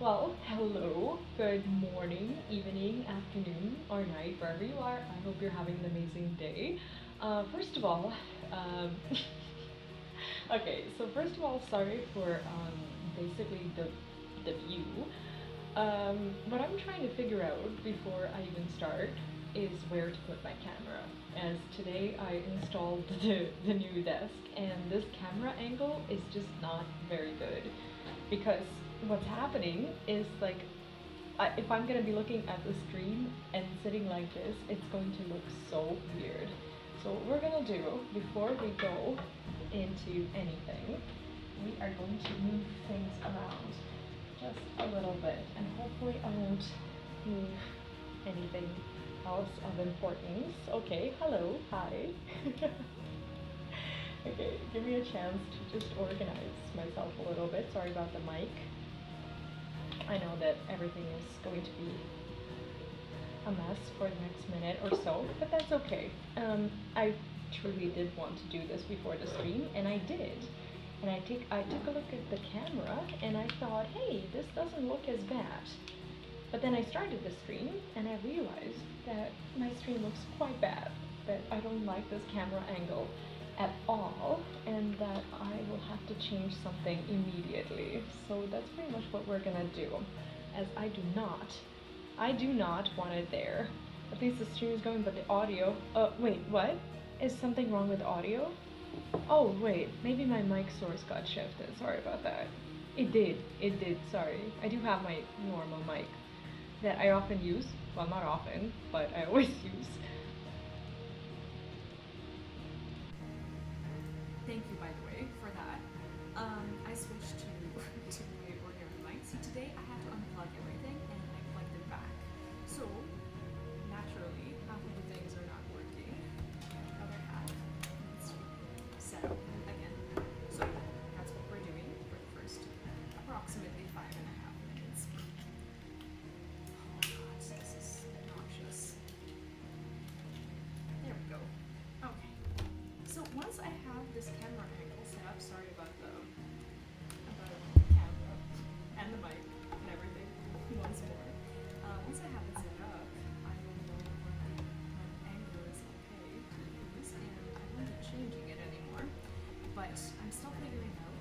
Well, hello, good morning, evening, afternoon, or night, wherever you are. I hope you're having an amazing day. First of all, um, okay, so first of all, sorry for basically the view. What I'm trying to figure out before I even start is where to put my camera. As today I installed the new desk, and this camera angle is just not very good because what's happening is like if I'm gonna be looking at the screen and sitting like this, it's going to look so weird. So what we're gonna do before we go into anything, we are going to move things around just a little bit, and hopefully I won't move anything else of importance. Okay, hello, hi. Okay, give me a chance to just organize myself a little bit. Sorry about the mic. I know that everything is going to be a mess for the next minute or so, but that's okay. I truly did want to do this before the stream, and I did. And I took a look at the camera, and I thought, hey, this doesn't look as bad. But then I started the stream, and I realized that my stream looks quite bad, that I don't like this camera angle at all, and that I will have to change something immediately. So that's pretty much what we're gonna do, as I do not want it there. At least the stream is going, but the audio, wait, what? Is something wrong with audio? Oh wait, maybe my mic source got shifted, sorry about that. It did, sorry. I do have my normal mic that I often use, well not often, but I always use. Thank you, by the way, for that. I switched to my ordinary mic. See, today I had to unplug everything and I plugged it back. So, naturally, half of the things are not working. The other half needs to be set up again. So, that's what we're doing for the first approximately 5.5 minutes. Oh god, this is obnoxious. There we go. Okay. So once I have this camera angle set up, sorry about the camera and the mic and everything once more. Once I have it set up, I will know what angle is okay to use, and I won't be changing it anymore. But I'm still figuring out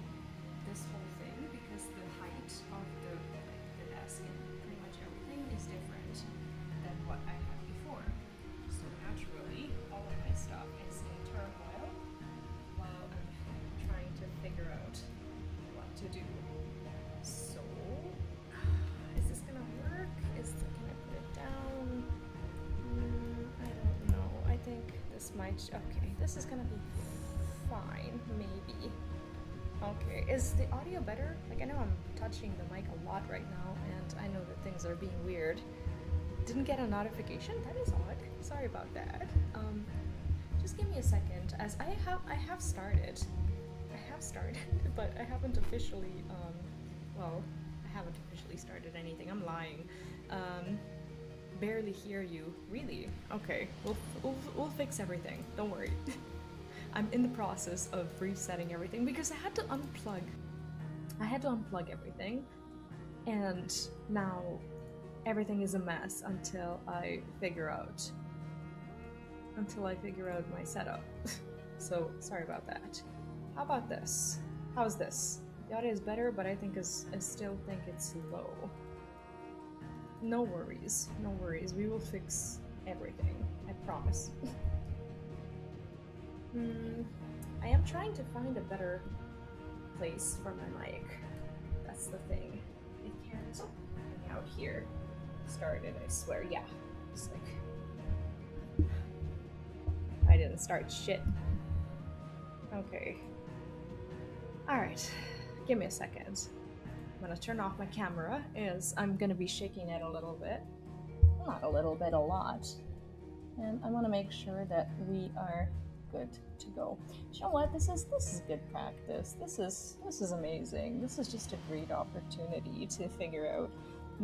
this whole thing because the height of the desk and pretty much everything is different than what I had before. So naturally, all of my stuff is in turmoil while I'm trying to figure out what to do. So, is this gonna work? Can I put it down? I don't know. I think this might, okay, this is gonna be fine, maybe. Okay, is the audio better? Like, I know I'm touching the mic a lot right now, and I know that things are being weird. Didn't get a notification? That is odd. Sorry about that. Just give me a second, as I have started, but I haven't officially, well, I haven't officially started anything. I'm lying. Barely hear you. Really? Okay, we'll fix everything. Don't worry. I'm in the process of resetting everything because I had to unplug everything, and now everything is a mess until I figure out my setup. So sorry about that. How about this? How's this? The audio is better, but I still think it's low. No worries. We will fix everything. I promise. I am trying to find a better place for my mic. That's the thing. It can't hang out here. Started, I swear. Yeah. Just like I didn't start shit. Okay. Alright. Give me a second. I'm gonna turn off my camera as I'm gonna be shaking it a little bit. Not a little bit, a lot. And I wanna make sure that we are good to go. You know what? This is good practice. This is amazing. This is just a great opportunity to figure out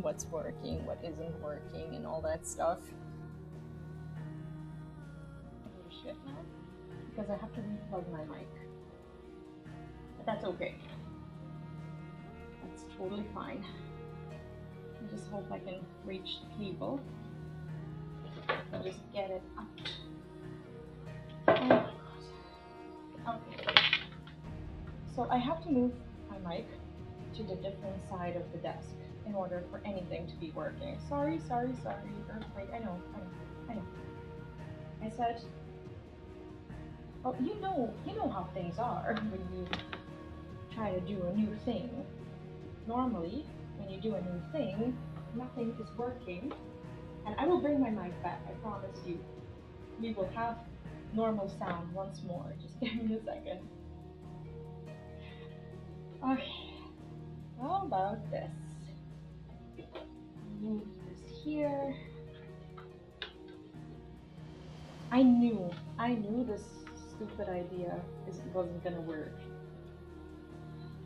what's working, what isn't working, and all that stuff. Oh shit now, because I have to replug my mic. But that's okay. That's totally fine. I just hope I can reach the cable and just get it up. Oh my god. Okay. So I have to move my mic to the different side of the desk in order for anything to be working. Sorry. Earthquake. I know. I said, well, you know how things are when you try to do a new thing. Normally, when you do a new thing, nothing is working. And I will bring my mic back, I promise you. We will have normal sound once more. Just give me a second. Okay. How about this? Move this here. I knew this stupid idea wasn't gonna work.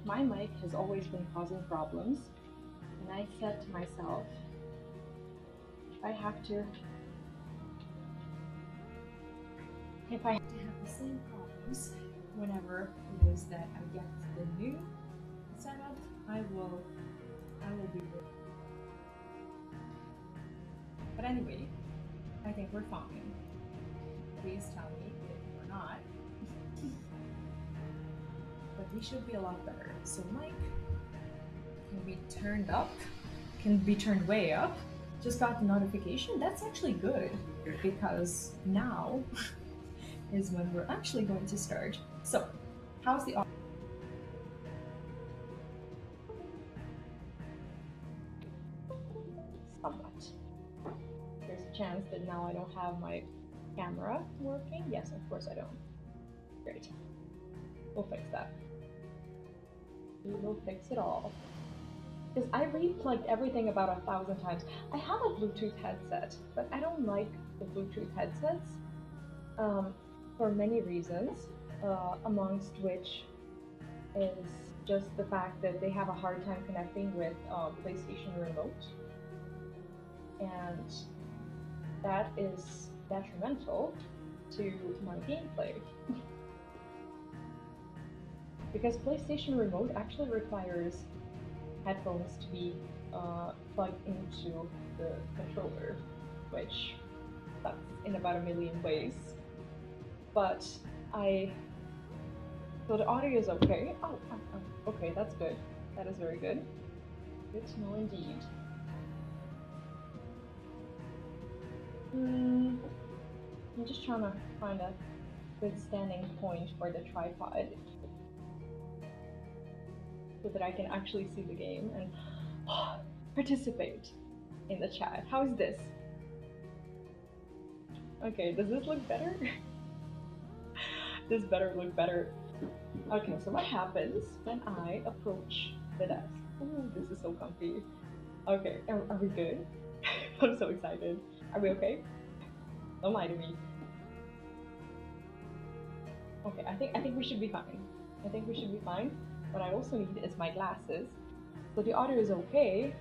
My mic has always been causing problems, and I said to myself, if I have to have the same problems whenever it is that I get the new setup, I will be good. But anyway, I think we're fine. Please tell me if we're not. But we should be a lot better. So mic can be turned up, can be turned way up. Just got the notification. That's actually good because now is when we're actually going to start. So, how's the audio? Somewhat. There's a chance that now I don't have my camera working. Yes, of course I don't. Great. We'll fix that. We will fix it all. Because I replugged everything about 1,000 times. I have a Bluetooth headset, but I don't like the Bluetooth headsets for many reasons, amongst which is just the fact that they have a hard time connecting with PlayStation Remote. And that is detrimental to my gameplay. Because PlayStation Remote actually requires headphones to be plugged into the controller, which sucks in about a million ways. But so the audio is okay. Oh, okay, that's good. That is very good. Good to know indeed. I'm just trying to find a good standing point for the tripod so that I can actually see the game and participate in the chat. How is this? Okay, does this look better? This better look better. Okay, so what happens when I approach the desk? Ooh, this is so comfy. Okay, are we good? I'm so excited. Are we okay? Don't lie to me. Okay, I think we should be fine. I think we should be fine. What I also need is my glasses. So the audio is okay.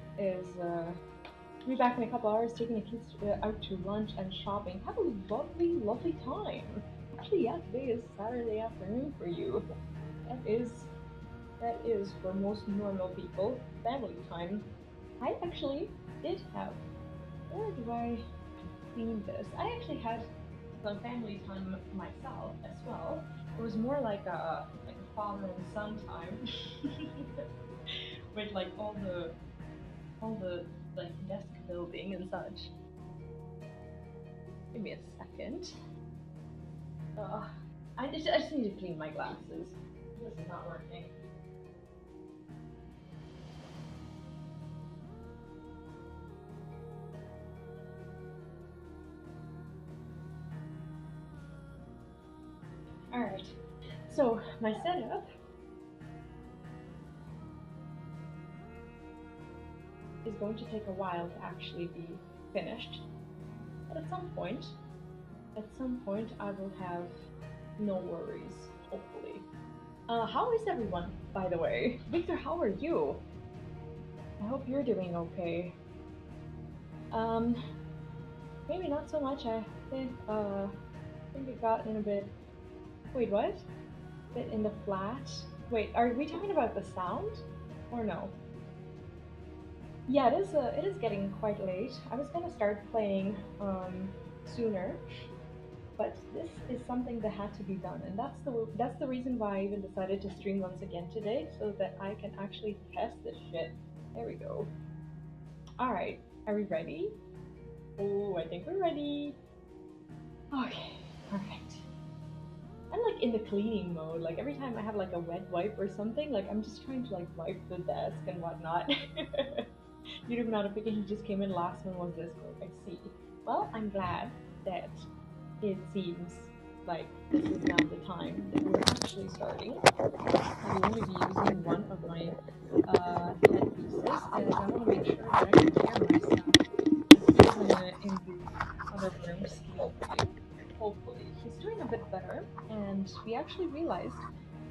Be back in a couple hours, taking the kids out to lunch and shopping. Have a lovely, lovely time. Actually, yeah, today is Saturday afternoon for you. That is for most normal people family time. I actually did have. Where do I clean this? I actually had some family time myself as well. It was more like a father and son time, with like all the like desk building and such. Give me a second. I just need to clean my glasses. This is not working. Alright, so my setup is going to take a while to actually be finished, but at some point I will have no worries, hopefully. How is everyone, by the way? Victor, how are you? I hope you're doing okay. Maybe not so much. I think it got in a bit. Wait, what? Bit in the flat. Wait, are we talking about the sound or no? Yeah, it is getting quite late. I was gonna start playing sooner, but this is something that had to be done, and that's the reason why I even decided to stream once again today, so that I can actually test this shit. There we go. All right, are we ready? Oh, I think we're ready. Okay, perfect. I'm like in the cleaning mode. Like every time I have like a wet wipe or something, like I'm just trying to like wipe the desk and whatnot. YouTube notification just came in. Last one was Discord. I see. Well, I'm glad that it seems like this is now the time that we're actually starting. I will only be using one of my headpieces, and I want to make sure that I can hear myself in the other room sleeping. Hopefully, he's doing a bit better, and we actually realized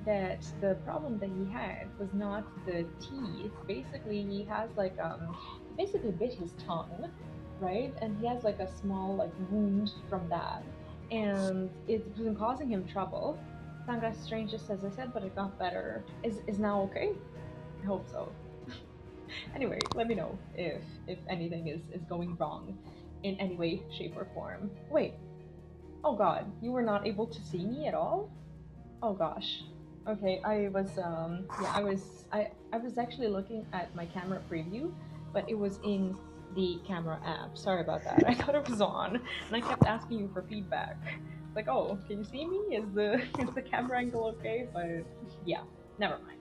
that the problem that he had was not the teeth. Basically, he has like he basically bit his tongue, right? And he has like a small like wound from that, and it's been causing him trouble. Sound got strange just as I said, but it got better. Is now okay? I hope so. Anyway, let me know if anything is going wrong in any way, shape, or form. Wait. Oh God, you were not able to see me at all? Oh gosh. Okay, I was yeah, I was actually looking at my camera preview, but it was in the camera app. Sorry about that. I thought it was on, and I kept asking you for feedback. Like, oh, can you see me? Is the is the camera angle okay? But yeah, never mind.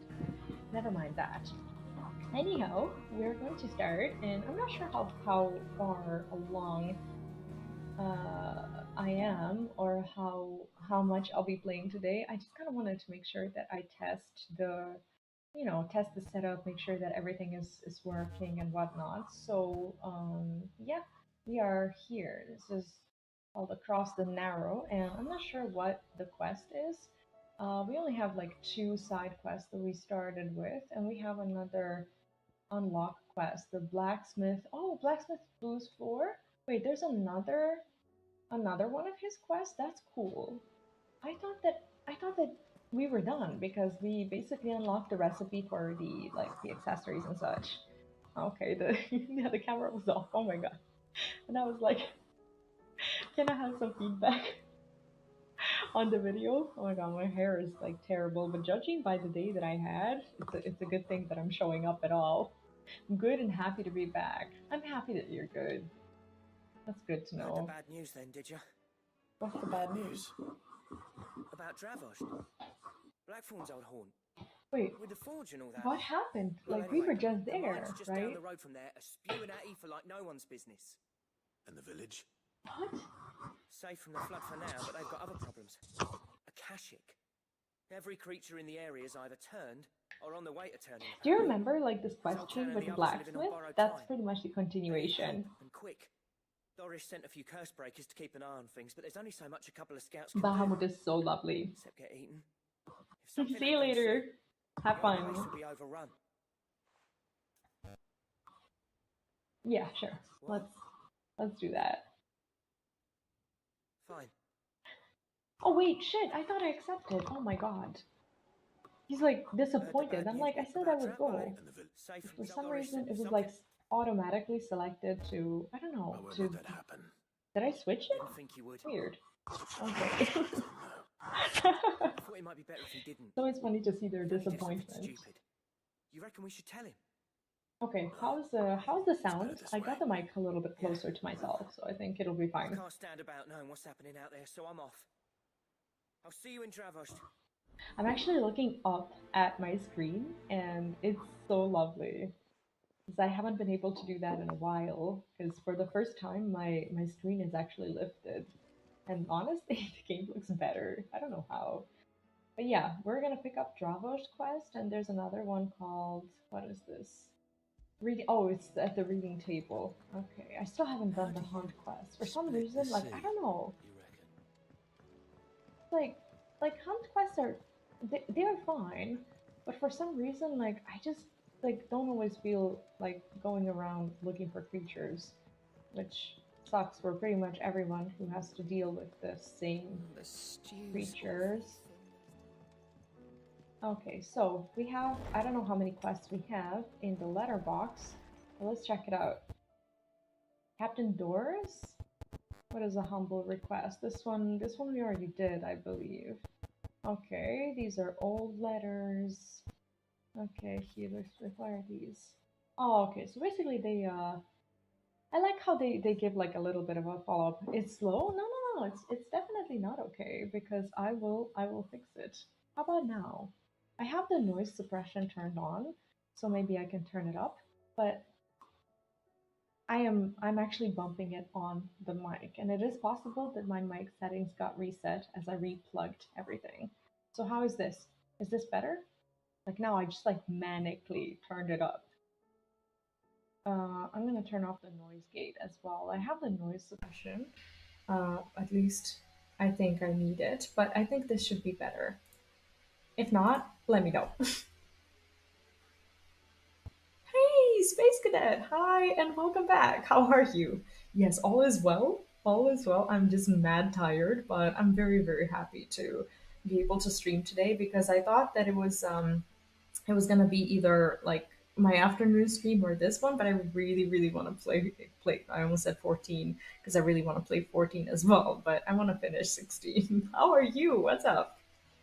Never mind that. Anyhow, we're going to start, and I'm not sure how far along I am or how much I'll be playing today. I just kind of wanted to make sure that I test the test the setup, make sure that everything is working and whatnot. So yeah, we are here. This is called Across the Narrow, and I'm not sure what the quest is. We only have like two side quests that we started with, and we have another unlock quest, the blacksmith. Oh, blacksmith boost 4. Wait, there's another one of his quests. That's cool. I thought that we were done because we basically unlocked the recipe for the accessories and such. Okay, the yeah, the camera was off. Oh my god. And I was like, can I have some feedback on the video? Oh my god, my hair is like terrible, but judging by the day that I had, it's a good thing that I'm showing up at all. I'm good and happy to be back. I'm happy that you're good. That's good to Heard the know. bad news then, did you? What's the bad news? About Dravost, Blackthorn's old haunt, Wait, with the forge and all that. what happened? Well, Like, we anyway, were just the mine's there, just down right? the road from there, are spewing at ether like no one's business. And the village? What? Safe from the flood for now, but they've got other problems. Akashic. Every creature in the area is either turned or on the way to turning. Do you remember like this Zoltan question and with the the others are living on blacksmith? borrowed That's time. pretty much the They need continuation. help, and quick. Doris sent a few curse breakers to keep an eye on things, but there's only so much a couple of scouts can do, Bahamut is so lovely. except get eaten. If something See you happens, later. Have the whole place fun. will be overrun. Yeah, sure. What? Let's do that. Fine. Oh wait, shit! I thought I accepted. Oh my god. He's like disappointed. I'm like, I said I would go. And the village? Safe For from some Doris reason, sent it was something. like automatically selected to. I don't I know. won't To let that happen. did I switch it? Didn't think you would. Weird. Okay. Oh, no. I thought it might be better if he didn't. It's always funny to see their He'd only do something disappointment. stupid. You reckon we should tell him? Okay, how's the sound? better this I got the way. mic a little bit closer to myself, so I think it'll be I fine. can't stand about knowing what's happening out there, so I'm off. I'll see you in Dravost. I'm actually looking up at my screen, and it's so lovely. Because I haven't been able to do that in a while, because for the first time, my screen is actually lifted. And honestly, the game looks better. I don't know how. But yeah, we're gonna pick up Dravo's quest, and there's another one called, what is this? Oh, it's at the reading table. Okay, I still haven't done the hunt quest. For some reason, like, I don't know. You reckon? Like hunt quests are, they're fine, but for some reason, like, I just, like, don't always feel like going around looking for creatures, which sucks for pretty much everyone who has to deal with the same The stew's creatures. Okay, so we have, I don't know how many quests we have in the letterbox, Well, let's check it out. Captain Doris? What is a humble request? This one we already did, I believe. Okay, these are old letters. Okay, healers require these. Oh, okay, so basically I like how they give like a little bit of a follow-up. It's slow? No, no, no, it's definitely not okay because I will fix it. How about now? I have the noise suppression turned on, so maybe I can turn it up, but I'm actually bumping it on the mic, and it is possible that my mic settings got reset as I replugged everything. So how is this? Is this better? Like now I just like manically turned it up. I'm gonna turn off the noise gate as well. I have the noise suppression. At least I think I need it, but I think this should be better. If not, let me know. Hey, Space Cadet! Hi, and welcome back. How are you? Yes, all is well. All is well. I'm just mad tired, but I'm very, very happy to be able to stream today because I thought that it was gonna be either like my afternoon stream or this one, but I really, really want to play. I almost said 14 because I really want to play 14 as well, but I want to finish 16. How are you? What's up?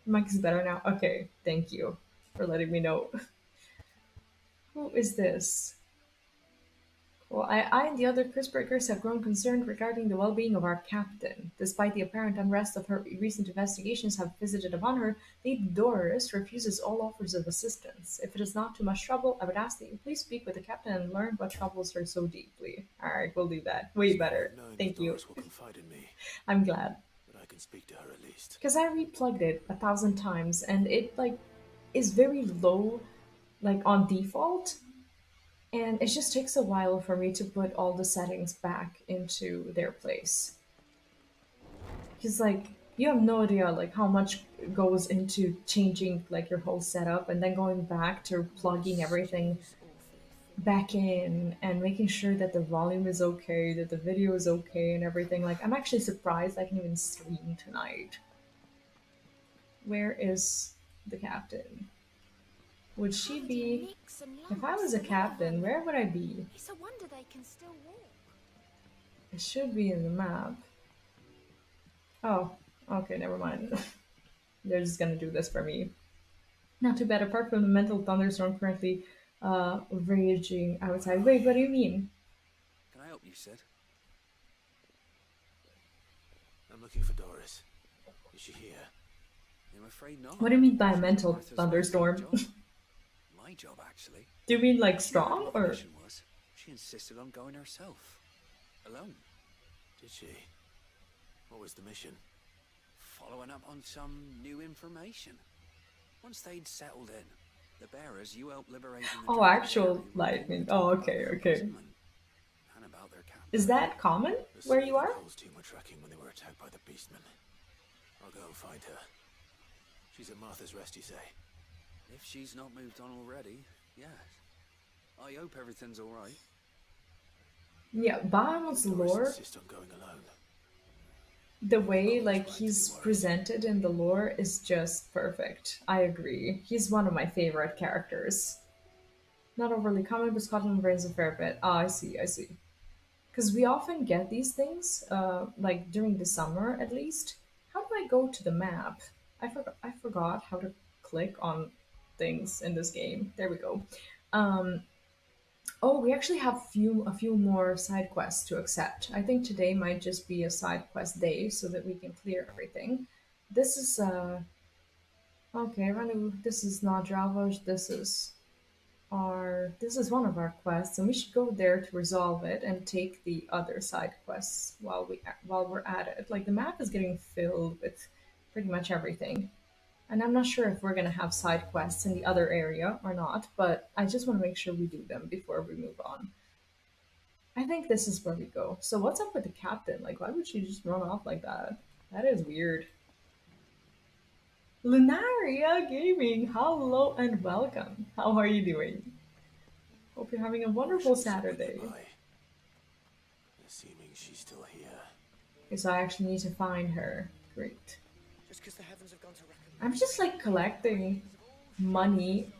Mike's better now. Okay, thank you for letting me know. Who is this? Well, I and the other Chrisbreakers have grown concerned regarding the well-being of our captain. Despite the apparent unrest of her recent investigations have visited upon her, Lady Doris refuses all offers of assistance. If it is not too much trouble, I would ask that you please speak with the captain and learn what troubles her so deeply. Alright, we'll do that. Way better. Thank you. Doris will confide in me, I'm glad. but I can speak to her at least. Because I replugged it 1,000 times and it like is very low like on default, and it just takes a while for me to put all the settings back into their place. Because like you have no idea like how much goes into changing like your whole setup and then going back to plugging everything Seems awfully back in and making sure that the volume is okay, that the video is okay and everything. Like I'm actually surprised I can even stream tonight. Where is the captain? Would she be if I was a captain, where would I be? It's a wonder they can still walk. It should be in the map. Oh, okay, never mind. They're just gonna do this for me. Not too bad, apart from the mental thunderstorm currently raging outside. Wait, what do you mean? Can I help you, Sid? I'm looking for Doris. Is she here? I'm afraid not. What do you mean by a She's mental Martha's last thunderstorm? job. My job, actually. Do you mean like Do you remember strong what the or? mission was? She insisted on going herself. Alone. Did she? What was the mission? Following up on some new information. Once they'd settled in, the bearers you helped liberating the Oh, Dragon actual Area would lightning. begin to Oh, talk about okay, their okay. imprisonment and about their captain. Is that common The where you are? Cole's team were tracking when they were attacked by the Beastmen. I'll go and find her. She's at Martha's Rest, you say? If she's not moved on already, yes. I hope everything's alright. Yeah, Bahamut's Doris lore, insists on going alone. the way like he's presented in the lore is just perfect. I agree. He's one of my favorite characters. Not overly common, but Scotland varies a fair bit. Ah, I see, I see. Because we often get these things, like during the summer at least. How do I go to the map? I forgot how to click on things in this game. There we go. Um, oh, we actually have a few more side quests to accept. I think today might just be a side quest day so that we can clear everything. This is okay, Ranu, this is not Dravosh, this is one of our quests, and we should go there to resolve it and take the other side quests while we're at it. Like the map is getting filled with pretty much everything, and I'm not sure if we're gonna have side quests in the other area or not. But I just want to make sure we do them before we move on. I think this is where we go. So what's up with the captain? Like, why would she just run off like that? That is weird. Lunaria Gaming, hello and welcome. How are you doing? Hope you're having a wonderful Saturday. Assuming she's still here. Okay, so I actually need to find her. Great. Just because the heavens have gone to reckon. I'm just like collecting money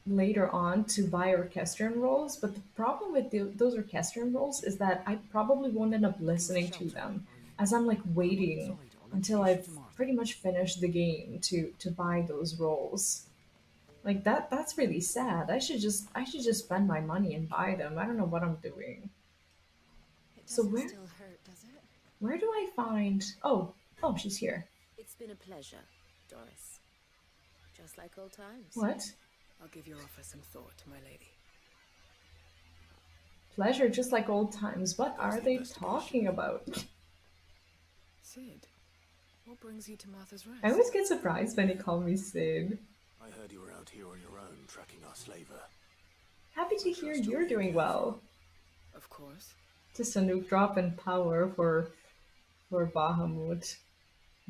later on to buy orchestrion rolls, but the problem with those orchestrion rolls is that I probably won't end up listening to them as I'm like waiting until I've pretty much finished the game to buy those rolls. Like that's really sad. I should just spend my money and buy them. I don't know what I'm doing. It So doesn't where still hurt, does it? where do I find oh, she's here. It's been a pleasure, Doris. Just like old times. What? I'll give your offer some thought, my lady. Pleasure just like old times. What How's are the they investigation? talking about? Sid, what brings you to Martha's Rest? I always get surprised when they call me Sid. I heard you were out here on your own, tracking our slaver. Happy to hear you're doing well. Of course. Just a nuke drop in power for Bahamut.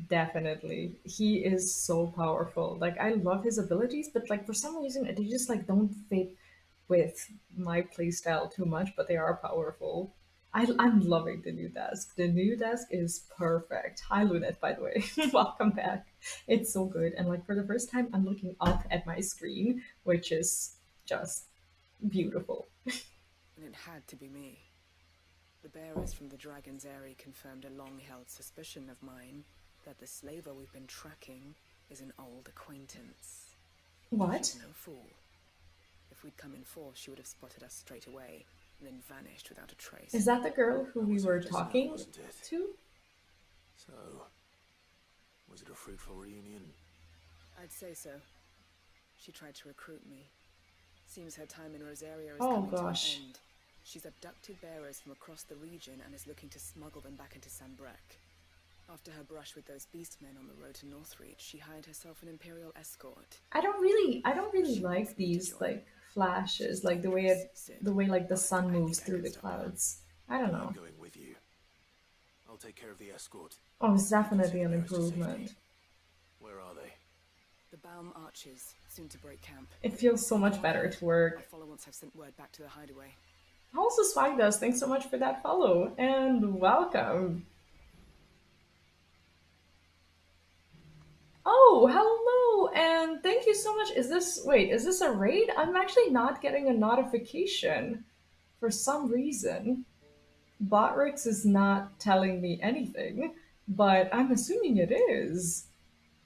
Definitely. He is so powerful. Like I love his abilities, but like for some reason they just like don't fit with my playstyle too much, but they are powerful. I'm loving the new desk. The new desk is perfect. Hi Lunette, by the way. Welcome back. It's so good. And like for the first time I'm looking up at my screen, which is just beautiful. And it had to be me. The bearers from the Dragon's Eyrie confirmed a long-held suspicion of mine that the slaver we've been tracking is an old acquaintance. What? She's no fool. If we'd come in force, she would have spotted us straight away, and then vanished without a trace. Is that the girl who we were Just now, talking wasn't it? to? So, was it a fruitful reunion? I'd say so. She tried to recruit me. Seems her time in Rosaria is Oh, coming gosh. to an end. She's abducted bearers from across the region and is looking to smuggle them back into Sambrek. After her brush with those beastmen on the road to Northreach, she hired herself an Imperial escort. I don't really like these like flashes, like the way like the sun moves through the clouds. I don't know. I'm going with you. I'll take care of the escort. Oh, it's definitely an Consider theirs to improvement. safety. Where are they? The Baum Archers, soon to break camp. It feels so much better to I'll work. follow once I've sent word back to the hideaway. Also, Swag Does, thanks so much for that follow and welcome. Oh, hello, and thank you so much. Is this a raid? I'm actually not getting a notification for some reason. Botrix is not telling me anything, but I'm assuming it is.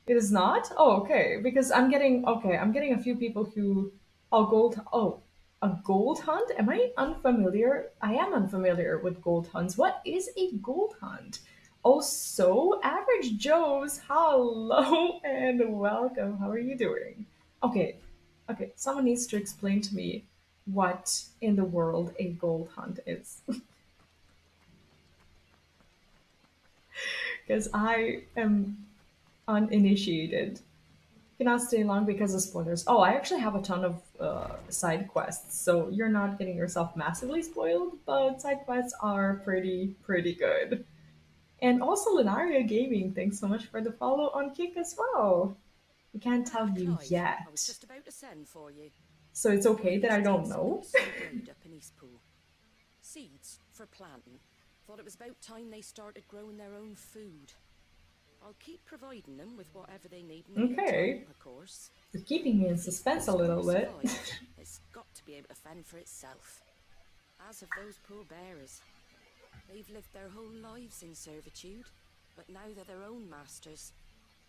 It is not? Oh, okay. Because I'm getting a few people who a gold hunt? Am I unfamiliar? I am unfamiliar with gold hunts. What is a gold hunt? Oh, so average Joes, hello and welcome. How are you doing? Okay, okay. Someone needs to explain to me what in the world a gold hunt is. Because I am uninitiated. Cannot stay long because of spoilers. Oh, I actually have a ton of side quests, so you're not getting yourself massively spoiled, but side quests are pretty good. And also Lunaria Gaming, thanks so much for the follow on Kick as well. We can't tell you Clive, yet. I was just about to send for you. So it's okay that I don't Some know? seed road up in Eastpool. Seeds for planting. Thought it was about time they started growing their own food. I'll keep providing them with whatever they need in the Okay. meantime, of course. You're keeping me in suspense a little bit. It's got to be able to fend for itself. As of those poor bearers. They've lived their whole lives in servitude, but now they're their own masters.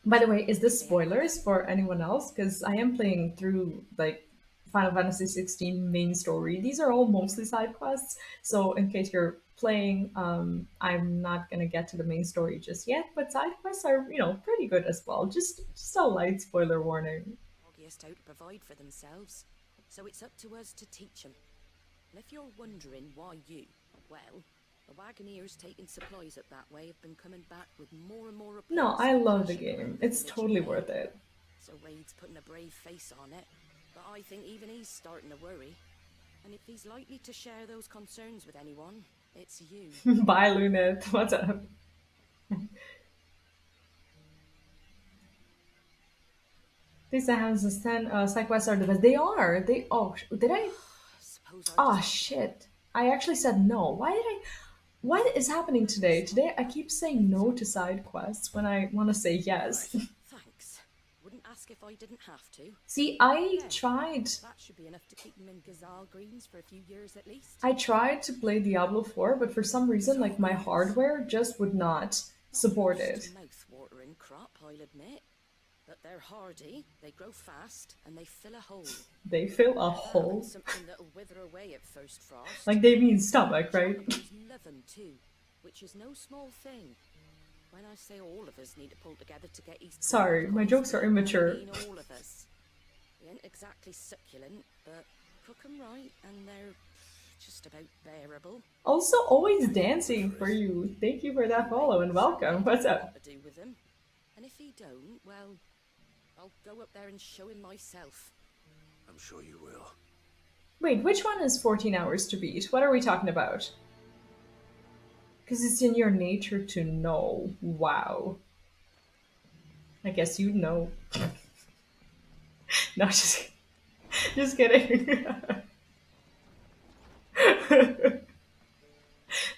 By the way, is this spoilers for anyone else? Because I am playing through like Final Fantasy XVI main story. These are all mostly side quests, so in case you're playing, I'm not gonna get to the main story just yet. But side quests are, pretty good as well. Just a light spoiler warning. Obvious how to provide for themselves, so it's up to us to teach them. And if you're wondering why you, well, the Wagoneers taking supplies up that way have been coming back with more and more reports. No, I of love the clashing game. around It's village totally and worth men. it. So Wade's putting a brave face on it, but I think even he's starting to worry. And if he's likely to share those concerns with anyone, it's you. Bye, Lunette. What's up? These houses 10 side quests are the best. They are. Did I? Suppose Ah, I just shit. I actually said no. What is happening today? Today I keep saying no to side quests when I want to say yes. Thanks. Wouldn't ask if I didn't have to. See, I There. tried. That should be enough to keep them in gazelle greens for a few years at least. I tried to play Diablo 4, but for some reason, like, my hardware just would not support it. Mouth-watering crop, I'll admit. But they're hardy, they grow fast, and they fill a hole. They fill a Better hole. than something that'll wither away at first frost. Like, they mean stomach, right? Jonagers love 'em too, which is no small thing. When I say all of us need to pull together to get East. Sorry, my jokes are immature. I mean all of us. They ain't exactly succulent, but cook 'em right, and they're just about bearable. Also, always dancing for you. Thank you for that follow and welcome. What's up? What to do with him? And if he don't, well, I'll go up there and show him myself. I'm sure you will. Wait, which one is 14 hours to beat? What are we talking about? Because it's in your nature to know. Wow. I guess you know. No, just kidding.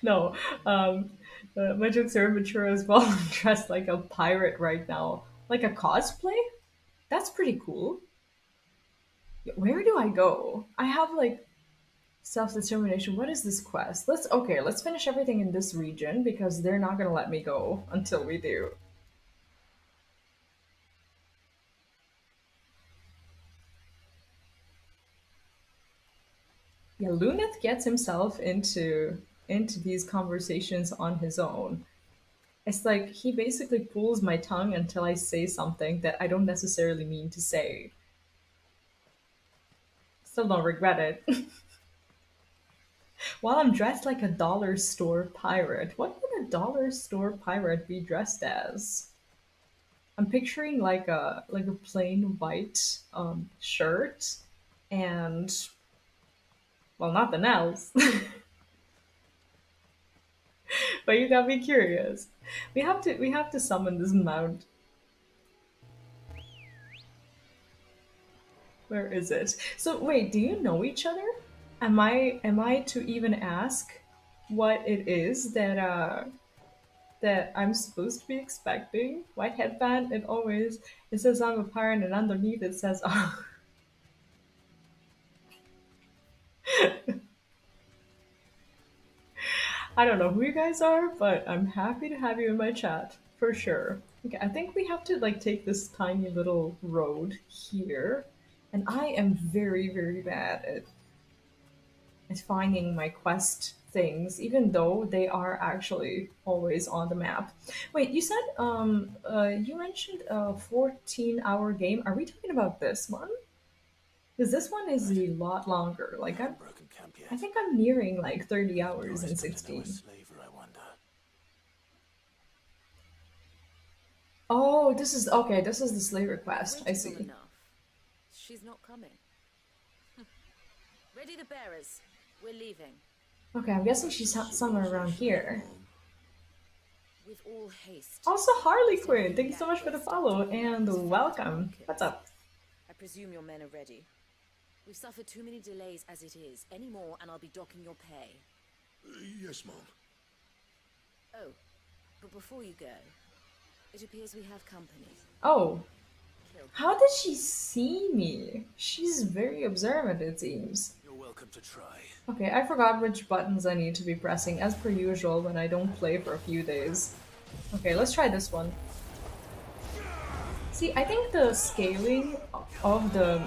No, my jokes are immature as well. I'm dressed like a pirate right now. Like a cosplay? That's pretty cool. Where do I go? I have like self-determination. What is this quest? Let's finish everything in this region because they're not gonna let me go until we do. Yeah, Luneth gets himself into these conversations on his own. It's like he basically pulls my tongue until I say something that I don't necessarily mean to say. Still don't regret it. While I'm dressed like a dollar store pirate, what would a dollar store pirate be dressed as? I'm picturing like a plain white shirt and well, nothing else. But you got me curious. We have to summon this mount. Where is it? So wait, do you know each other? Am I to even ask what it is that I'm supposed to be expecting? White headband, it says I'm a pirate, and underneath it says oh. I don't know who you guys are, but I'm happy to have you in my chat for sure. Okay, I think we have to like take this tiny little road here, and I am very very bad at finding my quest things, even though they are actually always on the map. Wait, you said you mentioned a 14-hour game. Are we talking about this one? Because this one is a lot longer. Like Broken camp yet. I think I'm nearing like 30 hours in Laura's gonna know 16. a slaver, I wonder. Oh, this is okay. This is the slave request. I Waited see. long enough. She's not coming. Ready the bearers. We're leaving. Okay, I'm guessing she's somewhere around here. With all haste. Also, Harley Quinn, thank you so much for the follow and welcome. What's up? I presume your men are ready. We've suffered too many delays as it is. Any more and I'll be docking your pay. Yes, Mom. Oh, but before you go, it appears we have company. Oh, Kill. how did she see me? She's very observant, it seems. You're welcome to try. Okay, I forgot which buttons I need to be pressing, as per usual when I don't play for a few days. Okay, let's try this one. See, I think the scaling of the...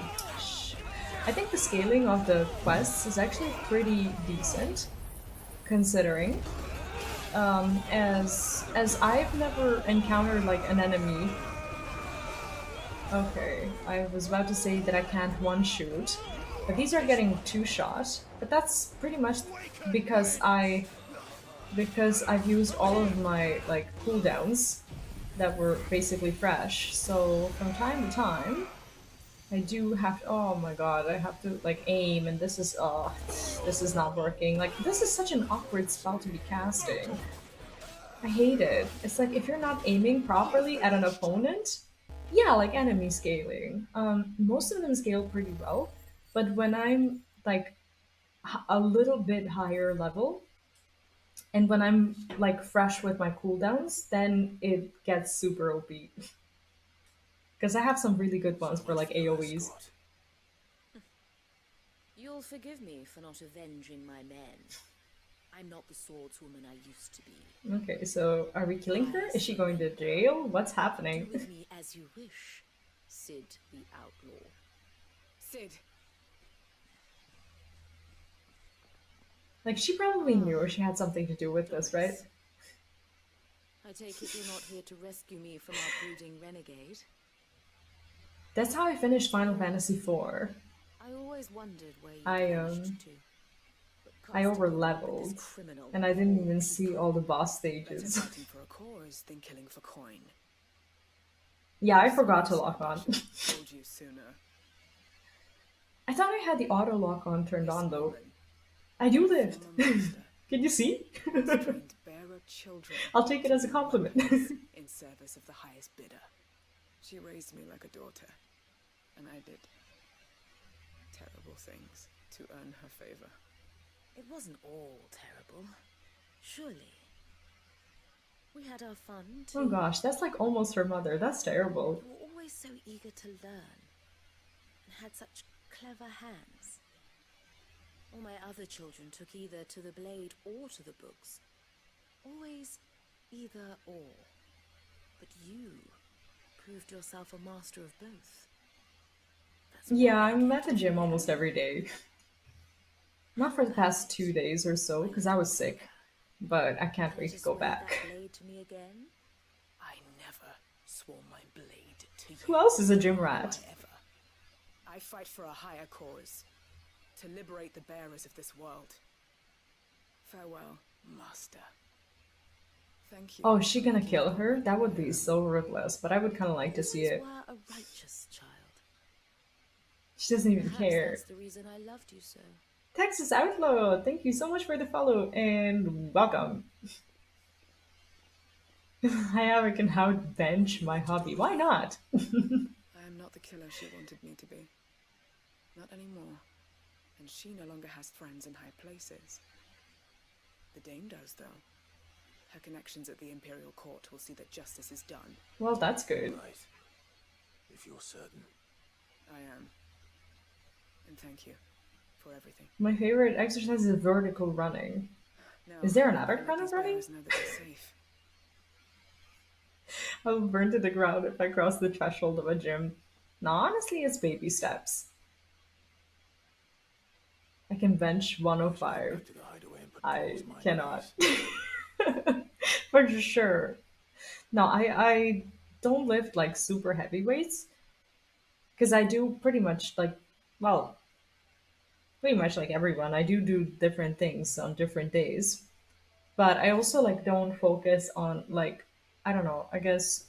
I think the scaling of the quests is actually pretty decent, considering. As I've never encountered like an enemy. Okay, I was about to say that I can't one-shoot, but these are getting two-shot. But that's pretty much because I've used all of my like cooldowns that were basically fresh. So from time to time, I do have to, oh my god, I have to like aim, and this is not working. Like this is such an awkward spell to be casting. I hate it. It's like if you're not aiming properly at an opponent, yeah, like enemy scaling. Most of them scale pretty well, but when I'm like a little bit higher level, and when I'm like fresh with my cooldowns, then it gets super OP. Because I have some really good So ones for much like for your AoEs. escort. You'll forgive me for not avenging my men. I'm not the swordswoman I used to be. Okay, so are we killing her? I Is she going to surrender. jail? What's Do happening? with me as you wish, Sid the Outlaw. Sid, Like, she probably knew she had something to do with this, right? Doris. I take it you're not here to rescue me from our brooding renegade. That's how I finished Final Fantasy IV. I always wondered where you I, vanished to. But I casting over you with leveled, this criminal and I didn't of even all see people. all the boss better stages. fighting for a cause than killing for coin. Yeah, I forgot to lock on. Told you sooner. I thought I had the auto lock on turned This on though. woman, I do lift. former master, Can you see? has trained bearer children. I'll take it to as a be compliment. weapons in service of the highest bidder. She raised me like a daughter, and I did terrible things to earn her favor. It wasn't all terrible. Surely. We had our fun too. Oh gosh, that's like almost her mother. That's terrible. You were always so eager to learn, and had such clever hands. All my other children took either to the blade or to the books. Always either or. But you proved yourself a master of both. That's why Yeah, I I'm came at the to gym you. almost every day. Not for the past 2 days or so, because I was sick. But I can't Can I wait to just go wave back. that blade to me again? I never swore my blade to you. Who else is a gym rat? Why ever. I fight for a higher cause, to liberate the bearers of this world. Farewell, master. Thank you. Oh, is she gonna for kill giving her? me That would be freedom. so ruthless, but I would kind of like to see Always it. were a righteous child. She doesn't even Perhaps care. that's the reason I loved you so. Texas Outlaw, thank you so much for the follow and welcome. I can outbench my hobby. Why not? I am not the killer she wanted me to be. Not anymore. And she no longer has friends in high places. The Dame does, though. Her connections at the Imperial Court will see that justice is done. Well, that's good. Right. If you're certain. I am. And thank you for everything. My favorite exercise is vertical running. Now, Is there another I let kind of these running? bearers know that they're safe. I will burn to the ground if I cross the threshold of a gym. No, honestly, it's baby steps. I can bench Go 105. back to the hideaway and put I Paul's mind at cannot. ease. For sure. No, I don't lift like super heavy weights. Because I do pretty much like, well, pretty much like everyone. I do different things on different days. But I also like don't focus on like, I don't know, I guess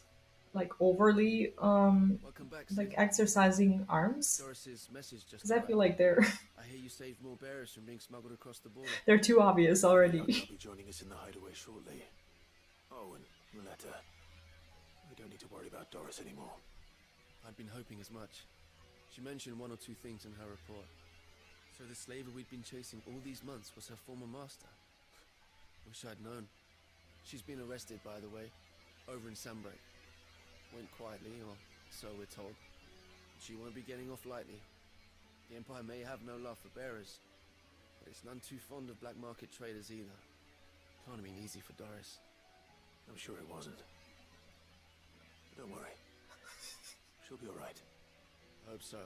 like overly Welcome back, like Sid. exercising arms. Doris's message just Because I feel arrived. like they're I hear you saved more bearers from being smuggled across the border. they're too obvious I'll already. be joining us in the hideaway shortly. Oh, and Letta. We don't need to worry about Doris anymore. I'd been hoping as much. She mentioned one or two things in her report. So the slaver we'd been chasing all these months was her former master. Wish I'd known. She's been arrested, by the way, over in Sunbreak. Went quietly, or so we're told. She won't be getting off lightly. The Empire may have no love for bearers, but it's none too fond of black market traders either. Can't have been easy for Doris. I'm sure it wasn't. But don't worry. She'll be alright. Hope so.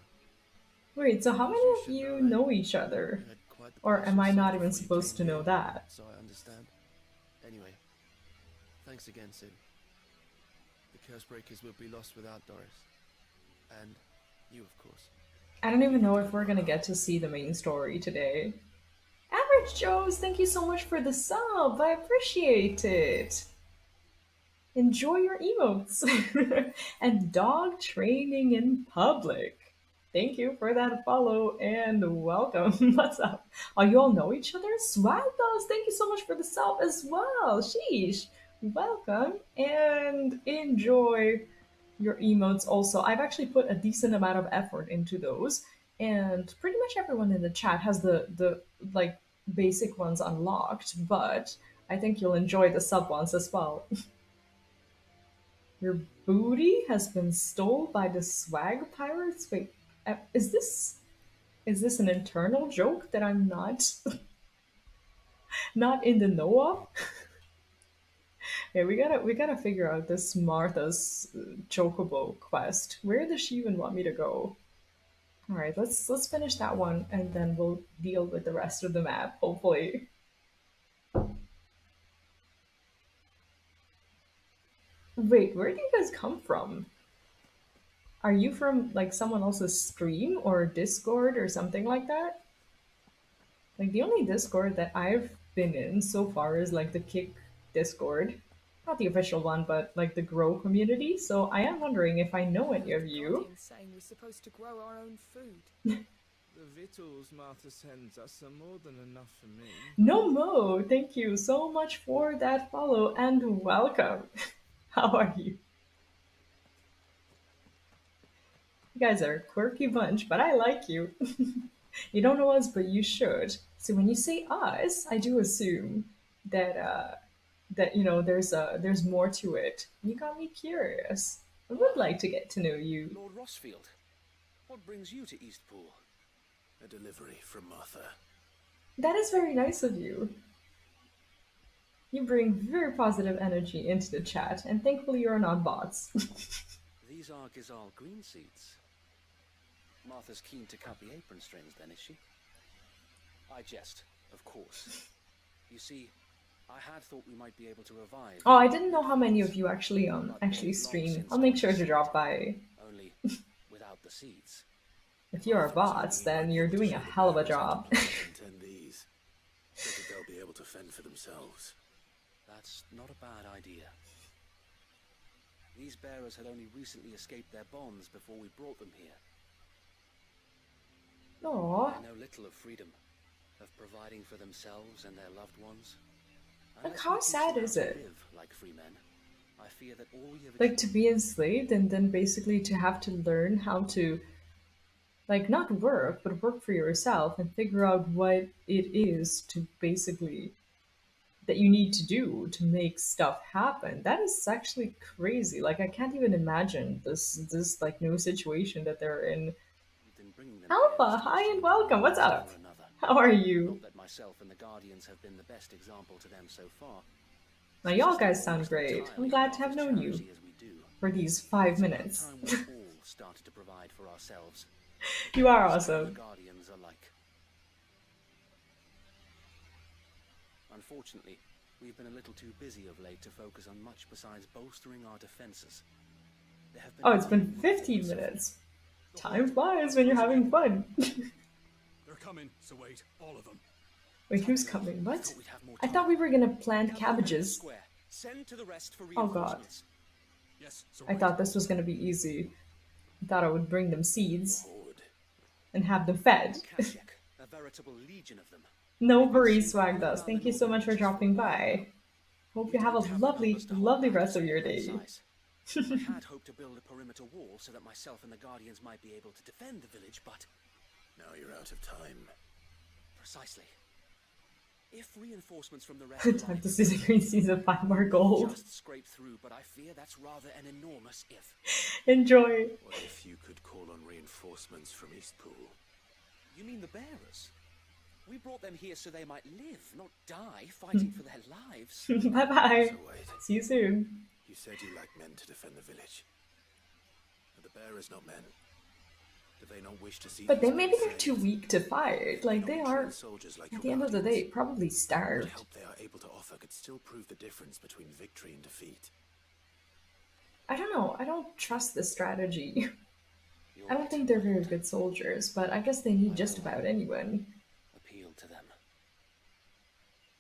Wait, so how many of you know each other? You had quite the Or am I passion not before even you supposed to came know here, that? So I understand. Anyway, thanks again, Sid. The Cursebreakers will be lost without Doris. And you, of course. I don't even know if we're gonna get to see the main story today. Average Joes, thank you so much for the sub. I appreciate it. Enjoy your emotes. And dog training in public. Thank you for that follow and welcome. What's up? Oh, you all know each other? Swagdos, thank you so much for the sub as well. Sheesh. Welcome and enjoy your emotes also. I've actually put a decent amount of effort into those, and pretty much everyone in the chat has the like basic ones unlocked, but I think you'll enjoy the sub ones as well. Your booty has been stolen by the swag pirates. Wait, is this an internal joke that I'm not not in the know of? Yeah, we gotta figure out this Martha's chocobo quest. Where does she even want me to go? All right, let's finish that one and then we'll deal with the rest of the map. Hopefully. Wait, where do you guys come from? Are you from like someone else's stream or Discord or something like that? Like the only Discord that I've been in so far is like the Kick Discord. Not the official one, but like the Grow community. So I am wondering if I know any of you. Guardian saying we're supposed to grow our own food. The victuals Martha sends us are more than enough for me. No Mo, thank you so much for that follow and welcome. How are you? You guys are a quirky bunch, but I like you. You don't know us, but you should. So when you say us, I do assume that that there's more to it. You got me curious. I would like to get to know you. Lord Rossfield, what brings you to Eastpool? A delivery from Martha. That is very nice of you. You bring very positive energy into the chat, and thankfully you're not bots. These are Gazal green seeds. Martha's keen to cut the apron strings then, is she? I jest, of course. You see, I had thought we might be able to revive... Oh, I didn't know how many of you actually stream. I'll make sure to drop by. Only without the seeds. If you are bots, then you're doing a hell of a job. Contend these, so that they'll be able to fend for themselves. That's not a bad idea. These bearers had only recently escaped their bonds before we brought them here. Aww. They know little of freedom, of providing for themselves and their loved ones. Like, Unless how we teach sad them is how to it? live like free men, I fear that all we have Like, to be enslaved and then basically to have to learn how to, like, not work, but work for yourself and figure out what it is to basically, that you need to do to make stuff happen. That is actually crazy. Like, I can't even imagine this like new situation that they're in. We've been bringing them Alpha, here hi and to welcome. What's one up? or another. How are you? Not that myself and the Guardians have been the best example to them so far. Now, y'all guys sound great. I'm glad to have known you Charity as we do. for these 5 It's about minutes. time we all started to provide for ourselves. You are The awesome. Guardians alike. Unfortunately, we've been a little too busy of late to focus on much besides bolstering our defenses. There have been Oh, it's been 15 minutes. Time flies when you're having fun. They're coming, so wait, all of them. Wait, who's coming? What? Thought we'd have more I time. thought we were gonna plant Gather them in the cabbages. square. Send to the rest for Oh, God. reinforcements. Yes, so I wait. thought this was gonna be easy. I thought I would bring them seeds Horde. and have them fed. Kashek, a veritable legion of them. No worries, Swagdust. Thank you so much for dropping by. Hope you have a lovely, lovely rest of your day. I had hoped to build a perimeter wall so that myself and the Guardians might be able to defend the village, but Now you're out of time. precisely. If reinforcements from the rest Time to see the green seeds of 5 more gold. just scrape through, but I fear that's rather an enormous if. Enjoy. What if you could call on reinforcements from Eastpool? You mean the bearers? We brought them here so they might live, not die, fighting for their lives. Bye bye. So wait, See you soon. you said you lacked men to defend the village. Are the bearers not men? Do they not wish to see But then Eastpool maybe they're saved? too weak to fight. Like, they Not are, trained soldiers like at your the end of the guardians. day, probably The starved. help they are able to offer could still prove the difference between victory and defeat. I don't know. I don't trust this strategy. You're I don't right. think they're very good soldiers, but I guess they need just about anyone. Appeal to them.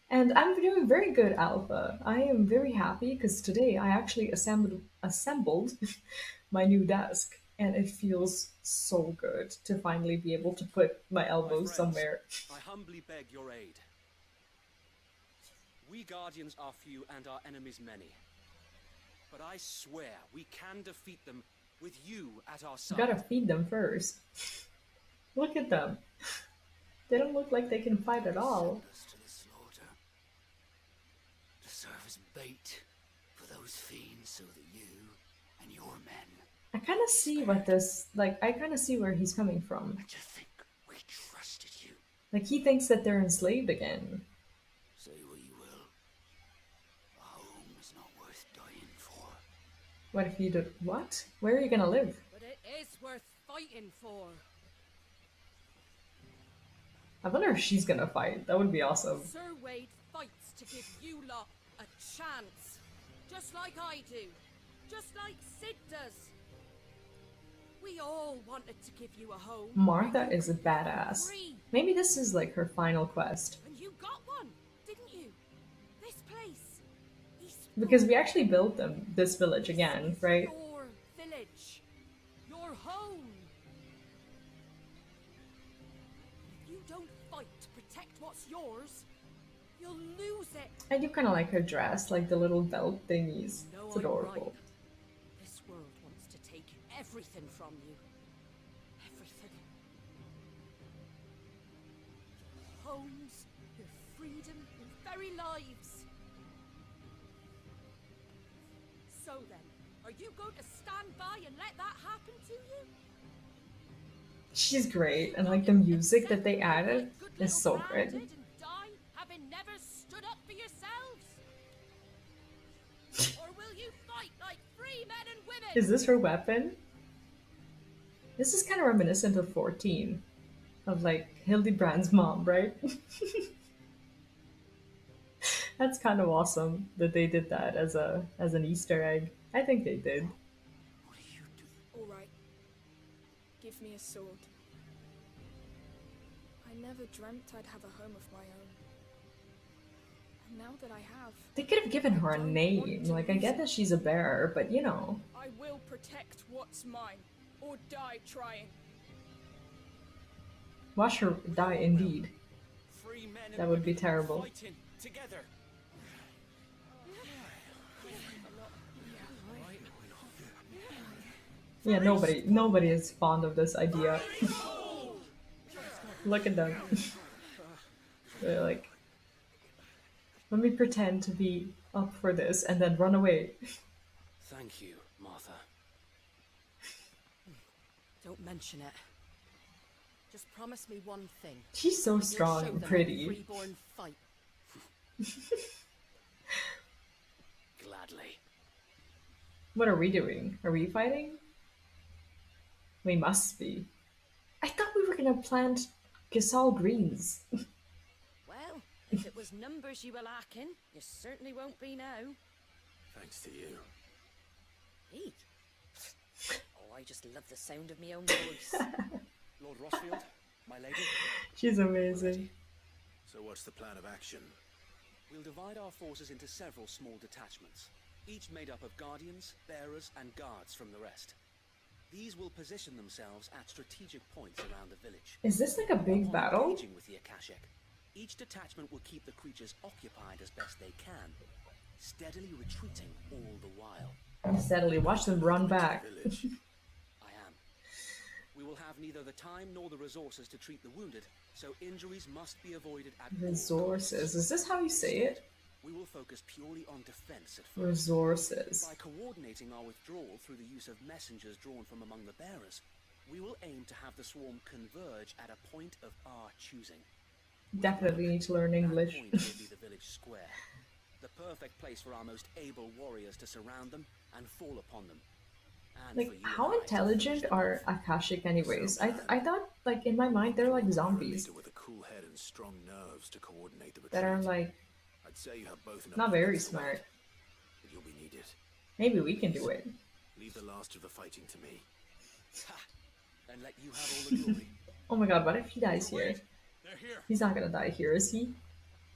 And I'm doing very good, Alpha. I am very happy because today I actually assembled my new desk, and it feels so good to finally be able to put my My elbows friends, somewhere. I humbly beg your aid. We Guardians are few and our enemies many. But I swear we can defeat them with you at our You side. gotta feed them first. Look at them. They don't look like they can fight at all. Send us to the slaughter. To serve as bait for those fiends so that you and I kind of see what this, like, I kind of see where he's coming from. And to think we trusted you. Like, he thinks that they're enslaved again. Say what you will. A home is not worth dying for. What if you do? What? Where are you gonna live? But it is worth fighting for. I wonder if she's gonna fight. That would be awesome. Sir Wade fights to give you lot a chance. Just like I do. Just like Sid does. We all wanted to give you a home. Martha is a badass. Free. Maybe this is like her final quest. And you got one, didn't you? This place. Because we actually built this village again, right? Your village. Your home. If you don't fight to protect what's yours, you'll lose it. I do kind of like her dress, like the little belt thingies. No, It's I'm adorable. right. This world wants to take everything from you. Everything. Your homes, your freedom, your very lives. So then, are you going to stand by and let that happen to you? She's great, and like the music that they added is so good. And die having never stood up for yourselves? Or will you fight like free men and women? Is this her weapon? This is kind of reminiscent of 14, of like Hildebrand's mom, right? That's kind of awesome that they did that as an Easter egg. I think they did. What do you do? All right. Give me a sword. I never dreamt I'd have a home of my own. And now that I have, They could have given her a name. Like, I get that she's a bearer, but you know. I will protect what's mine, or die trying. Watch her die indeed. Free men and That would be women terrible. Fighting together. Yeah, nobody is fond of this idea. Look at them. They're like, let me pretend to be up for this and then run away. Thank you, Martha. Don't mention it. Just promise me one thing. She's so You'll strong show and them pretty. a freeborn fight. Gladly. What are we doing? Are we fighting? We must be. I thought we were gonna plant Gasol greens. Well, if it was numbers you were lacking, you certainly won't be now. Thanks to you. Me? Oh, I just love the sound of my own voice. Lord Rossfield, my lady, She's amazing. So what's the plan of action? We'll divide our forces into several small detachments, each made up of guardians, bearers, and guards from the rest. These will position themselves at strategic points around the village. Is this like a big Upon battle? engaging with the Akashic, each detachment will keep the creatures occupied as best they can, steadily retreating all the while. Steadily watch them run back. Village. I am. We will have neither the time nor the resources to treat the wounded, so injuries must be avoided at all Resources. Is this how you say it? We will focus purely on defense at first. Resources. By coordinating our withdrawal through the use of messengers drawn from among the bearers, we will aim to have the swarm converge at a point of our choosing. Definitely need to learn That English. point will be the village square, the perfect place for our most able warriors to surround them and fall upon them. And Like, for you how and I to intelligent finish them are off. Akashic anyways? I thought, like, in my mind, they're like You're a zombies leader with a cool head and strong nerves to coordinate the retreat. that are like, I'd say you have both enough not very defense to smart. win, but you'll be needed. Maybe we can do it. Leave the last of the fighting to me. Ha! And let you have all the glory. Oh my god, what if he dies here? They're here. He's not gonna die here, is he?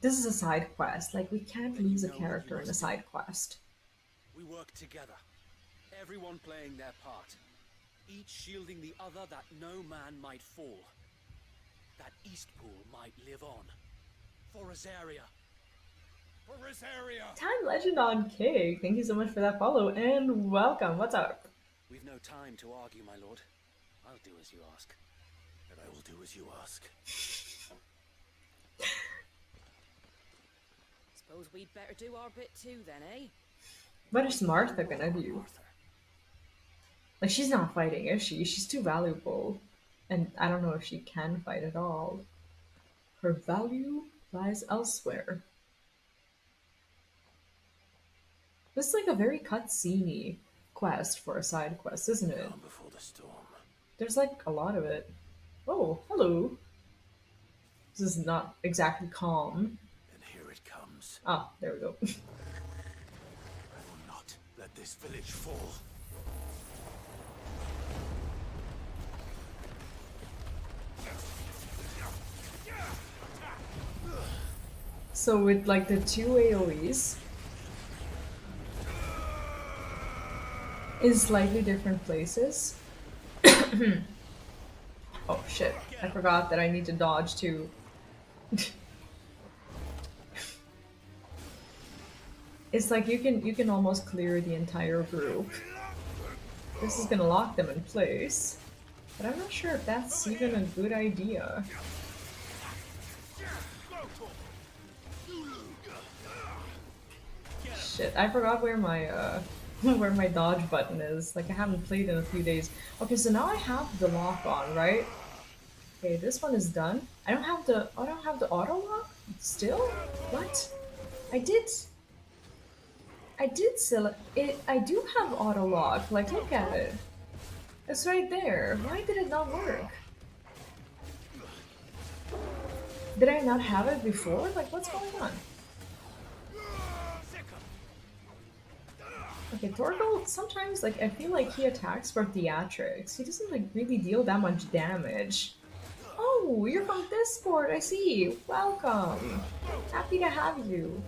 This is a side quest. Like, we can't Then you lose a know what character you in a must side quest. We work together, everyone playing their part, each shielding the other that no man might fall, that Eastpool might live on. For Rosaria. For Rosaria. Time Legend on Cake. Thank you so much for that follow and welcome. What's up? We've no time to argue, my lord. I'll do as you ask. And I will do as you ask. Suppose we'd better do our bit too then, eh? What is Martha gonna do? Arthur. Like, she's not fighting, is she? She's too valuable. And I don't know if she can fight at all. Her value lies elsewhere. This is like a very cutscene-y quest for a side quest, isn't it? Calm before the storm. There's like a lot of it. Oh, hello. This is not exactly calm. And here it comes. Ah, there we go. I will not let this village fall. So with like the two AoEs in slightly different places. Oh shit, I forgot that I need to dodge too. It's like you can almost clear the entire group. This is gonna lock them in place. But I'm not sure if that's even a good idea. Shit, I forgot where my where my dodge button is. Like, I haven't played in a few days. Okay, so now I have the lock on, right? Okay, this one is done. I don't have the auto lock still? What? I did select it. I do have auto lock. Like, look at it. It's right there. Why did it not work? Did I not have it before? Like, what's going on? Okay, Torgal, sometimes, like, I feel like he attacks for theatrics. He doesn't, like, really deal that much damage. Oh, you're from Discord, I see. Welcome. Happy to have you.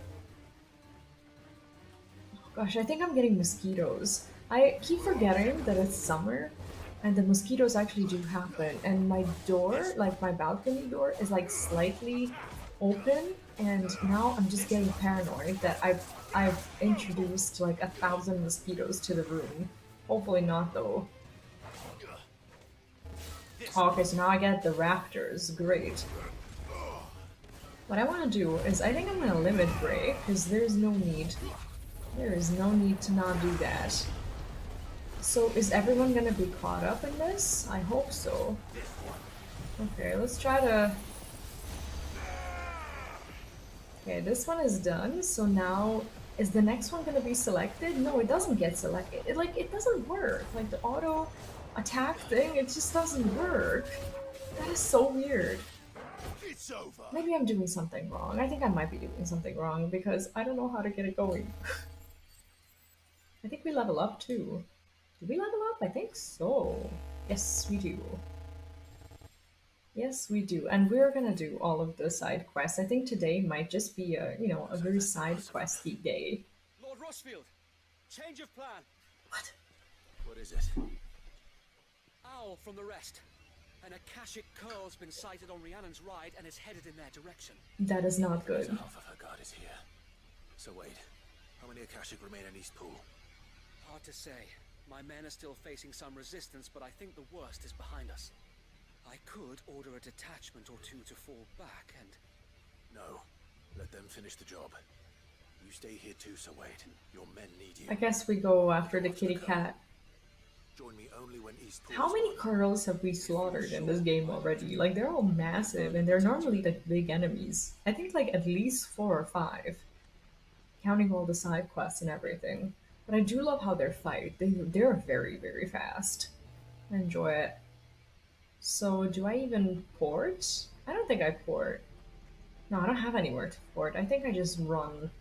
Oh, gosh, I think I'm getting mosquitoes. I keep forgetting that it's summer, and the mosquitoes actually do happen. And my door, like, my balcony door, is, like, slightly open, and now I'm just getting paranoid that I've introduced like 1,000 mosquitoes to the room. Hopefully not though. Oh, okay, so now I get the raptors. Great. What I want to do is I think I'm gonna limit break because there's no need. There is no need to not do that. So is everyone gonna be caught up in this? I hope so. Okay, let's try to. Okay, this one is done, so now, is the next one gonna be selected? No, it doesn't get selected. It doesn't work. Like, the auto attack thing, it just doesn't work. That is so weird. It's over. Maybe I'm doing something wrong. I think I might be doing something wrong, because I don't know how to get it going. I think we level up, too. Do we level up? I think so. Yes, we do. Yes, we do, and we're gonna do all of the side quests. I think today might just be a, you know, a very side questy day. Lord Rosfield, change of plan. What? What is it? Owl from the rest. An Akashic curl's been sighted on Rhiannon's ride and is headed in their direction. That is not good. Half of her guard is here. So wait, how many Akashic remain in East Pool? Hard to say. My men are still facing some resistance, but I think the worst is behind us. I could order a detachment or two to fall back and... No. Let them finish the job. You stay here too, so wait. Your men need you. I guess we go after the kitty cat. Join me only when East Pool How many curls have we slaughtered in this game already? Like, they're all massive, and they're normally the big enemies. I think, like, at least 4 or 5. Counting all the side quests and everything. But I do love how they fight. They're very, very fast. I enjoy it. So, do I even port? I don't think I port. No, I don't have anywhere to port. I think I just run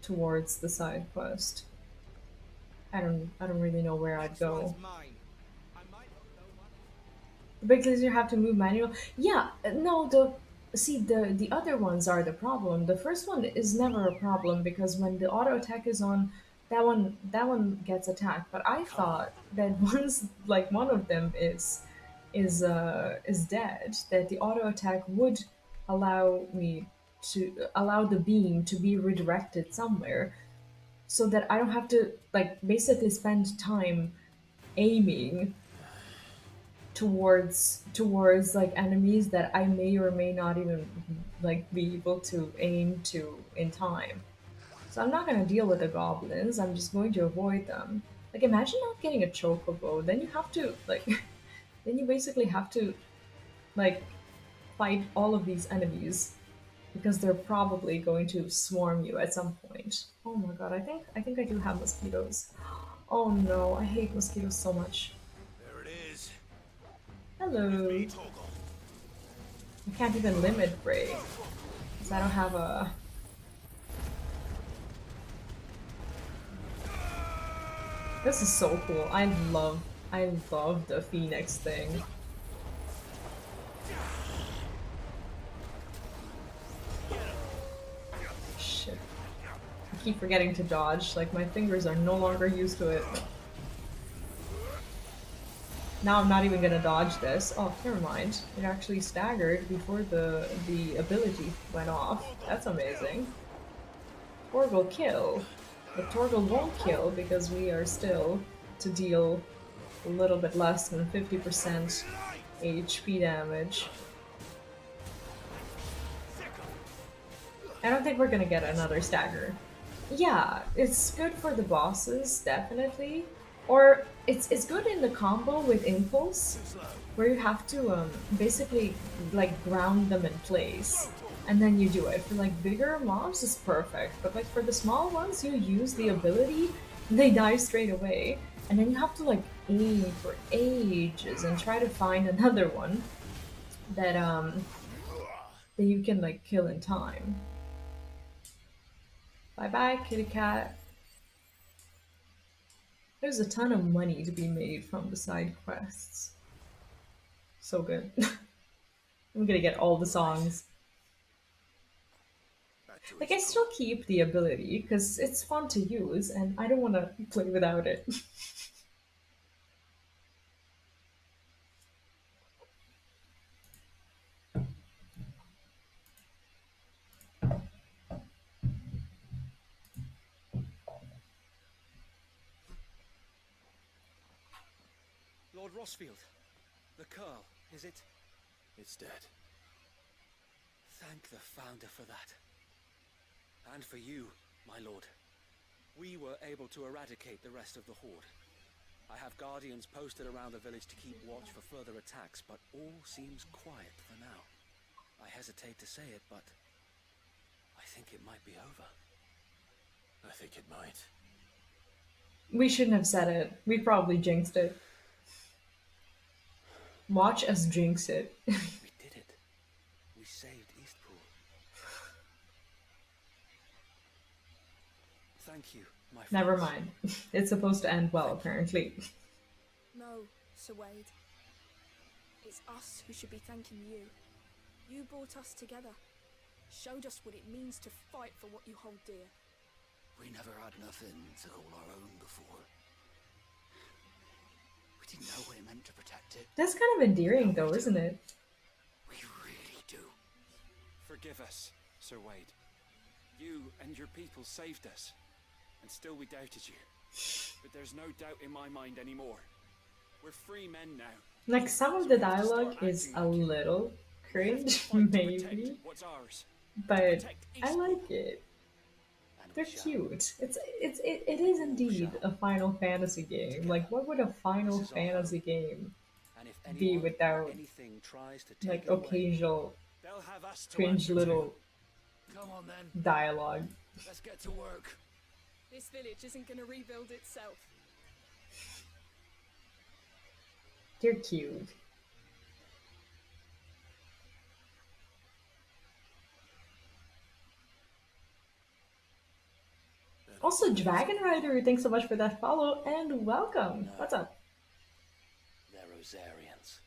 towards the side quest. I don't really know where I'd go. Because you have to move manual. Yeah, no, the other ones are the problem. The first one is never a problem because when the auto attack is on, that one gets attacked. But I thought that once like one of them is dead, that the auto attack would allow the beam to be redirected somewhere, so that I don't have to like basically spend time aiming towards like enemies that I may or may not even like be able to aim to in time. So I'm not gonna deal with the goblins. I'm just going to avoid them. Like, imagine not getting a chocobo. Then you have to, like, then you basically have to, like, fight all of these enemies because they're probably going to swarm you at some point. Oh my god, I think I do have mosquitoes. Oh no, I hate mosquitoes so much. There it is. Give Hello. me Toggle. I can't even limit break because I don't have a. This is so cool. I love the Phoenix thing. Shit. I keep forgetting to dodge, like my fingers are no longer used to it. Now I'm not even gonna dodge this. Oh, never mind. It actually staggered before the ability went off. That's amazing. Torgal kill. But Torgal won't kill because we are still to deal a little bit less than 50% HP damage. I don't think we're gonna get another stagger. Yeah, it's good for the bosses, definitely. Or it's good in the combo with Impulse, where you have to basically like ground them in place, and then you do it. For like bigger mobs, it's perfect, but like for the small ones, you use the ability, they die straight away, and then you have to like aim for ages and try to find another one that you can like kill in time. Bye bye, kitty cat. There's a ton of money to be made from the side quests. So good. I'm gonna get all the songs. Like, I still keep the ability because it's fun to use and I don't want to play without it. Lord Rosfield, the curl, is it? It's dead. Thank the Founder for that. And for you, my lord. We were able to eradicate the rest of the Horde. I have guardians posted around the village to keep watch for further attacks, but all seems quiet for now. I hesitate to say it, but I think it might be over. I think it might. We shouldn't have said it. We probably jinxed it. Watch us jinx it. We did it. We saved Eastpool. Thank you, my friends. Never mind. It's supposed to end well, apparently. No, Sir Wade. It's us who should be thanking you. You brought us together. Showed us what it means to fight for what you hold dear. We never had nothing to call our own before. We didn't know what it meant to protect it. That's kind of endearing, though, isn't it? We really do. Forgive us, Sir Wade. You and your people saved us, and still we doubted you. But there's no doubt in my mind anymore. We're free men now. Like, some of the dialogue is a little cringe, maybe, but I like it. They're cute. It is indeed a Final Fantasy game. Like, what would a Final Fantasy game be without, like, occasional cringe little dialogue? Let's get to work. This village isn't gonna rebuild itself. They're cute. Also, Dragon Rider, thanks so much for that follow and welcome. No. What's up? They're Rosarians.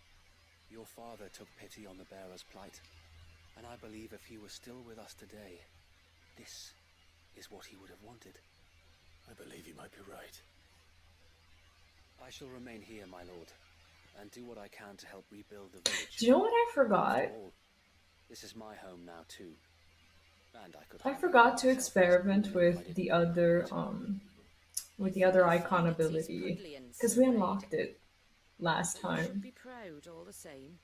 Your father took pity on the bearer's plight, and I believe if he was still with us today, this is what he would have wanted. I believe you might be right. I shall remain here, my lord, and do what I can to help rebuild the village. Do you know what I forgot? After all, this is my home now too. And I forgot to experiment with the other icon ability because we unlocked it last You should time. be proud all the same.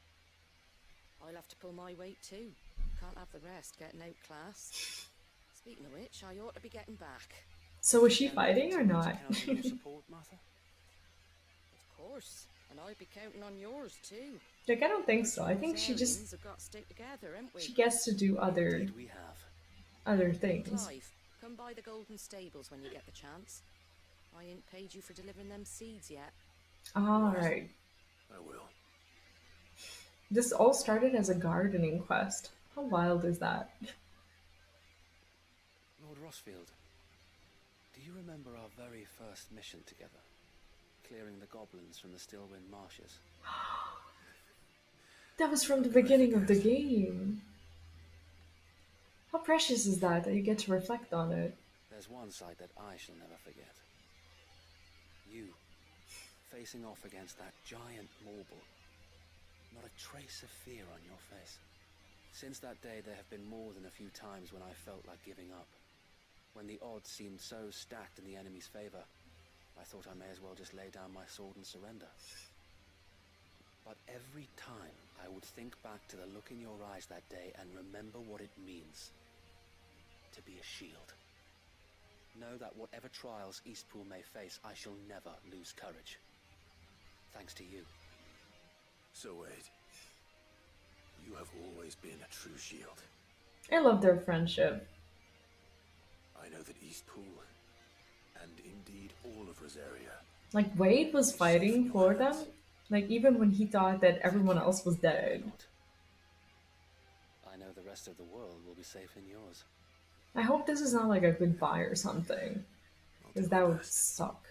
I'll have to pull my weight too. Can't have the rest getting outclassed. Speaking of which, I ought to be getting back. So was she Can we fighting or continue to not? count on your support, Martha? Of course, and I'd be counting on yours too. Like, I don't think Us so. I think she just Rosarians have got to stick together, haven't we? she gets to do Indeed we have. other things. Clive, come by the Golden Stables when you get the chance. I ain't paid you for delivering them seeds yet. Alright. I will. This all started as a gardening quest. How wild is that? Lord Rosfield, do you remember our very first mission together? Clearing the goblins from the Stillwind marshes? That was from the beginning of the game. How precious is that you get to reflect on it? There's one sight that I shall never forget. You, facing off against that giant marble. Not a trace of fear on your face. Since that day, there have been more than a few times when I felt like giving up. When the odds seemed so stacked in the enemy's favor, I thought I may as well just lay down my sword and surrender. But every time, I would think back to the look in your eyes that day and remember what it means to be a shield. Know that whatever trials Eastpool may face, I shall never lose courage. Thanks to you. So Wade, you have always been a true shield. I love their friendship. I know that Eastpool, and indeed all of Rosaria, Like, Wade was fighting for them, like, even when he thought that everyone else was dead. I know the rest of the world will be safe in yours. I hope this is not like a goodbye or something, because that would suck.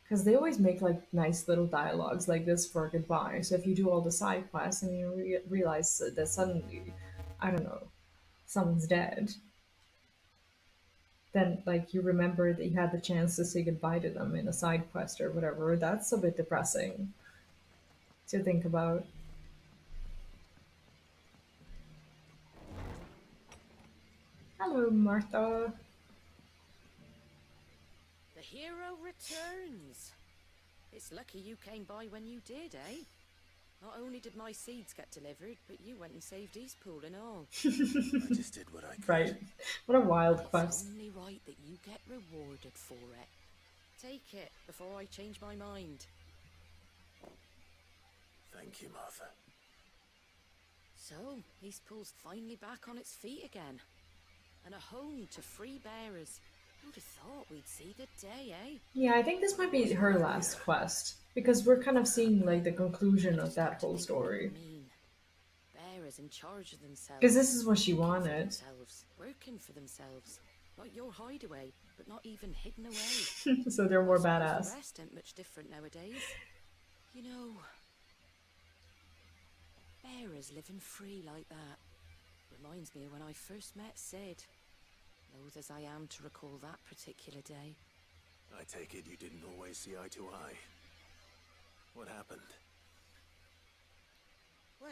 Because they always make like nice little dialogues like this for a goodbye. So if you do all the side quests and you realize that suddenly, I don't know, someone's dead, then like you remember that you had the chance to say goodbye to them in a side quest or whatever. That's a bit depressing to think about. Hello, Martha. The hero returns. It's lucky you came by when you did, eh? Not only did my seeds get delivered, but you went and saved Eastpool and all. I just did what I could. Right. What a wild quest. It's only right that you get rewarded for it. Take it before I change my mind. Thank you, Martha. So, Eastpool's finally back on its feet again. And a home to free bearers. Who'd have thought we'd see the day, eh? Yeah, I think this might be her last quest, because we're kind of seeing like the conclusion of that whole story. Bearers in charge of themselves. Because this is what she wanted. Working for themselves. Like your hideaway, but not even hidden away. So they're more I suppose badass. The rest ain't much different nowadays. You know, bearers living free like that reminds me of when I first met Sid. Loath as I am to recall that particular day. I take it you didn't always see eye to eye. What happened? Well,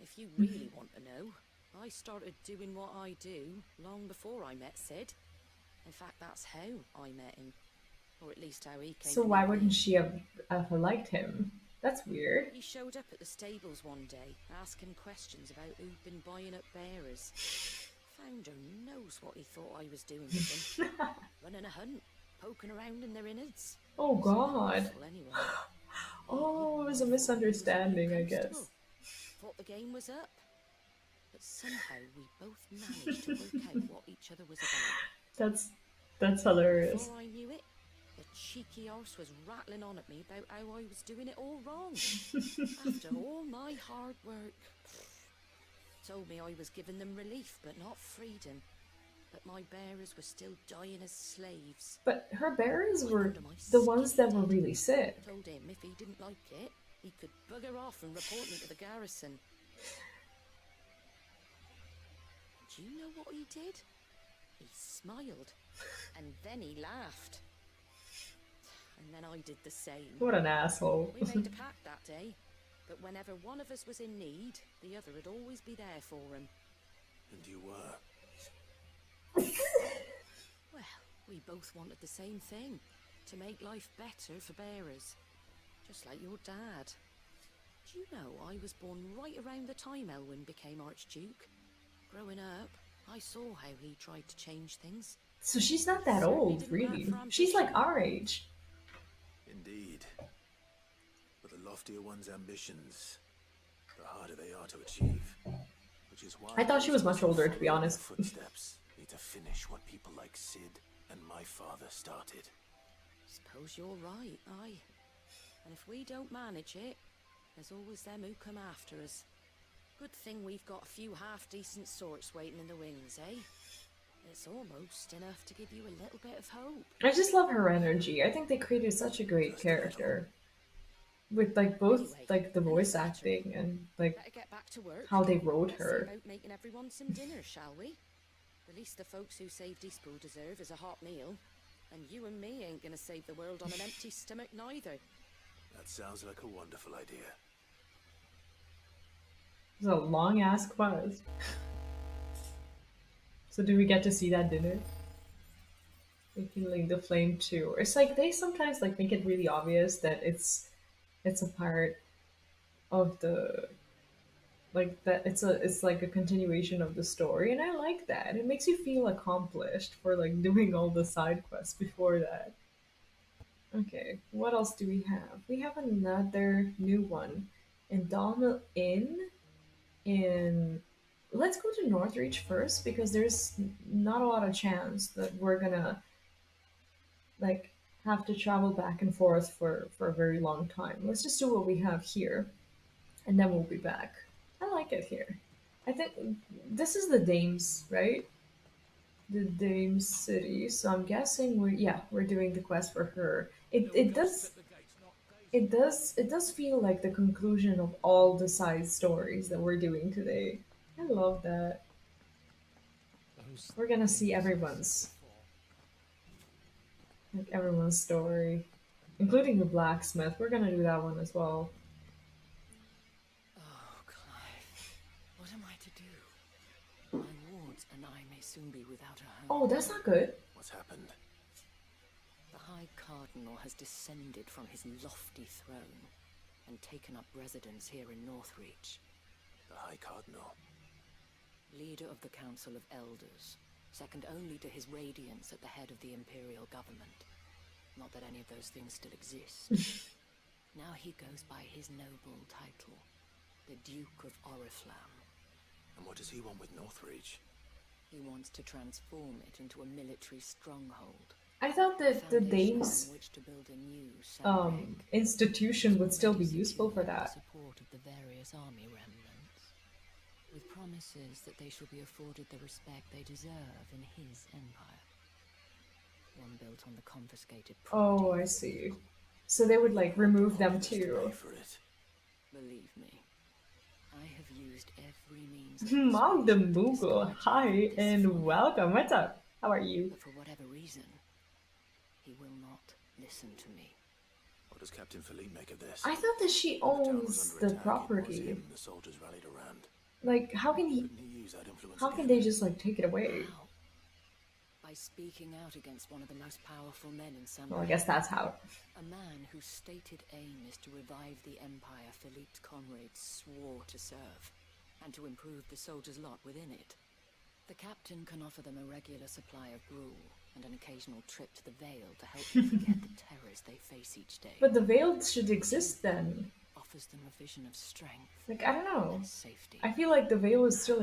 if you really want to know, I started doing what I do long before I met Sid. In fact, that's how I met him. Or at least how he came So to why meet me. wouldn't she have liked him? That's weird. He showed up at the stables one day, asking questions about who'd been buying up bearers. Founder knows what he thought I was doing with them. Running a hunt, poking around in their innards. Oh god. Well, anyway. Oh, it was a misunderstanding, I guess. Thought the game was up. But somehow we both managed to work out what each other was about. That's hilarious. Before I knew it, the cheeky arse was rattling on at me about how I was doing it all wrong. After all my hard work. Told me I was giving them relief, but not freedom. That my bearers were still dying as slaves. But her bearers were the ones that were really sick. Told him if he didn't like it, he could bugger off and report me to the garrison. Do you know what he did? He smiled, and then he laughed. And then I did the same. What an asshole. We made a pact that day, but whenever one of us was in need, the other would always be there for him. And you were? Well, we both wanted the same thing, to make life better for bearers. Just like your dad. Do you know I was born right around the time Elwyn became Archduke? Growing up, I saw how he tried to change things. So she's not that old, really. She's like our age. Indeed. But the loftier one's ambitions, the harder they are to achieve. Which is why I thought she was much older, to be honest. Footsteps need to finish what people like Sid and my father started. Suppose you're right, aye. And if we don't manage it, there's always them who come after us. Good thing we've got a few half-decent sorts waiting in the wings, eh? It's almost enough to give you a little bit of hope. I just love her energy. I think they created such a great character. With like both like the voice acting and like Better get back to work. how they wrote Let's see her. about making everyone some dinner, shall we? The least the folks who saved Eastpool deserve is a hot meal. And you and me ain't gonna save the world on an empty stomach neither. That sounds like a wonderful idea. It's a long ass quest. So do we get to see that dinner? Rekindling the flame too. It's like they sometimes like make it really obvious that it's a part of the like that it's like a continuation of the story, and I like that. It makes you feel accomplished for like doing all the side quests before that. Okay, what else do we have? We have another new one. Endowment Inn in let's go to Northreach first because there's not a lot of chance that we're gonna like have to travel back and forth for a very long time. Let's just do what we have here and then we'll be back. I like it here. I think this is the Dames, right? The Dames city. So I'm guessing we're doing the quest for her. It does feel like the conclusion of all the side stories that we're doing today. I love that. We're gonna see everyone's story, including the blacksmith. We're gonna do that one as well. Oh, Clive, what am I to do? My wards and I may soon be without a home. Oh, that's not good. What's happened? The High Cardinal has descended from his lofty throne and taken up residence here in Northreach. The High Cardinal? Leader of the Council of Elders, second only to his Radiance at the head of the Imperial government. Not that any of those things still exist. Now he goes by his noble title, the Duke of Oriflamme. And what does he want with Northreach? He wants to transform it into a military stronghold. I thought that the Dames institution would still be useful for that. Support of the various army remnants, with promises that they shall be afforded the respect they deserve in his empire. One built on the confiscated property. Oh, I see. So they would like remove them too. Believe me, I have used every means. Mom the Moogle, hi and welcome. What's up? How are you? But for whatever reason, he will not listen to me. What does Captain Philippe make of this? I thought that she owns the property. The soldiers rallied around. Like, how can they just like take it away? How? By speaking out against one of the most powerful men in Sunrise. Well, I guess that's how. A man whose stated aim is to revive the empire Philippe's comrades swore to serve, and to improve the soldiers' lot within it. The captain can offer them a regular supply of gruel, and an occasional trip to the Vale to help them forget the terrors they face each day. But the Vale should exist then. Offers them a vision of strength. Like, I don't know. Safety. I feel like the Vale is still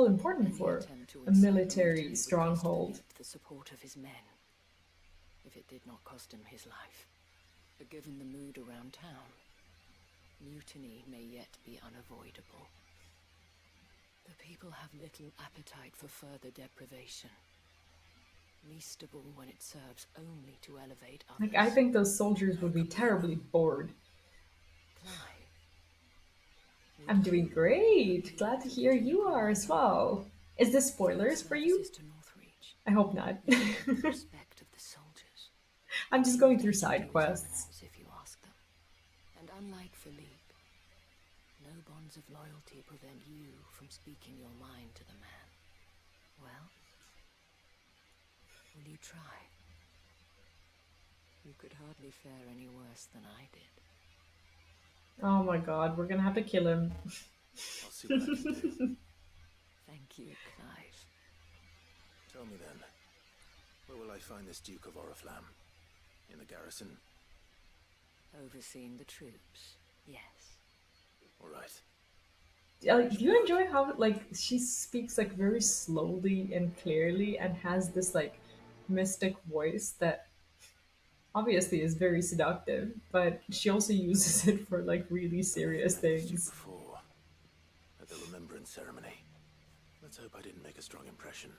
important for a military stronghold. The support of his men, if it did not cost him his life. But given the mood around town, mutiny may yet be unavoidable. The people have little appetite for further deprivation. Least of all when it serves only to elevate others. Like, I think those soldiers would be terribly bored. I'm doing great. Glad to hear you are as well. Is this spoilers for you? I hope not. I'm just going through side quests. If you ask them. And unlike Philippe, no bonds of loyalty prevent you from speaking your mind to the man. Well, will you try? You could hardly fare any worse than I did. Oh my god, we're gonna have to kill him. I'll see what I can do. Thank you, Clive. Tell me then, Where will I find this Duke of Oriflamme? In the garrison? Overseeing the troops, yes. All right. Do you enjoy how like she speaks like very slowly and clearly and has this like mystic voice that obviously is very seductive, but she also uses it for like really serious things. Before, at the remembrance ceremony. Let's hope I didn't make a strong impression.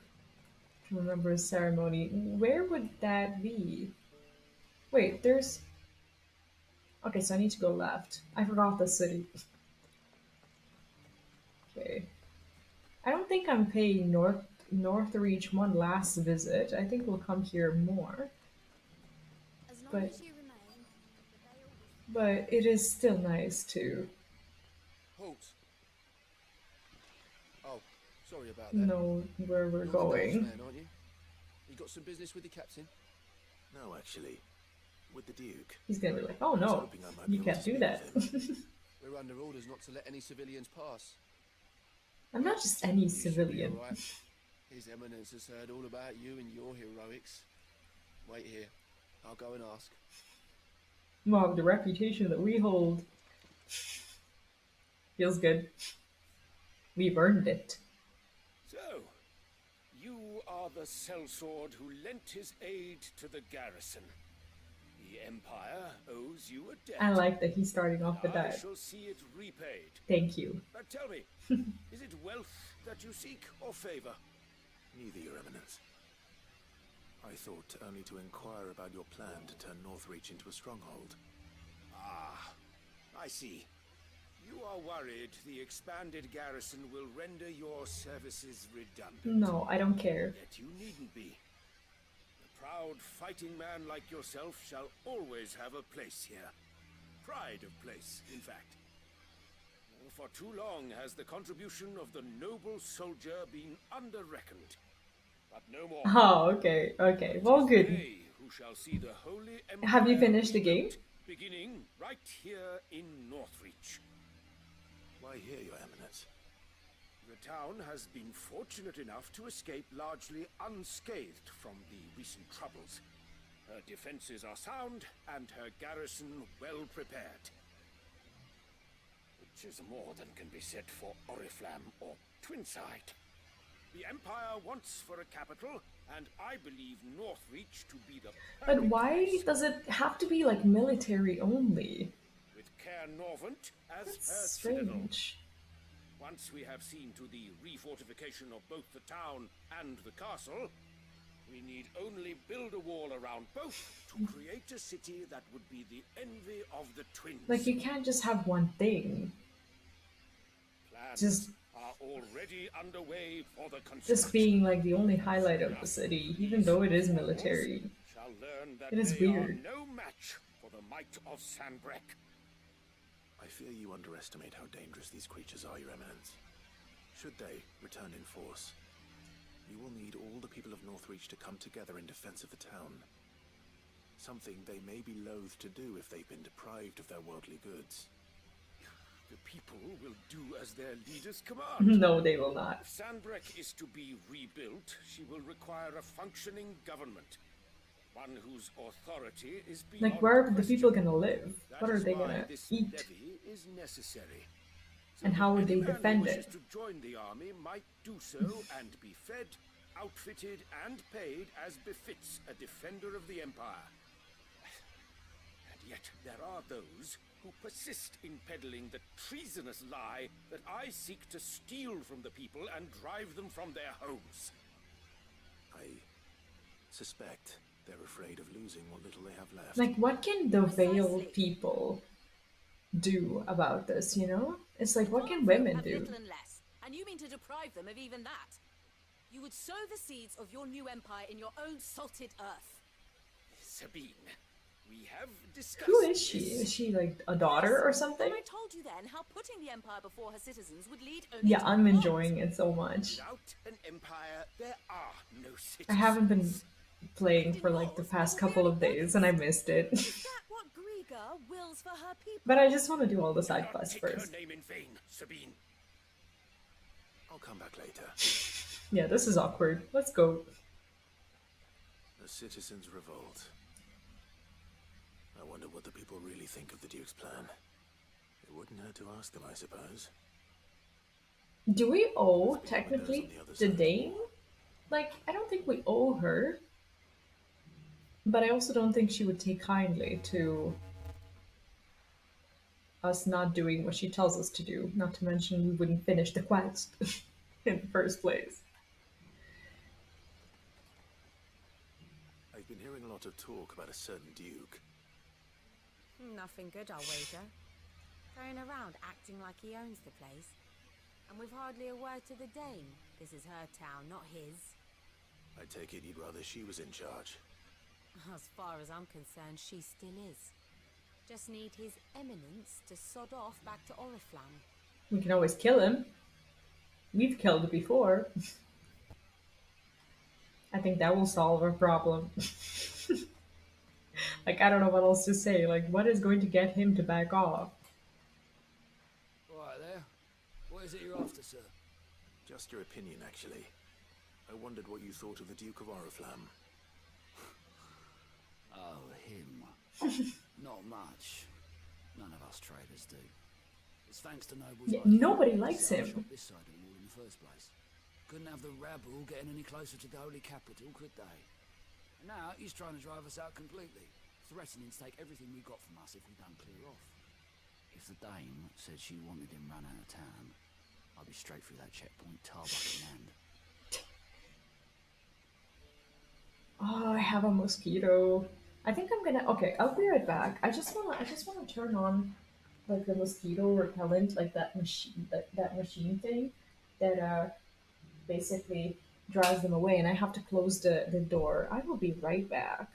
Remember a ceremony. Where would that be? Wait, there's. Okay, so I need to go left. I forgot the city. Okay. I don't think I'm paying Northreach one last visit. I think we'll come here more. As long But as you remain, but it is still nice to Halt. Oh, sorry about that. know where we're You're the Dutch going. man, aren't you? You got some business with the captain? No, actually. With the Duke. He's gonna be like, oh I was no, hoping I might be you able can't to do speak that. with him. We're under orders not to let any civilians pass. I'm not just any You should be civilian. all right. His Eminence has heard all about you and your heroics. Wait here. I'll go and ask. Wow, the reputation that we hold feels good. We've earned it. So, you are the sellsword who lent his aid to the garrison. The Empire owes you a debt. I like that he's starting off with I that. shall see it repaid. Thank you. But tell me, is it wealth that you seek or favor? Neither, Your Eminence. I thought only to inquire about your plan to turn Northreach into a stronghold. Ah, I see. You are worried the expanded garrison will render your services redundant. No, I don't care. Yet you needn't be. A proud fighting man like yourself shall always have a place here. Pride of place, in fact. For too long has the contribution of the noble soldier been under-reckoned. But no more. Oh, okay, okay. Well, good. They who shall see the Holy Empire Have you finished the game? rebuilt, beginning right here in Northreach. Why here, Your Eminence? The town has been fortunate enough to escape largely unscathed from the recent troubles. Her defenses are sound, and her garrison well prepared. Which is more than can be said for Oriflamme or Twinside. The Empire wants for a capital, and I believe Northreach to be the But why does it have to be like military only? with Caer Norvent as That's her citadel. strange. Once we have seen to the refortification of both the town and the castle, we need only build a wall around both to create a city that would be the envy of the twins. Like you can't just have one thing. Plans Just are already underway for the just being like the only highlight of the city, even though it is military. shall learn that It is they weird. are no match for the might of Sanbreque. I fear you underestimate how dangerous these creatures are, Your Eminence. Should they return in force, you will need all the people of Northreach to come together in defense of the town. Something they may be loath to do if they've been deprived of their worldly goods. The people will do as their leaders command. No, they will not. If Sanbreque is to be rebuilt, she will require a functioning government. One whose authority is beyond Like where are the question. people gonna live? That What are is they why gonna this eat? levy is necessary. And how would they Any man who defend wishes it? to join the army might do so and be fed, outfitted, and paid as befits a defender of the Empire. And yet there are those who persist in peddling the treasonous lie that I seek to steal from the people and drive them from their homes. I suspect they're afraid of losing what little they have left. Like what can the veiled people do about this, you know? It's like what can women Have do? little and less, and you mean to deprive them of even that? You would sow the seeds of your new empire in your own salted earth. Sabine, we have discussed Who is she? this. Is she like a daughter or something? I told you then how putting the empire before her citizens would lead only Yeah, to I'm revolt. enjoying it so much. Without an empire, there are no cities. I haven't been playing for like the past couple of days and I missed it. Is that what Griga wills for her people? But I just want to do all the Do side not quests take her first. name in vain, Sabine. I'll come back later. Yeah, this is awkward. Let's go. A citizens' revolt. I wonder what the people really think of the Duke's plan. It wouldn't hurt to ask them, I suppose. Do we owe, Let's begin with those technically, on the other the side. Dane? Like, I don't think we owe her. But I also don't think she would take kindly to us not doing what she tells us to do. Not to mention we wouldn't finish the quest in the first place. I've been hearing a lot of talk about a certain Duke. Nothing good, I'll wager. Going around acting like he owns the place. And with hardly a word to the Dame. This is her town, not his. I take it you'd rather she was in charge. As far as I'm concerned, she still is. Just need his eminence to sod off back to Oriflamme. We can always kill him. We've killed it before. I think that will solve our problem. Like, I don't know what else to say. Like, what is going to get him to back off? Right there. What is it you're after, sir? Just your opinion, actually. I wondered what you thought of the Duke of Oriflamme. Oh, him. Not much. None of us traders do. It's thanks to nobles Yeah, like nobody him likes that set him. up this side of the wall in the first place. Couldn't have the rabble getting any closer to the holy capital, could they? And now he's trying to drive us out completely, threatening to take everything we got from us if we don't clear off. If the Dame said she wanted him run out of town, I'd be straight through that checkpoint, tarbuck in hand. Oh, I have a mosquito. I think I'm gonna. Okay, I'll be right back. I just wanna turn on like the mosquito repellent, like that machine, that machine thing that basically drives them away, and I have to close the door. I will be right back.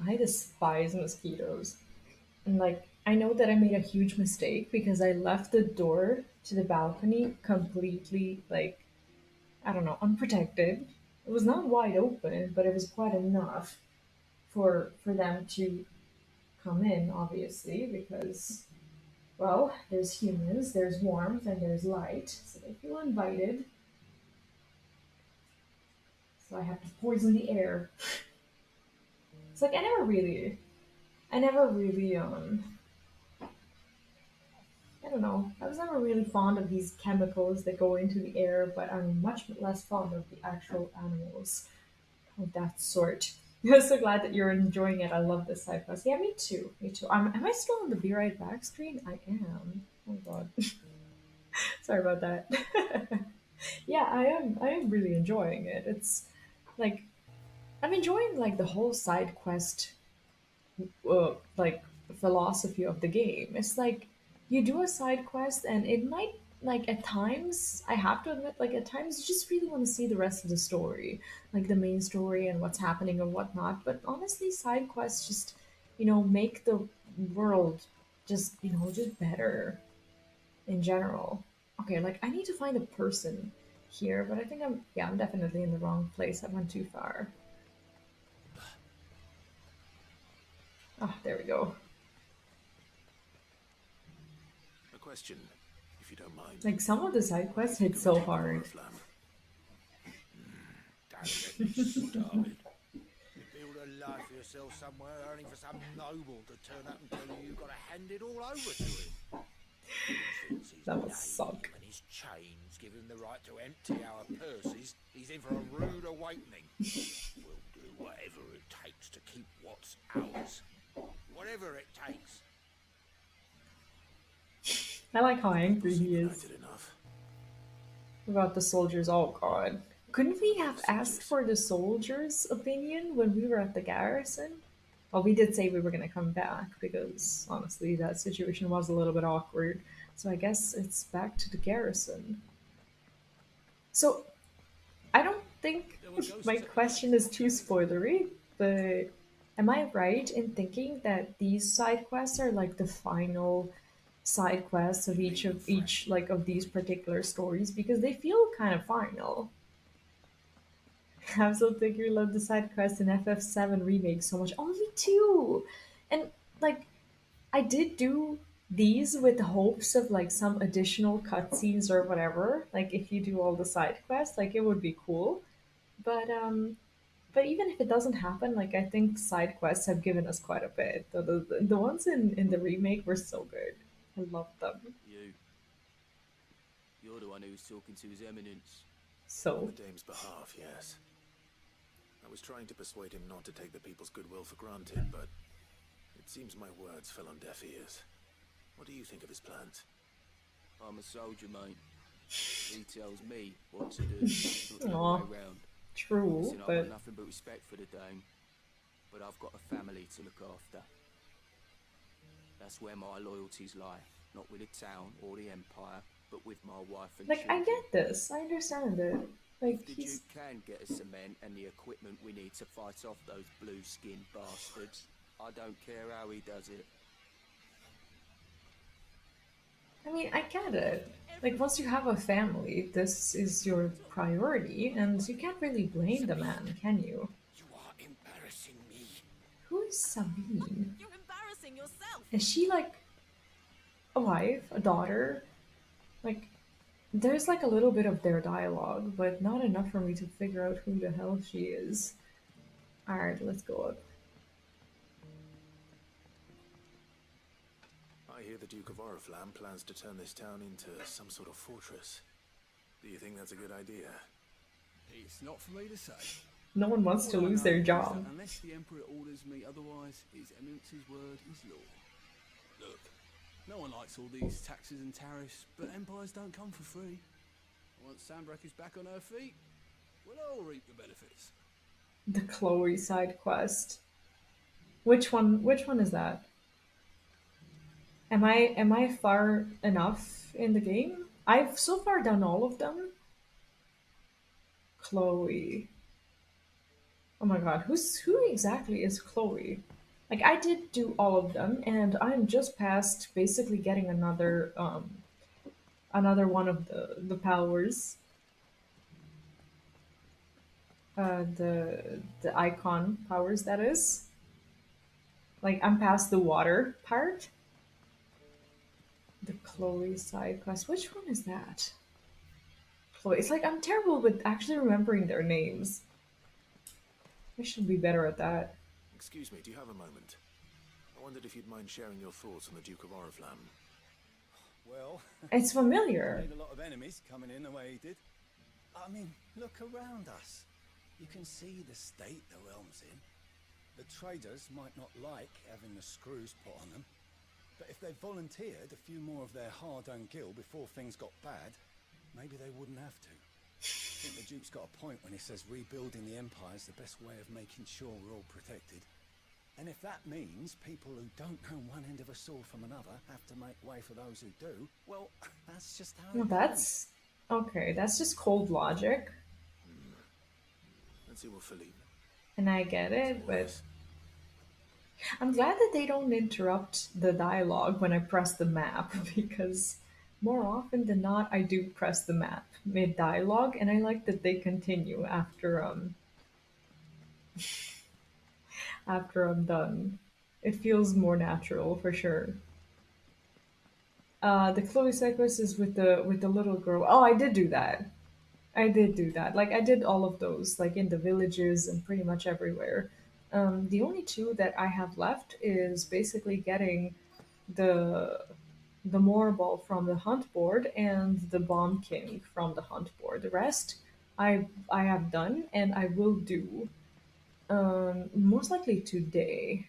I despise mosquitoes. And like, I know that I made a huge mistake because I left the door to the balcony completely, like, I don't know, unprotected. It was not wide open, but it was quite enough for them to come in, obviously, because, well, there's humans, there's warmth, and there's light, so they feel invited. So I have to poison the air. It's like I never really I never really I don't know. I was never really fond of these chemicals that go into the air, but I'm much less fond of the actual animals of that sort. I'm so glad that you're enjoying it. I love this side quest. Yeah, me too. Me too. Am I still on the Be Right Back screen? I am. Oh god. Sorry about that. Yeah, I am. I am really enjoying it. It's like I'm enjoying like the whole side quest like philosophy of the game. It's like you do a side quest and it might like at times I have to admit like at times you just really want to see the rest of the story, like the main story and what's happening and whatnot. But honestly, side quests just make the world just just better in general. Okay, like I need to find a person here, but I think I'm definitely in the wrong place. I went too far. Ah, there we go. A question, if you don't mind. Like some of the side quests hit so hard. Don't get me started. You build a life for yourself somewhere, only for some noble to turn up and tell you you've got to hand it all over to him. That would suck. And his chains give him the right to empty our purses. He's in for a rude awakening. We'll do whatever it takes to keep what's ours. Whatever it takes. I like how angry he is. About the soldiers. Oh god. Couldn't we have asked for the soldiers' opinion when we were at the garrison? Well, we did say we were going to come back because honestly that situation was a little bit awkward. So I guess it's back to the garrison. So I don't think my question is too spoilery, but am I right in thinking that these side quests are like the final side quests of each like of these particular stories because they feel kind of final? I also think you love the side quest in FF7 remake so much. Oh, me too. And like, I did do these with the hopes of like some additional cutscenes or whatever. Like, if you do all the side quests, like it would be cool. But even if it doesn't happen, like I think side quests have given us quite a bit. The ones in the remake were so good. I love them. You're the one who was talking to His Eminence. So. On the dame's behalf, yes. I was trying to persuade him not to take the people's goodwill for granted, but it seems my words fell on deaf ears. What do you think of his plans? I'm a soldier, mate. He tells me what to do, not the other way round. True, Listen, but... I've got nothing but respect for the dame, but I've got a family to look after. That's where my loyalties lie, not with the town or the empire, but with my wife and like, children. I get this. I understand it. Like, If the Duke can get us cement and the equipment we need to fight off those blue-skinned bastards, I don't care how he does it. I mean, I get it. Like, once you have a family, this is your priority, and you can't really blame the man, can you? You are embarrassing me. Who is Sabine? You're embarrassing yourself. Is she, like, a wife? A daughter? Like, there's, like, a little bit of their dialogue, but not enough for me to figure out who the hell she is. Alright, let's go up. I hear the Duke of Oriflamme plans to turn this town into some sort of fortress. Do you think that's a good idea? It's not for me to say. No one wants to All I lose know their is job. that unless the Emperor orders me otherwise, His Eminence's word is law. Look, no one likes all these taxes and tariffs, but empires don't come for free. Once Sandbreak is back on her feet, we'll all reap the benefits. The Chloe side quest. Which one is that? Am I far enough in the game? I've so far done all of them. Chloe. Oh my god, who exactly is Chloe? Like, I did do all of them, and I'm just past basically getting another one of the powers. The icon powers, that is. Like, I'm past the water part. The Chloe side quest. Which one is that? Chloe. It's like I'm terrible with actually remembering their names. I should be better at that. Excuse me, do you have a moment? I wondered if you'd mind sharing your thoughts on the Duke of Oriflamme. Well, It's familiar. made a lot of enemies coming in the way he did. I mean, look around us. You can see the state the realm's in. The traders might not like having the screws put on them, but if they volunteered a few more of their hard-earned gil before things got bad, maybe they wouldn't have to. I think the Duke's got a point when he says rebuilding the Empire is the best way of making sure we're all protected. And if that means people who don't know one end of a sword from another have to make way for those who do, well, that's just how Well, it that's okay. That's just cold logic, Let's see what Philippe. and I get it, but I'm glad that they don't interrupt the dialogue when I press the map because more often than not, I do press the map mid dialogue, and I like that they continue after I'm done. It feels more natural for sure. The Chloe sequence is with the little girl. Oh, I did do that. I did do that. Like I did all of those, like in the villages and pretty much everywhere. The only two that I have left is basically getting the the Moor Ball from the hunt board and the Bomb King from the hunt board. The rest I have done and I will do most likely today.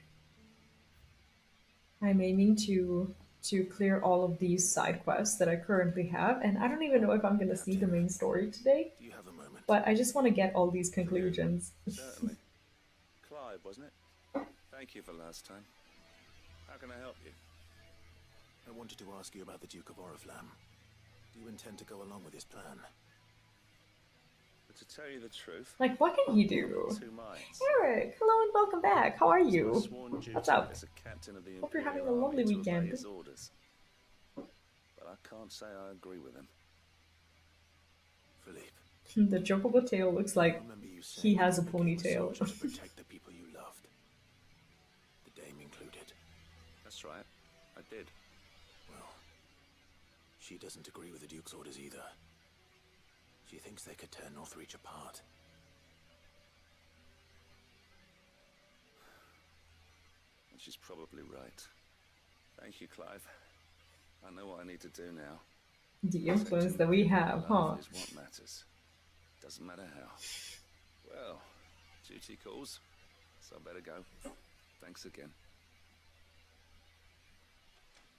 I'm aiming to clear all of these side quests that I currently have, and I don't even know if I'm gonna see the main story today. Do you have a moment? But I just want to get all these conclusions. Certainly. Clive, wasn't it? Thank you for last time. How can I help you? I wanted to ask you about the Duke of Oriflamme. Do you intend to go along with his plan? But to tell you the truth, Like, what can he do? two minds. Eric, hello and welcome back. How are My you? sworn duty What's up? as a captain of the Hope you're having a Imperial lovely Army to obey weekend. his orders. But I can't say I agree with him. Philippe, The Chocobo tail looks like remember you saying he has a you became ponytail. soldier to protect the people you loved. The Dame included. That's right. I did. Well, she doesn't agree with the Duke's orders either. She thinks they could tear Northreach apart. And she's probably right. Thank you, Clive. I know what I need to do now. The influence that we have, huh? Love is what matters. Doesn't matter how. Well, duty calls, so I better go. Thanks again.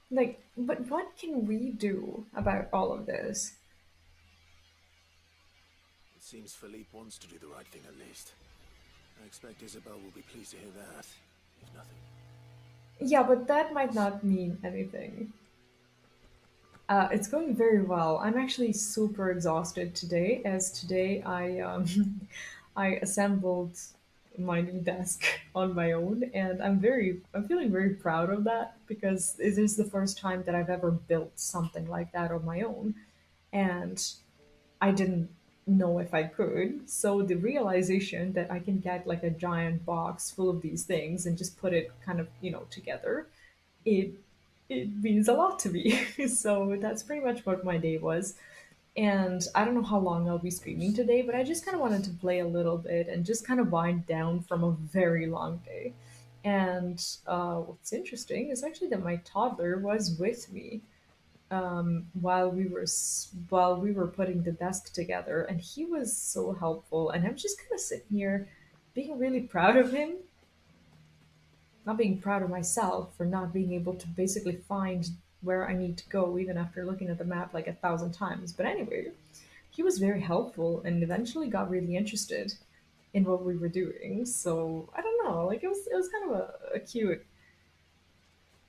Like, but what can we do about all of this? It seems Philippe wants to do the right thing at least. I expect Isabel will be pleased to hear that, if nothing. Yeah, but that might not mean anything. It's going very well. I'm actually super exhausted today, as today I I assembled my new desk on my own, and I'm feeling very proud of that because it is the first time that I've ever built something like that on my own, and I didn't know if I could. So the realization that I can get like a giant box full of these things and just put it kind of, together, it it means a lot to me. So that's pretty much what my day was. And I don't know how long I'll be streaming today, but I just kind of wanted to play a little bit and just kind of wind down from a very long day. And what's interesting is actually that my toddler was with me while we were putting the desk together, and he was so helpful. And I'm just kind of sitting here, being really proud of him, not being proud of myself for not being able to basically find where I need to go, even after looking at the map like 1,000 times. But anyway, he was very helpful and eventually got really interested in what we were doing. So I don't know, like it was kind of a cute.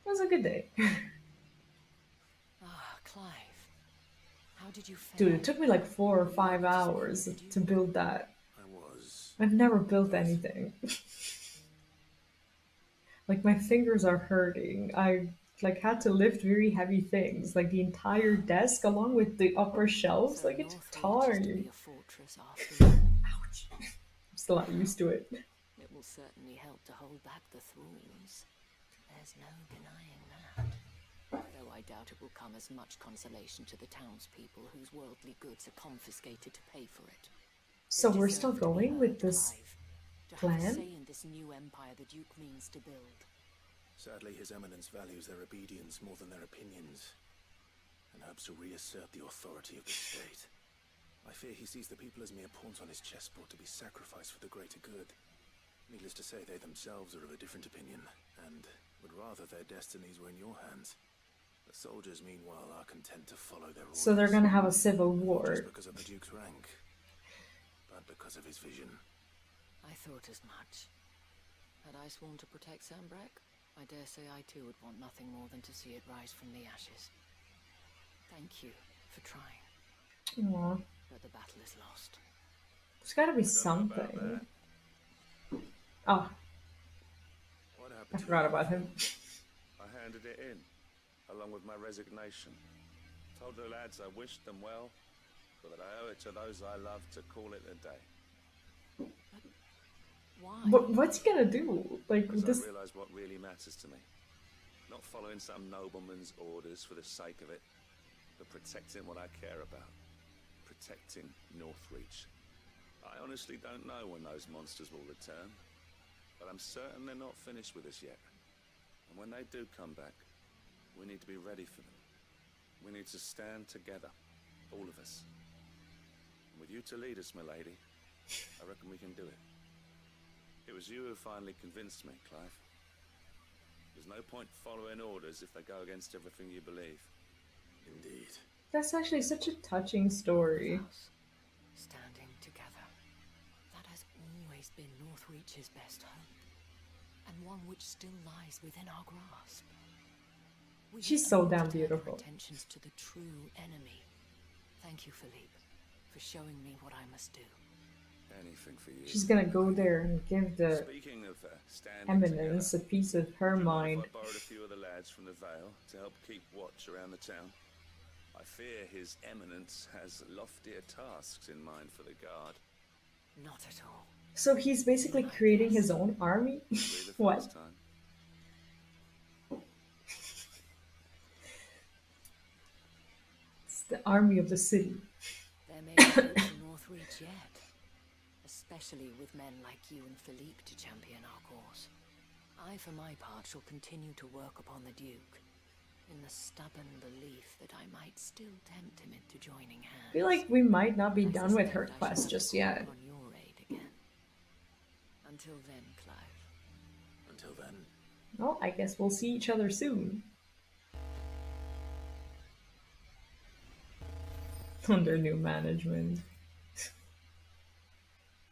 It was a good day. Ah, Clive. How did you fare? Dude, it took me like 4 or 5 hours to build that. I've never built anything. Like my fingers are hurting. I like had to lift very heavy things, like the entire desk along with the upper shelves. Like it's tiring. Ouch. I'm still not used to it. It will certainly help to hold back the thralls. There's no denying that. Though I doubt it will come as much consolation to the townspeople whose worldly goods are confiscated to pay for it. So we're still going with this To have a plan? say in this new empire the Duke means to build. Sadly, His Eminence values their obedience more than their opinions, and hopes to reassert the authority of the state. I fear he sees the people as mere pawns on his chessboard to be sacrificed for the greater good. Needless to say, they themselves are of a different opinion, and would rather their destinies were in your hands. The soldiers, meanwhile, are content to follow their orders. So they're gonna have a civil war. Not just because of the Duke's rank, but because of his vision. I thought as much. Had I sworn to protect Sandbreck, I dare say I too would want nothing more than to see it rise from the ashes. Thank you for trying. Aww. But the battle is lost. There's gotta be something. Oh. What I happened to forgot you? about him. I handed it in, along with my resignation. Told the lads I wished them well, but that I owe it to those I love to call it a day. Why? What's he gonna do? Like Because this? I realise what really matters to me. Not following some nobleman's orders for the sake of it, but protecting what I care about. Protecting Northreach. I honestly don't know when those monsters will return, but I'm certain they're not finished with us yet. And when they do come back, we need to be ready for them. We need to stand together, all of us. And with you to lead us, milady, I reckon we can do it. It was you who finally convinced me, Clive. There's no point following orders if they go against everything you believe. Indeed. That's actually such a touching story. Standing together. That has always been Northreach's best hope, and one which still lies within our grasp. We She's have so only to damn turn our beautiful. attentions to the true enemy. Thank you, Philippe, for showing me what I must do. Anything for you. She's gonna go there and give the Speaking of standing Eminence together, a piece of her mind. I borrowed a few of the lads from the Vale to help keep watch around the town. I fear His Eminence has loftier tasks in mind for the guard. Not at all. So he's basically creating his own army? What? First time. It's the army of the city. There may be hope for Northreach yet, especially with men like you and Philippe to champion our cause. I, for my part, shall continue to work upon the Duke, in the stubborn belief that I might still tempt him into joining hands. I feel like we might not be done with her quest just yet. On your aid again. Until then, Clive. Until then. Well, I guess we'll see each other soon. Under new management.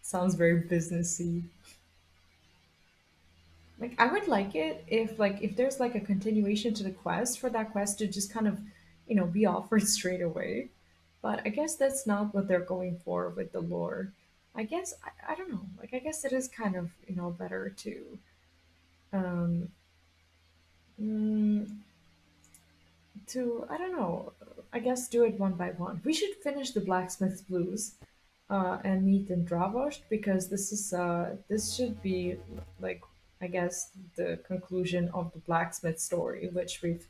Sounds very businessy. Like, I would like it if there's like a continuation to the quest, for that quest to just kind of, be offered straight away. But I guess that's not what they're going for with the lore. I guess, I don't know, like, I guess it is kind of, better to, I don't know, I guess do it one by one. We should finish the Blacksmith's Blues, and meet in Dravost, because this should be, like, I guess, the conclusion of the blacksmith story, which we've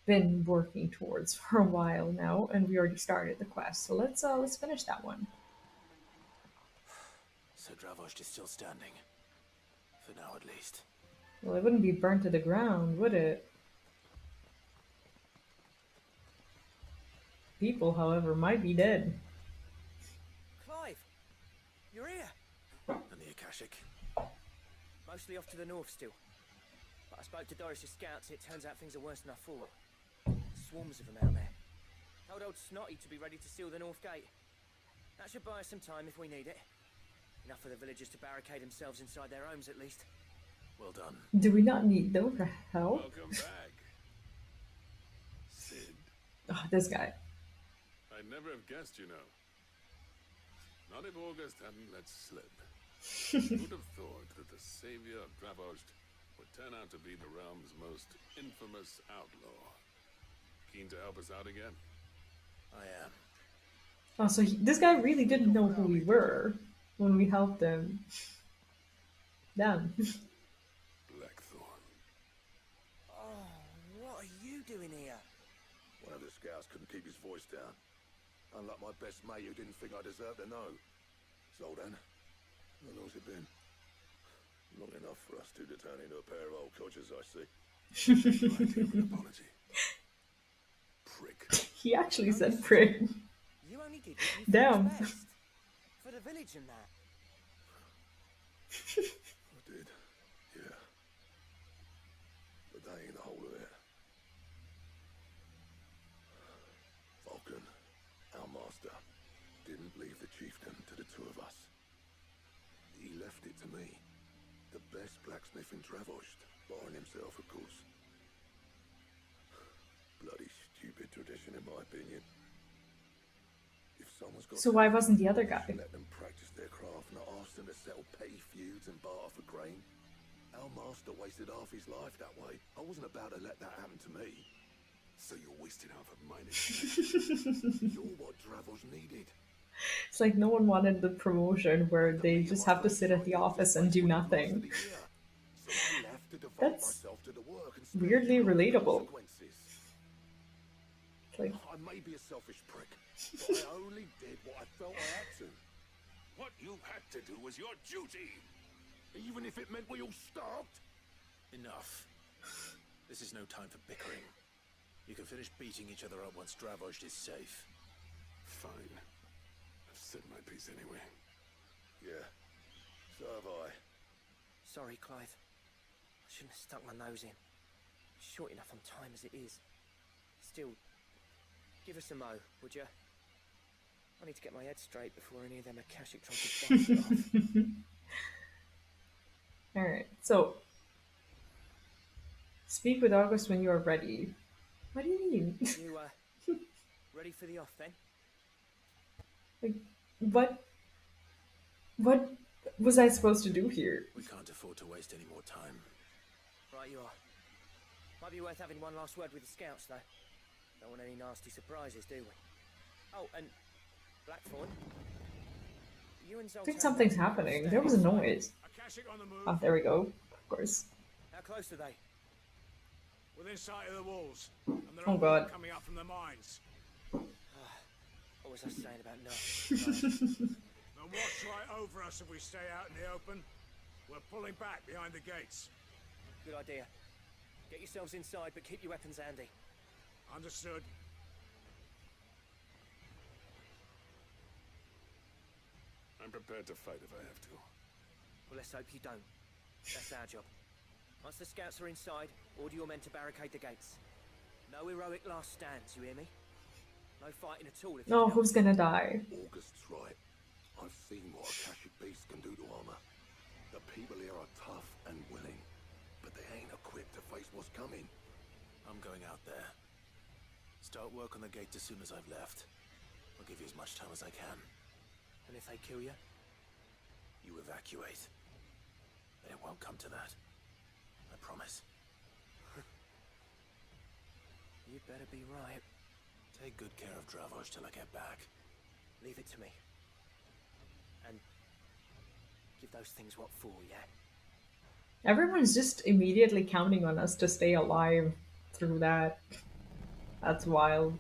been working towards for a while now, and we already started the quest. So let's finish that one. So Dravost is still standing. For now, at least. Well, it wouldn't be burnt to the ground, would it? People, however, might be dead. Clive, you're here. And the Akashic? Mostly off to the north still. But I spoke to Doris's scouts, it turns out things are worse than I thought. Swarms of them out there. Told old Snotty to be ready to seal the north gate. That should buy us some time if we need it. Enough for the villagers to barricade themselves inside their homes at least. Well done. Do we not need them for help? Welcome back. Sid. Oh, this guy. I'd never have guessed, you know. Not if August hadn't let slip. Who'd have thought that the savior of Dravost would turn out to be the realm's most infamous outlaw? Keen to help us out again? I am. Oh, so this guy really didn't know who we were when we helped him. Damn. Blackthorn. Oh, what are you doing here? One of the scouts couldn't keep his voice down. Unlike my best mate who didn't think I deserved to know. So then, how long's it been? Long enough for us two to turn into a pair of old codgers, I see. He actually said prick. You only did what you Damn. thought was best. For the village and that. I did, yeah. But that ain't the whole of it. Vulcan, our master, didn't leave the chieftain to the two of us. He left it to me, the best blacksmith in Dravost, barring himself, of course. Bloody stupid tradition, in my opinion. If someone's got So why wasn't the other guy? let them practice their craft, not ask them to settle petty feuds and barter for grain. Our master wasted half his life that way. I wasn't about to let that happen to me. So you're wasting half of mine. You're what Dravost needed. It's like no one wanted the promotion where they just have to sit at the office and do nothing. That's weirdly relatable. Like, I may be a selfish prick, but I only did what I felt I had to. What you had to do was your duty. Even if it meant we all starved? Enough. This is no time for bickering. You can finish beating each other up once Dravost is safe. Fine. I've said my piece anyway. Yeah, so have I. Sorry, Clive. I shouldn't have stuck my nose in. Short enough on time as it is. Still, give us a mo, would you? I need to get my head straight before any of them Akashic try to bust it off. alright, so speak with August when you are ready. What do you mean? You, ready for the off then? Like, what was I supposed to do here? We can't afford to waste any more time. Right you are. Might be worth having one last word with the scouts, though. Don't want any nasty surprises, do we? Oh, and Blackthorn. You and I Zoltan think something's happening. There was a noise. Oh, there we go. Of course. How close are they? Within sight of the walls. And they're Oh all god. coming up from the mines. What was I saying about nothing? They'll watch right over us if we stay out in the open. We're pulling back behind the gates. Good idea. Get yourselves inside, but keep your weapons handy. Understood. I'm prepared to fight if I have to. Well, let's hope you don't. That's our job. Once the scouts are inside, order your men to barricade the gates. No heroic last stands, you hear me? No fighting at all if No, you who's gonna die? August's right. I've seen what Akashic beasts can do to armor. The people here are tough and willing, but they ain't equipped to face what's coming. I'm going out there. Start work on the gate as soon as I've left. I'll give you as much time as I can. And if they kill you? You evacuate. But it won't come to that. I promise. You'd better be right. Take good care of Dravost till I get back. Leave it to me. And give those things what for, yeah? Everyone's just immediately counting on us to stay alive through that. That's wild.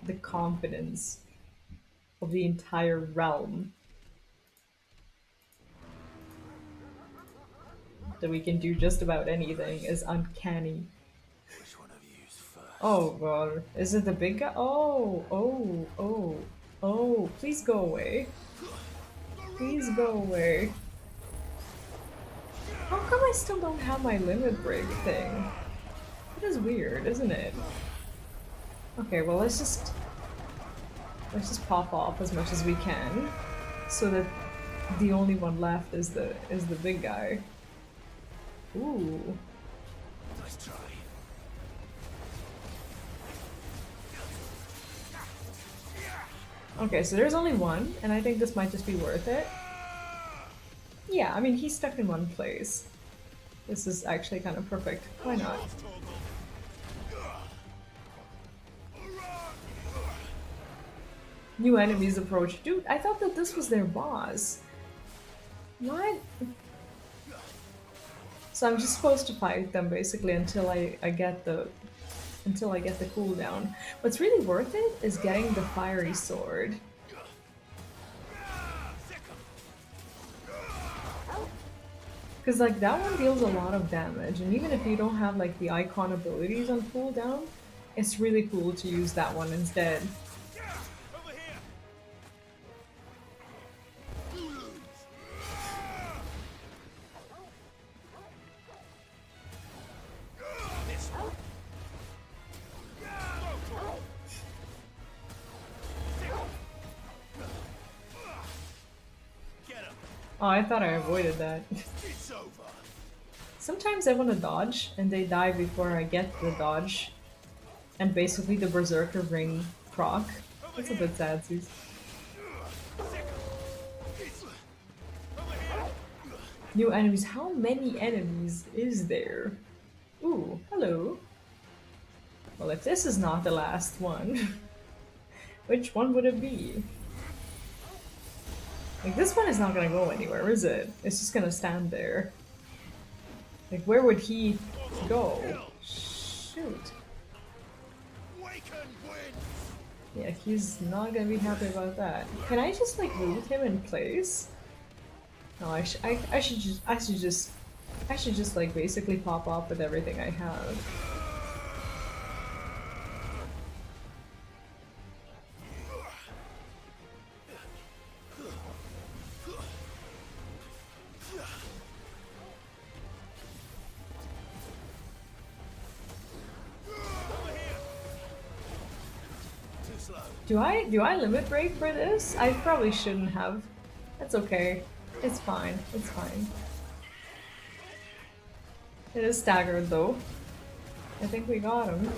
The confidence of the entire realm. That we can do just about anything is uncanny. Which one of you's first? Oh god. Is it the big guy? Oh, please go away. Please go away. How come I still don't have my limit break thing? That is weird, isn't it? Okay, well let's just pop off as much as we can, so that the only one left is the big guy. Ooh. Nice try. Okay, so there's only one, and I think this might just be worth it. Yeah, I mean, he's stuck in one place. This is actually kind of perfect. Why not? New enemies approach. Dude, I thought that this was their boss. What? So I'm just supposed to fight them basically until I get the cooldown. What's really worth it is getting the fiery sword. Because like that one deals a lot of damage, and even if you don't have like the icon abilities on cooldown, it's really cool to use that one instead. Oh, I thought I avoided that. Sometimes I want to dodge, and they die before I get the dodge. And basically the Berserker Ring proc. That's a bit sadsies. New enemies. How many enemies is there? Ooh, hello. Well, if this is not the last one, which one would it be? Like, this one is not gonna go anywhere, is it? It's just gonna stand there. Like, where would he go? Shoot. Yeah, he's not gonna be happy about that. Can I just, like, root him in place? No, I should just, like, basically pop off with everything I have. Do I limit break for this? I probably shouldn't have. That's okay. It's fine. It's fine. It is staggered though. I think we got him.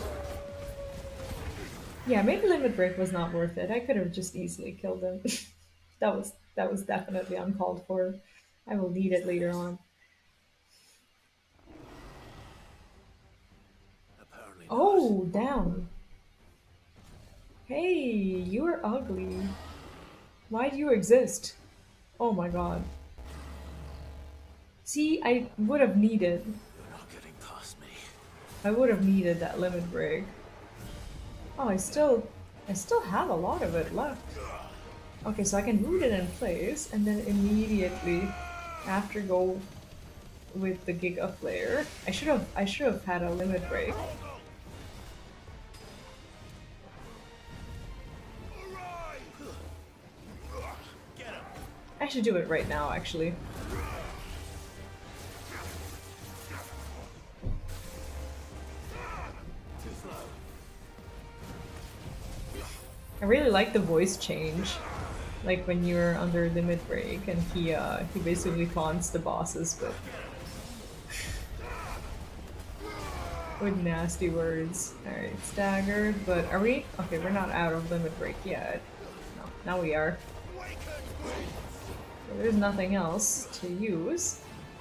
Yeah, maybe limit break was not worth it. I could have just easily killed him. that was definitely uncalled for. I will need it later on. Oh, damn. Hey, you are ugly. Why do you exist? Oh my god. See, I would have needed. You're not getting past me. I would have needed that limit break. Oh, I still have a lot of it left. Okay, so I can root it in place and then immediately after go with the Giga Flare. I should have had a limit break. I should do it right now, actually. I really like the voice change, like when you're under limit break and he basically taunts the bosses with nasty words. Alright, staggered, but are we? Okay, we're not out of limit break yet. No, now we are. There's nothing else to use,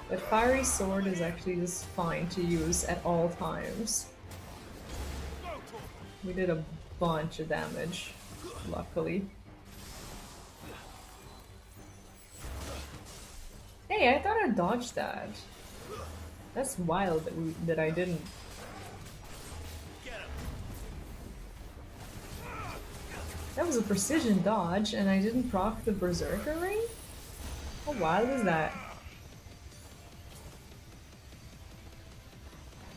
but Fiery Sword is actually just fine to use at all times. We did a bunch of damage, luckily. Hey, I thought I dodged that. That's wild that I didn't. That was a precision dodge, and I didn't proc the Berserker Ring? How wild is that?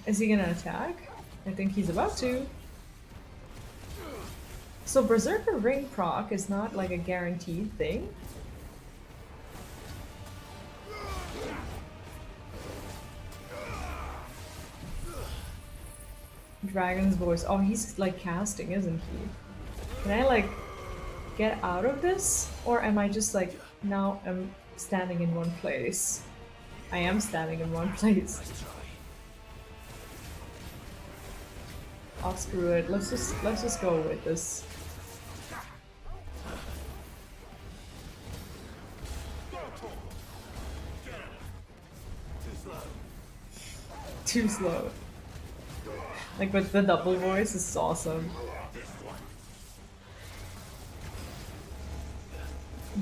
Is he gonna attack? I think he's about to. So Berserker Ring proc is not like a guaranteed thing? Dragon's voice. Oh, he's like casting, isn't he? Can I like get out of this? Or am I just like, now I'm standing in one place? I am standing in one place. Oh, screw it. Let's just go with this. Too slow. Like with the double voice, this is awesome.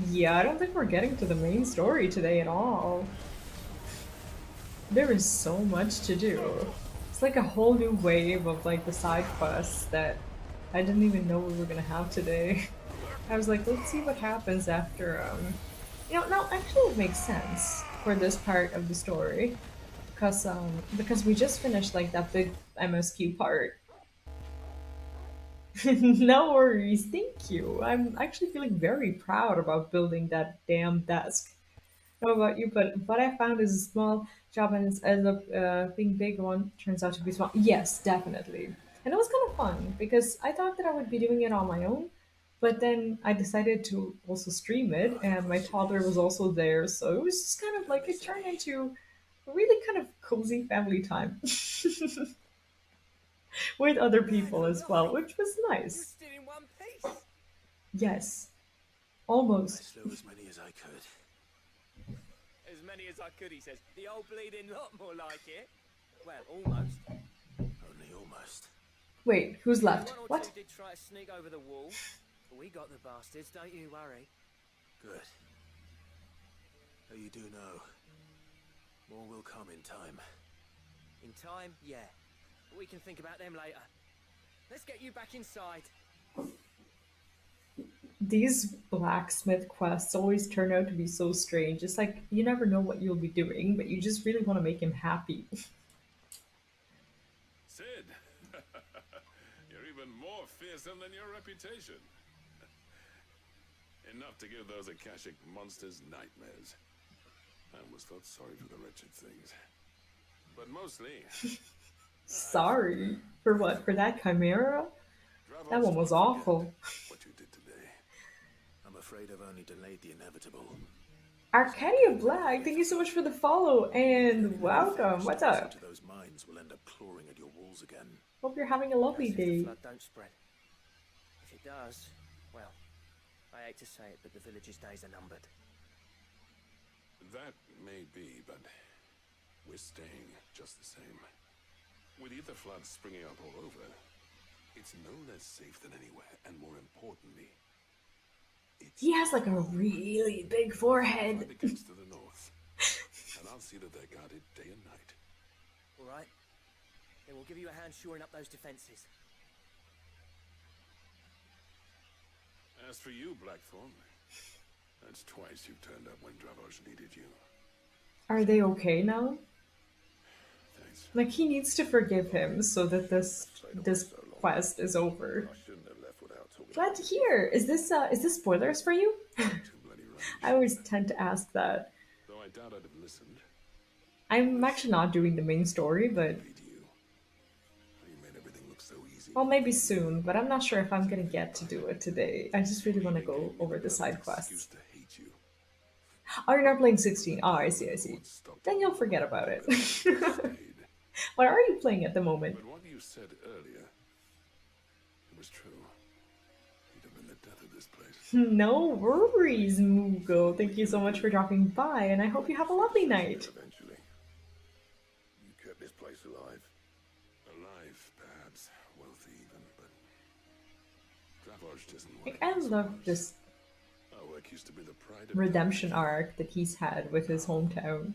Yeah, I don't think we're getting to the main story today at all. There is so much to do. It's like a whole new wave of like the side quests that I didn't even know we were gonna have today. I was like, let's see what happens after, you know, no, actually it makes sense. for this part of the story, because we just finished like that big MSQ part. No worries, thank you. I'm actually feeling very proud about building that damn desk. I don't know about you, but what I found is a small job and it's as a being big one turns out to be small. Yes, definitely. And it was kind of fun because I thought that I would be doing it on my own, but then I decided to also stream it, and my toddler was also there, so it was just kind of like it turned into a really kind of cozy family time with other people as well, which was nice. Still in one piece. Yes, almost. I slew as many as I could. As many as I could, he says. The old bleeding lot, more like it. Well, almost. Only almost. Wait, who's left? One or What? two did try to sneak over the wall, but we got the bastards, don't you worry. Good. Though you do know, more will come in time. In time, yeah. But we can think about them later. Let's get you back inside. These blacksmith quests always turn out to be so strange. It's like you never know what you'll be doing, but you just really want to make him happy. Sid, you're even more fearsome than your reputation. Enough to give those Akashic monsters nightmares. I almost felt sorry for the wretched things. But mostly... Sorry. For what? For that chimera? That one was awful. What you did today. I'm afraid I've only delayed the inevitable. Arcadia Black, thank you so much for the follow and welcome. What's up? To those mines will end up clawing at your walls again. Hope you're having a lovely If the day. flood don't spread. If it does, well, I hate to say it, but the village's days are numbered. That may be, but we're staying just the same. With ether floods springing up all over, it's no less safe than anywhere, and more importantly, He has like a really big forehead. the gates to the north, and I'll see that they're guarded day and night. All right? Then we'll give you a hand shoring up those defenses. As for you, Blackthorn, that's twice you've turned up when Dravos needed you. Are they okay now? Like he needs to forgive him so that this quest is over. Glad to hear. Is this spoilers for you? I always tend to ask that. Though I doubt I'd have listened. I'm actually not doing the main story, but well, maybe soon. But I'm not sure if I'm gonna get to do it today. I just really want to go over the side quests. Oh, you're not playing 16. Oh, I see, I see. Then you'll forget about it. What are you playing at the moment? But what you said earlier, it was true. You'd have been the death of this place. No worries, Mugo. Thank you so much for dropping by, and I hope you have a lovely night. Eventually, you kept this place alive. Alive, perhaps. Wealthy even, but Dravos isn't Like, I love this Our work used to be the pride of redemption arc that he's had with his hometown.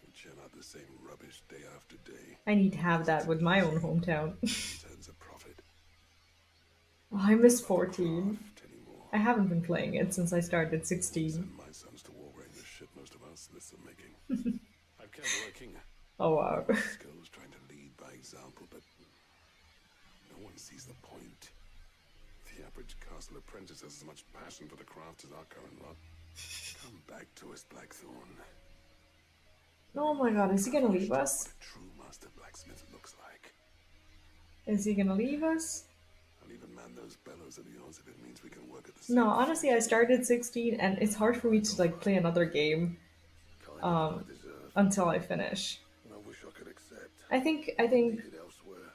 We churn out the same rubbish day after day. I need to have that with my own hometown. Turns a profit. Oh, I miss 14. I haven't been playing it since I started 16. My sons to war wearing the shit most of our smiths are making. I've kept working. Oh wow. Skills trying to lead by example, but no one sees the point. The average castle apprentice has as much passion for the craft as our current lot. Come back to us, Blackthorn. Oh my god, is he gonna leave us? True master blacksmith looks like. Is he gonna leave us? I'll even man those bellows of yours if it means we can work at the same No, honestly, I started 16 and it's hard for me to like play another game until I finish. I wish I could accept. I think Elsewhere.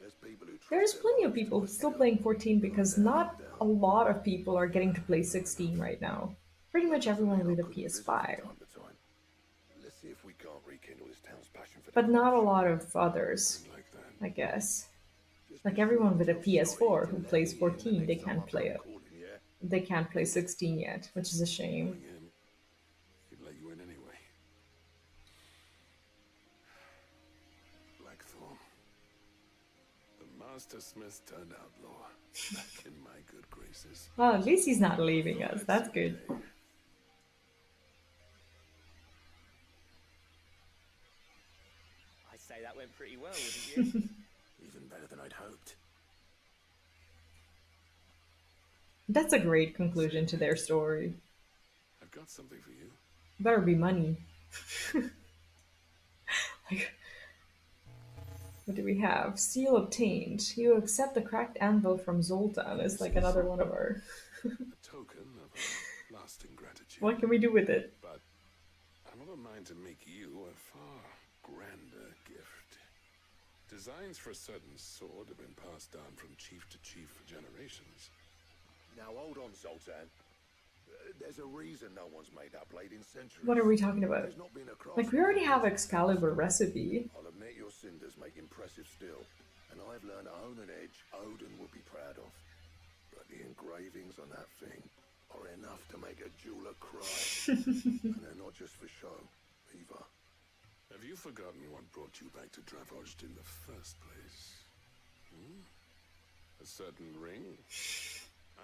There's people who there's plenty of people still playing 14 because not a lot of people are getting to play 16 right now. Pretty much everyone with a PS5. Let's see if we can't rekindle this town's passion for But not a lot of others, I guess. Like everyone with a PS4 who plays 14, they can't play it. They can't play 16 yet, which is a shame. He'd let you in anyway. Blackthorn. The master smith turned outlaw. Back in my good graces. Well, at least he's not leaving us. That's good. say that went pretty well, wouldn't you? Even better than I'd hoped. That's a great conclusion to their story. I've got something for you. Better be money. Like, what do we have? Seal obtained. You accept the cracked anvil from Zoltan. It's like another one of our. A token of a lasting gratitude. What can we do with it? But I'm of a mind to make you a far grander gift. Designs for a certain sword have been passed down from chief to chief for generations. Now hold on, Zoltan. There's a reason no one's made that blade in centuries. What are we talking about? There's not been a Like, we already have Excalibur recipe. I'll admit your cinders make impressive steel, and I've learned to own an edge Odin would be proud of. But the engravings on that thing are enough to make a jeweler cry. And they're not just for show, either. Have you forgotten what brought you back to Dravozd in the first place? Hmm? A certain ring?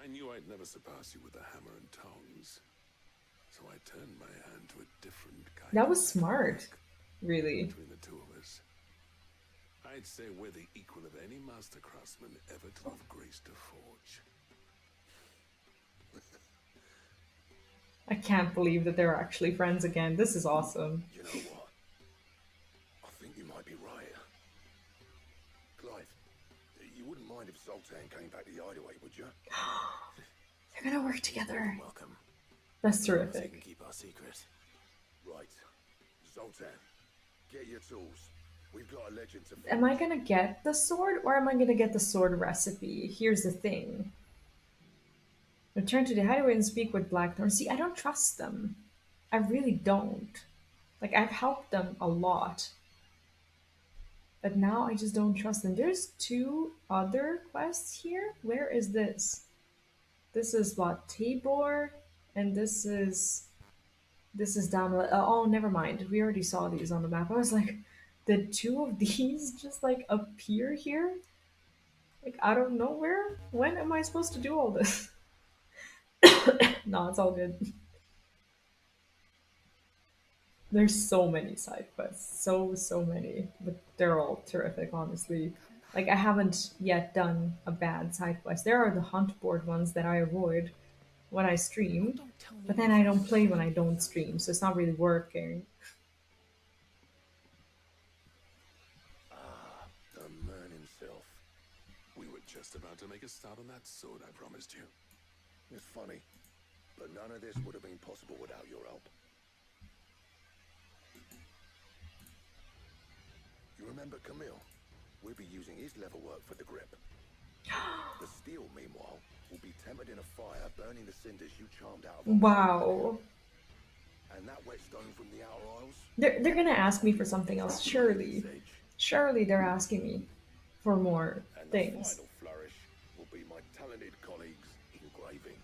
I knew I'd never surpass you with a hammer and tongs. So I turned my hand to a different kind. That was smart, really. Between the two of us, I'd say we're the equal of any master craftsman ever to have graced a forge. I can't believe that they're actually friends again. This is awesome. You know what? I think you might be right. Clive, you wouldn't mind if Zoltan came back to the hideaway, would you? They're gonna work together. Welcome. That's So you can terrific. keep our secret. Right. Zoltan, get your tools. We've got a legend to Am I gonna get the sword or am I gonna get the sword recipe? Here's the thing. Return to the hideaway and speak with Blackthorn. See, I don't trust them. I really don't. Like, I've helped them a lot. But now I just don't trust them. There's 2 other quests here. Where is this? This is what? Tabor, and this is down. Oh, never mind. We already saw these on the map. I was like, did 2 of these just like appear here? Like out of nowhere? When am I supposed to do all this? No, it's all good. There's so many side quests. So many. But they're all terrific, honestly. Like, I haven't yet done a bad side quest. There are the hunt board ones that I avoid when I stream. But then I don't play when I don't stream, so it's not really working. Ah, the man himself. We were just about to make a start on that sword I promised you. It's funny, but none of this would have been possible without your help. You remember Camille? We'll be using his leather work for the grip. The steel, meanwhile, will be tempered in a fire, burning the cinders you charmed out of. Wow. And that whetstone from the Outer Isles? They're gonna ask me for something else, surely. Surely they're asking me for more things. Final flourish will be my talented colleagues engraving.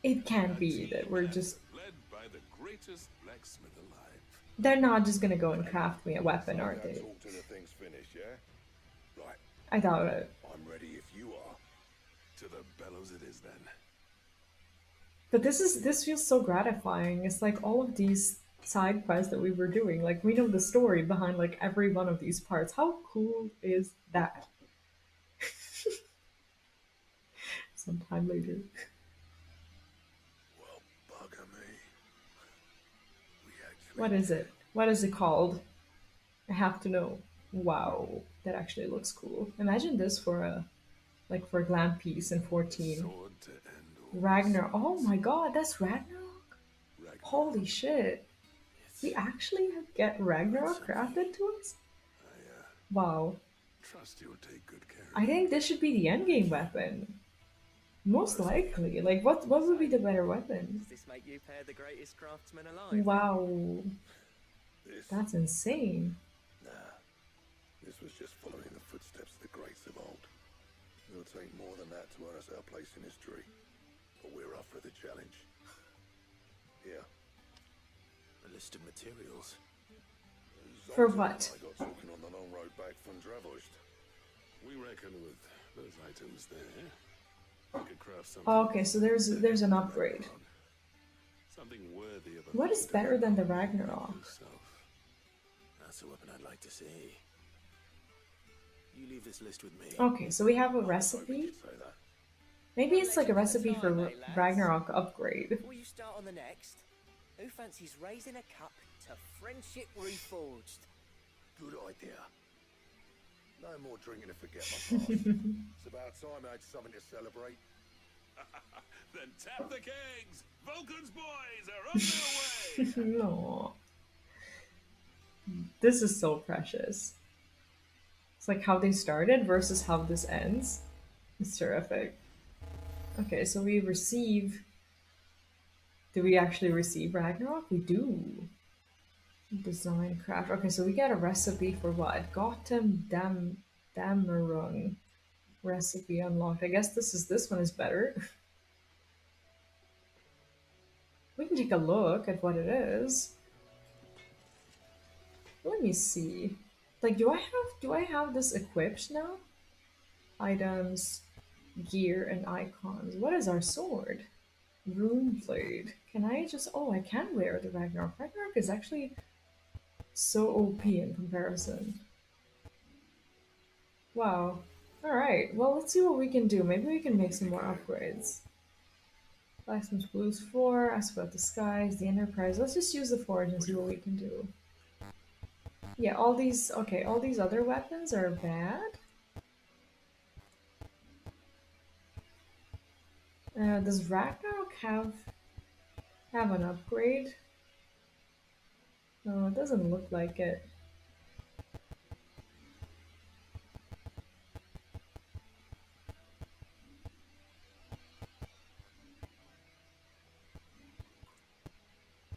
It can't be that we're just... Led by the greatest blacksmith alive. They're not just gonna go and craft me a weapon, are they? Talk till the thing's finished, yeah? Right. I thought it. I'm ready if you are. To the bellows it is then. But this feels so gratifying. It's like all of these side quests that we were doing. Like, we know the story behind like every one of these parts. How cool is that? Sometime later. Well, bugger me. What is it? What is it called? I have to know. Wow, that actually looks cool. Imagine this for a glam piece in 14. Ragnar. Oh my god, that's Ragnarok? Holy shit. We actually get Ragnarok crafted to us? Wow. Trust you'll take good care. I think this should be the endgame weapon. Most likely. Like, what would be the better weapon? Does this make you pair the greatest craftsman alive? Wow. That's insane. Nah. This was just following the footsteps of the greats of old. It'll take more than that to earn us our place in history. But we're up for the challenge. Here. A list of materials. For what? I got talking on the long road back from Dravozd. We reckon with those items there, we could craft something. Oh, okay, so there's an upgrade. Something worthy of a What is better than the Ragnarok? That's a weapon I'd like to see. You leave this list with me. Okay, so we have a recipe. Maybe it's like a recipe for Ragnarok upgrade. Before you start on the next, who fancies raising a cup to friendship reforged? Good idea. No more drinking to forget my past. It's about time I had something to celebrate. Then tap the kegs! Vulcan's boys are on their way! No. This is so precious. It's like how they started versus how this ends. It's terrific. Okay, so we receive... Do we actually receive Ragnarok? We do. Design craft. Okay, so we get a recipe for what? Gotham Damarung. Recipe unlocked. I guess this one is better. We can take a look at what it is. Let me see. Like, do I have this equipped now? Items, gear, and icons. What is our sword? Rune blade. Can I just... Oh, I can wear the Ragnarok. Ragnarok is actually so OP in comparison. Wow. Alright, well, let's see what we can do. Maybe we can make some more upgrades. Blacksmith's Blues 4, Ask About the Skies, the Enterprise. Let's just use the Forge and see what we can do. Yeah, all these... Okay, all these other weapons are bad. Does Ragnarok have an upgrade? No, it doesn't look like it.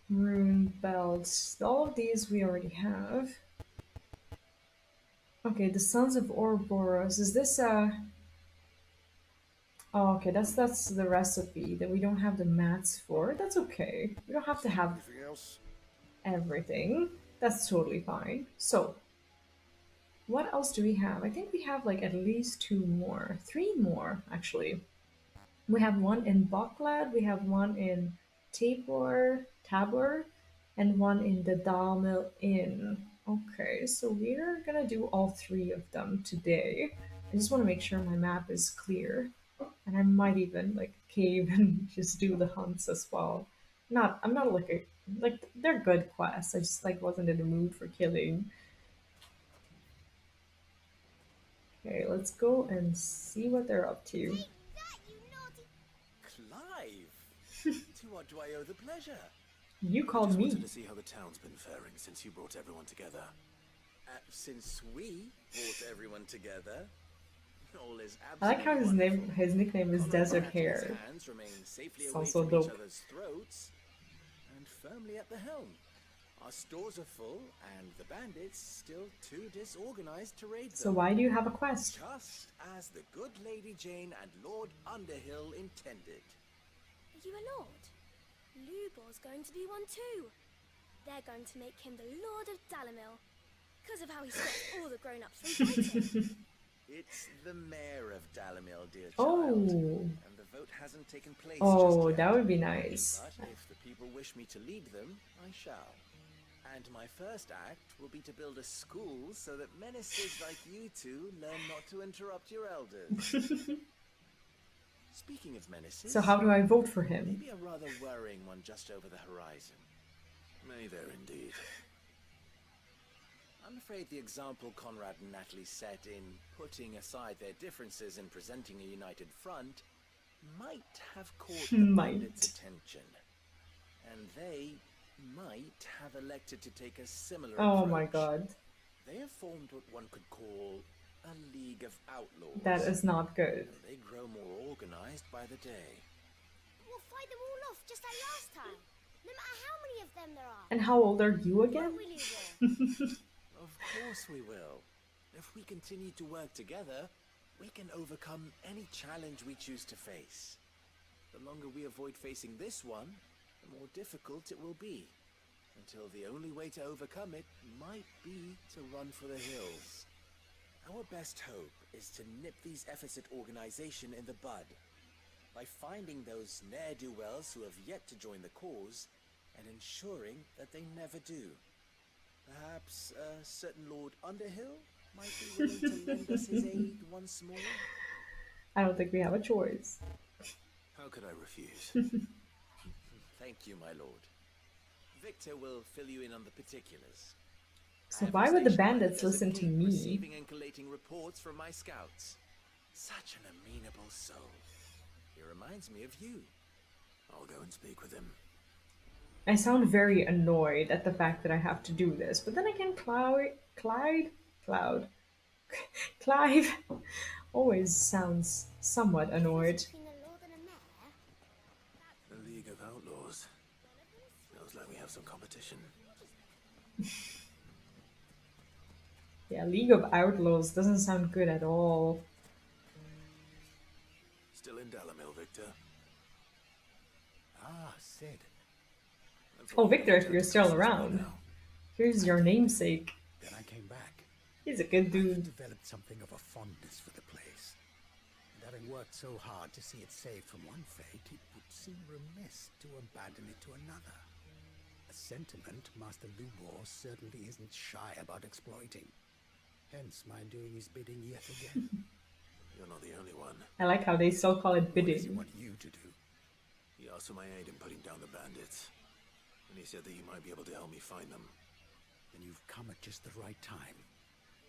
Rune belts. All of these we already have. Okay, the Sons of Ouroboros. Is this a... Oh, okay, that's the recipe that we don't have the mats for. That's okay. We don't have to have everything. That's totally fine. So, what else do we have? I think we have like at least 2 more. 3 more, actually. We have one in Baklad, we have one in Tabor, and one in the Dalmil Inn. Okay, so we're gonna do all 3 of them today. I just want to make sure my map is clear. And I might even like cave and just do the hunts as well. I'm not like they're good quests. I just like wasn't in the mood for killing. Okay, let's go and see what they're up to. Clive! To what do I owe the pleasure? You called me. I just wanted to see how the town's been faring since you brought everyone together. Since we brought everyone together, all is I like how his nickname is Desert Hair. hands remain safely It's away also from dope. each other's throats, and firmly at the helm. Our stores are full, and the bandits still too disorganized to raid them. So why do you have a quest? Just as the good Lady Jane and Lord Underhill intended. Are you a lord? Lubor's going to be one too. They're going to make him the Lord of Dalamil, because of how he stops all the grown-ups from fighting. It's the mayor of Dalamil, dear Oh. child, and the vote hasn't taken place Oh, just yet. that would be nice. But if the people wish me to lead them, I shall. And my first act will be to build a school so that menaces like you two learn not to interrupt your elders. Speaking of menaces... So how do I vote for him? Maybe a rather worrying one just over the horizon. May there indeed. I'm afraid the example Conrad and Natalie set in putting aside their differences and presenting a united front might have caught the bandits' attention. And they might have elected to take a similar approach. Oh my god. They have formed what one could call a League of Outlaws. That is not good. And they grow more organized by the day. We'll fight them all off just like last time, no matter how many of them there are. And how old are you again? Won't we, Lubor? Of course we will. If we continue to work together, we can overcome any challenge we choose to face. The longer we avoid facing this one, the more difficult it will be. Until the only way to overcome it might be to run for the hills. Our best hope is to nip these efforts at organization in the bud. By finding those ne'er-do-wells who have yet to join the cause, and ensuring that they never do. Perhaps a certain Lord Underhill might be willing to lend us his aid once more? I don't think we have a choice. How could I refuse? Thank you, my lord. Victor will fill you in on the particulars. So why would the bandits listen to me? Receiving and collating reports from my scouts. Such an amenable soul. He reminds me of you. I'll go and speak with him. I sound very annoyed at the fact that I have to do this, but then again, Clive always sounds somewhat annoyed. The League of Outlaws. Sounds like we have some competition. Yeah, League of Outlaws doesn't sound good at all. Still in Dalamil, Victor? Ah, Sid. Oh, Victor, if you're still around. Here's your namesake. Then I came back. He's a good dude. I've developed something of a fondness for the place. And having worked so hard to see it saved from one fate, it would seem remiss to abandon it to another. A sentiment Master Lubor certainly isn't shy about exploiting. Hence my doing his bidding yet again. You're not the only one. I like how they still call it What does he bidding. want you to do? He asked for my aid in putting down the bandits. And he said that you might be able to help me find them. Then you've come at just the right time.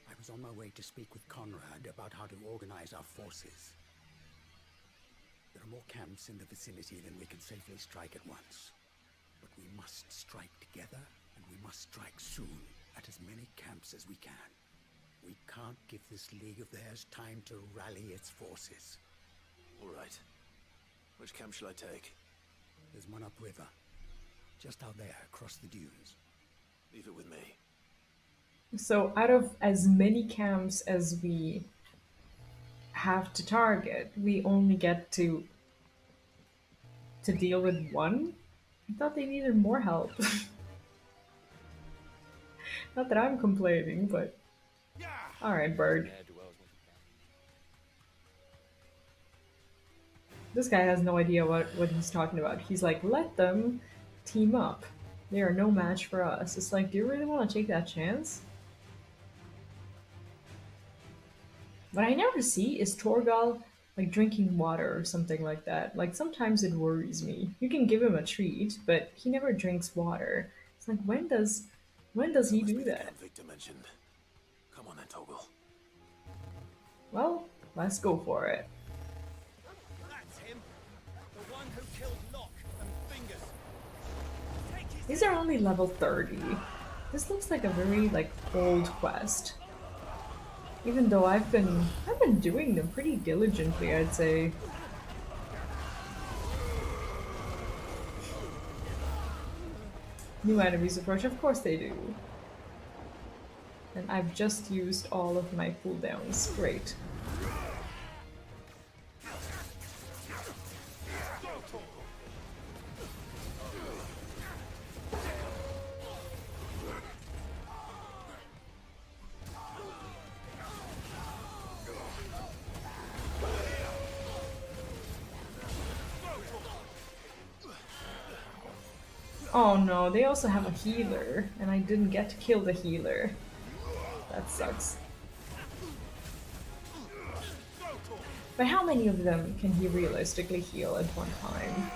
I was on my way to speak with Conrad about how to organize our forces. There are more camps in the vicinity than we can safely strike at once. But we must strike together, and we must strike soon at as many camps as we can. We can't give this league of theirs time to rally its forces. All right. Which camp shall I take? There's one upriver. Just out there, across the dunes. Leave it with me. So out of as many camps as we have to target, we only get to deal with one? I thought they needed more help. Not that I'm complaining, but... Alright, bird. This guy has no idea what he's talking about. He's like, let them team up. They are no match for us. It's like, do you really want to take that chance? What I never see is Torgal like drinking water or something like that. Like sometimes it worries me. You can give him a treat, but he never drinks water. It's like when does he do that? Victor mentioned. Come on then, Torgal. Well, let's go for it. That's him. The one who killed Locke and Fingers. These are only level 30. This looks like a very like old quest. Even though I've been doing them pretty diligently, I'd say. New enemies approach, of course they do. And I've just used all of my cooldowns. Great. Oh no, they also have a healer, and I didn't get to kill the healer. That sucks. But how many of them can he realistically heal at one time?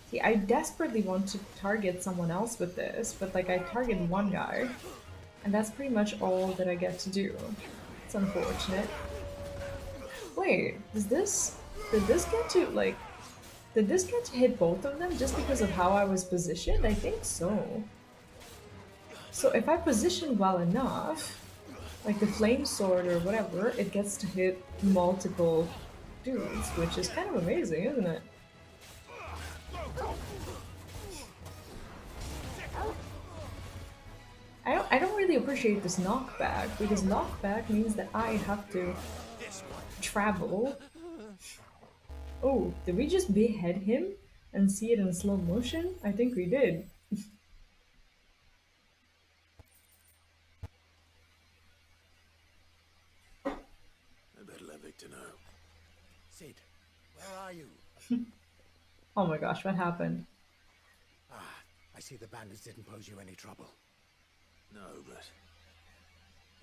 See, I desperately want to target someone else with this, but like I target one guy, and that's pretty much all that I get to do. It's unfortunate. Wait, did this get to hit both of them just because of how I was positioned? I think so. So if I position well enough, like the flame sword or whatever, it gets to hit multiple dudes, which is kind of amazing, isn't it? I don't really appreciate this knockback, because knockback means that I have to travel. Oh, did we just behead him and see it in slow motion? I think we did. I better let Victor know. Sid, where are you? Oh my gosh, what happened? Ah, I see the bandits didn't pose you any trouble. No, but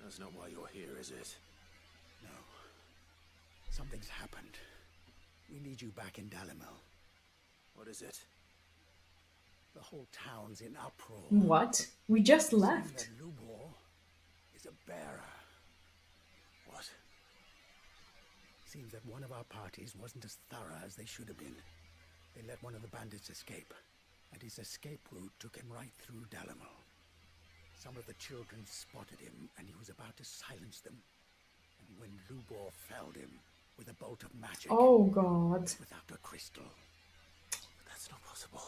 That's not why you're here, is it? No. Something's happened. We need you back in Dalimil. What is it? The whole town's in uproar. What? We just left. That Lubor is a bearer. What? Seems that one of our parties wasn't as thorough as they should have been. They let one of the bandits escape, and his escape route took him right through Dalimil. Some of the children spotted him, and he was about to silence them. And when Lubor felled him with a bolt of magic. Oh God. Without a crystal. But that's not possible.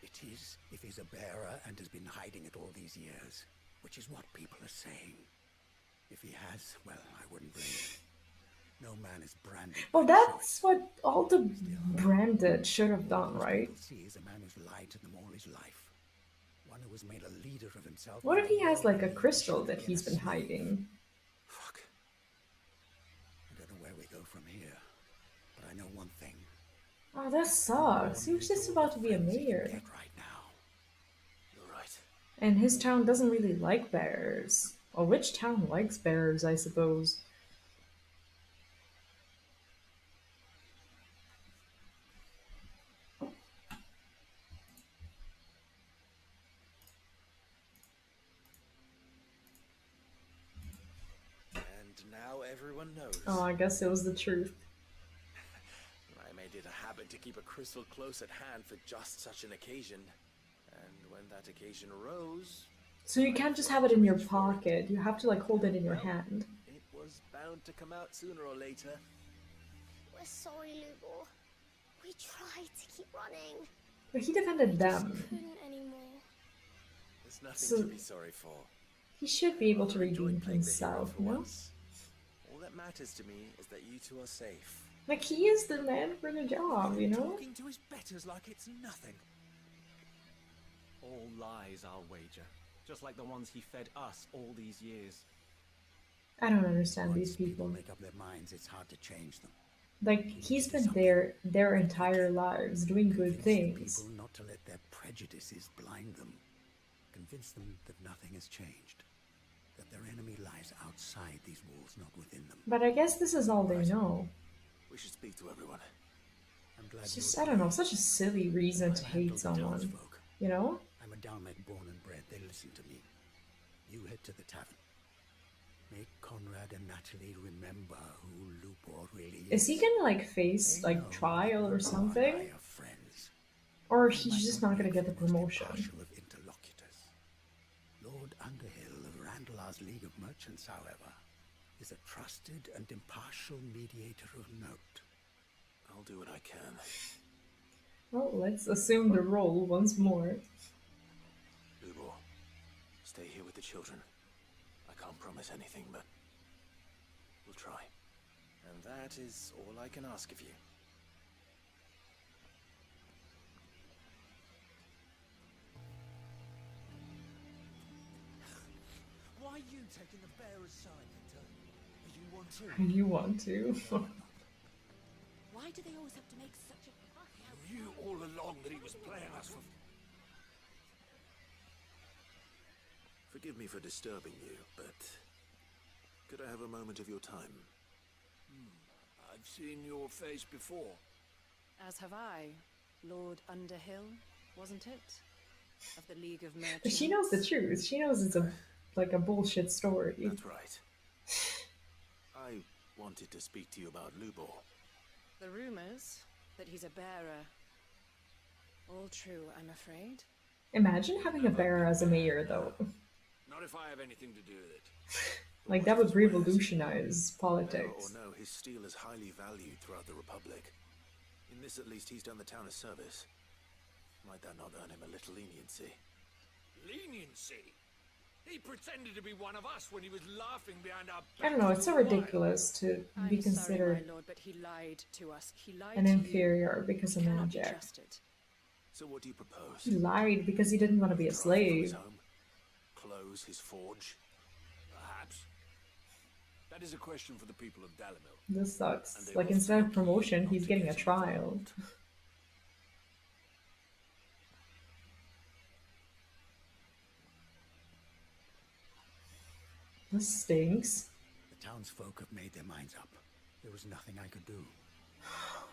It is if he's a bearer and has been hiding it all these years, which is what people are saying. If he has, well, I wouldn't blame him. No man is branded. Well, that's what all the branded should have done, right? People see is a man who's lied to them all his life. One who has made a leader of himself. What if he has like a crystal that he's been hiding? Fuck. I don't know where we go from here, but I know one thing. Oh, that sucks. He was just about to be a mayor. Right now. You're right. And his town doesn't really like bears. Or which town likes bears, I suppose? Now everyone knows. Oh, I guess it was the truth. I made it a habit to keep a crystal close at hand for just such an occasion. And when that occasion arose... So you can't just have it in your pocket. You have to like hold it in your hand. It was bound to come out sooner or later. We're sorry, Lubor. We tried to keep running. But he defended them. Couldn't anymore. There's nothing to be sorry for. He should be able to redeem himself, no? All that matters to me is that you two are safe. Like, he is the man for the job, you know? Talking to his betters like it's nothing. All lies, I'll wager. Just like the ones he fed us all these years. I don't understand these people. Make up their minds, it's hard to change them. Like, he's been there their entire lives, doing good things. People not to let their prejudices blind them. Convince them that nothing has changed. That their enemy lies outside these walls, not within them. But I guess this is all they know. We should speak to everyone. I'm glad It's just, I don't know, such a silly reason to hate someone. You know? I'm a Dalmec born and bred. They listen to me. You head to the tavern. Make Conrad and Natalie remember who Lubor really is. Is he gonna like face like trial or something? Or he's just not gonna get the promotion? Lord Underhill of Randalar's League of Merchants, however, is a trusted and impartial mediator of note. I'll do what I can. Well, let's assume the role once more. Lubor, stay here with the children. I can't promise anything, but we'll try. And that is all I can ask of you. Why are you taking the bearer's side, Victor? You want to? You want to? Why do they always have to make such a fuss out? You all along that he was playing us for... Forgive me for disturbing you, but could I have a moment of your time? I've seen your face before. As have I, Lord Underhill, wasn't it? Of the League of Merchants. She knows the truth. She knows it's a like a bullshit story. That's right. I wanted to speak to you about Lubor. The rumors that he's a bearer. All true, I'm afraid. Imagine having a bearer as a mayor, though. Not if I have anything to do with it. Like, that would revolutionize politics. No, his steel is highly valued throughout the Republic. In this, at least, he's done the town a service. Might that not earn him a little leniency? Leniency? He pretended to be one of us when he was laughing behind our backs. I don't know, it's so ridiculous to be I'm considered sorry, my lord, but he lied to us. He lied an to inferior because of cannot be magic. trusted. So what do you propose? He lied because he didn't want to be a slave. Close his forge? Perhaps. That is a question for the people of Dalimil. This sucks. Like, instead of promotion, he's getting a trial. This stinks. The townsfolk have made their minds up. There was nothing I could do.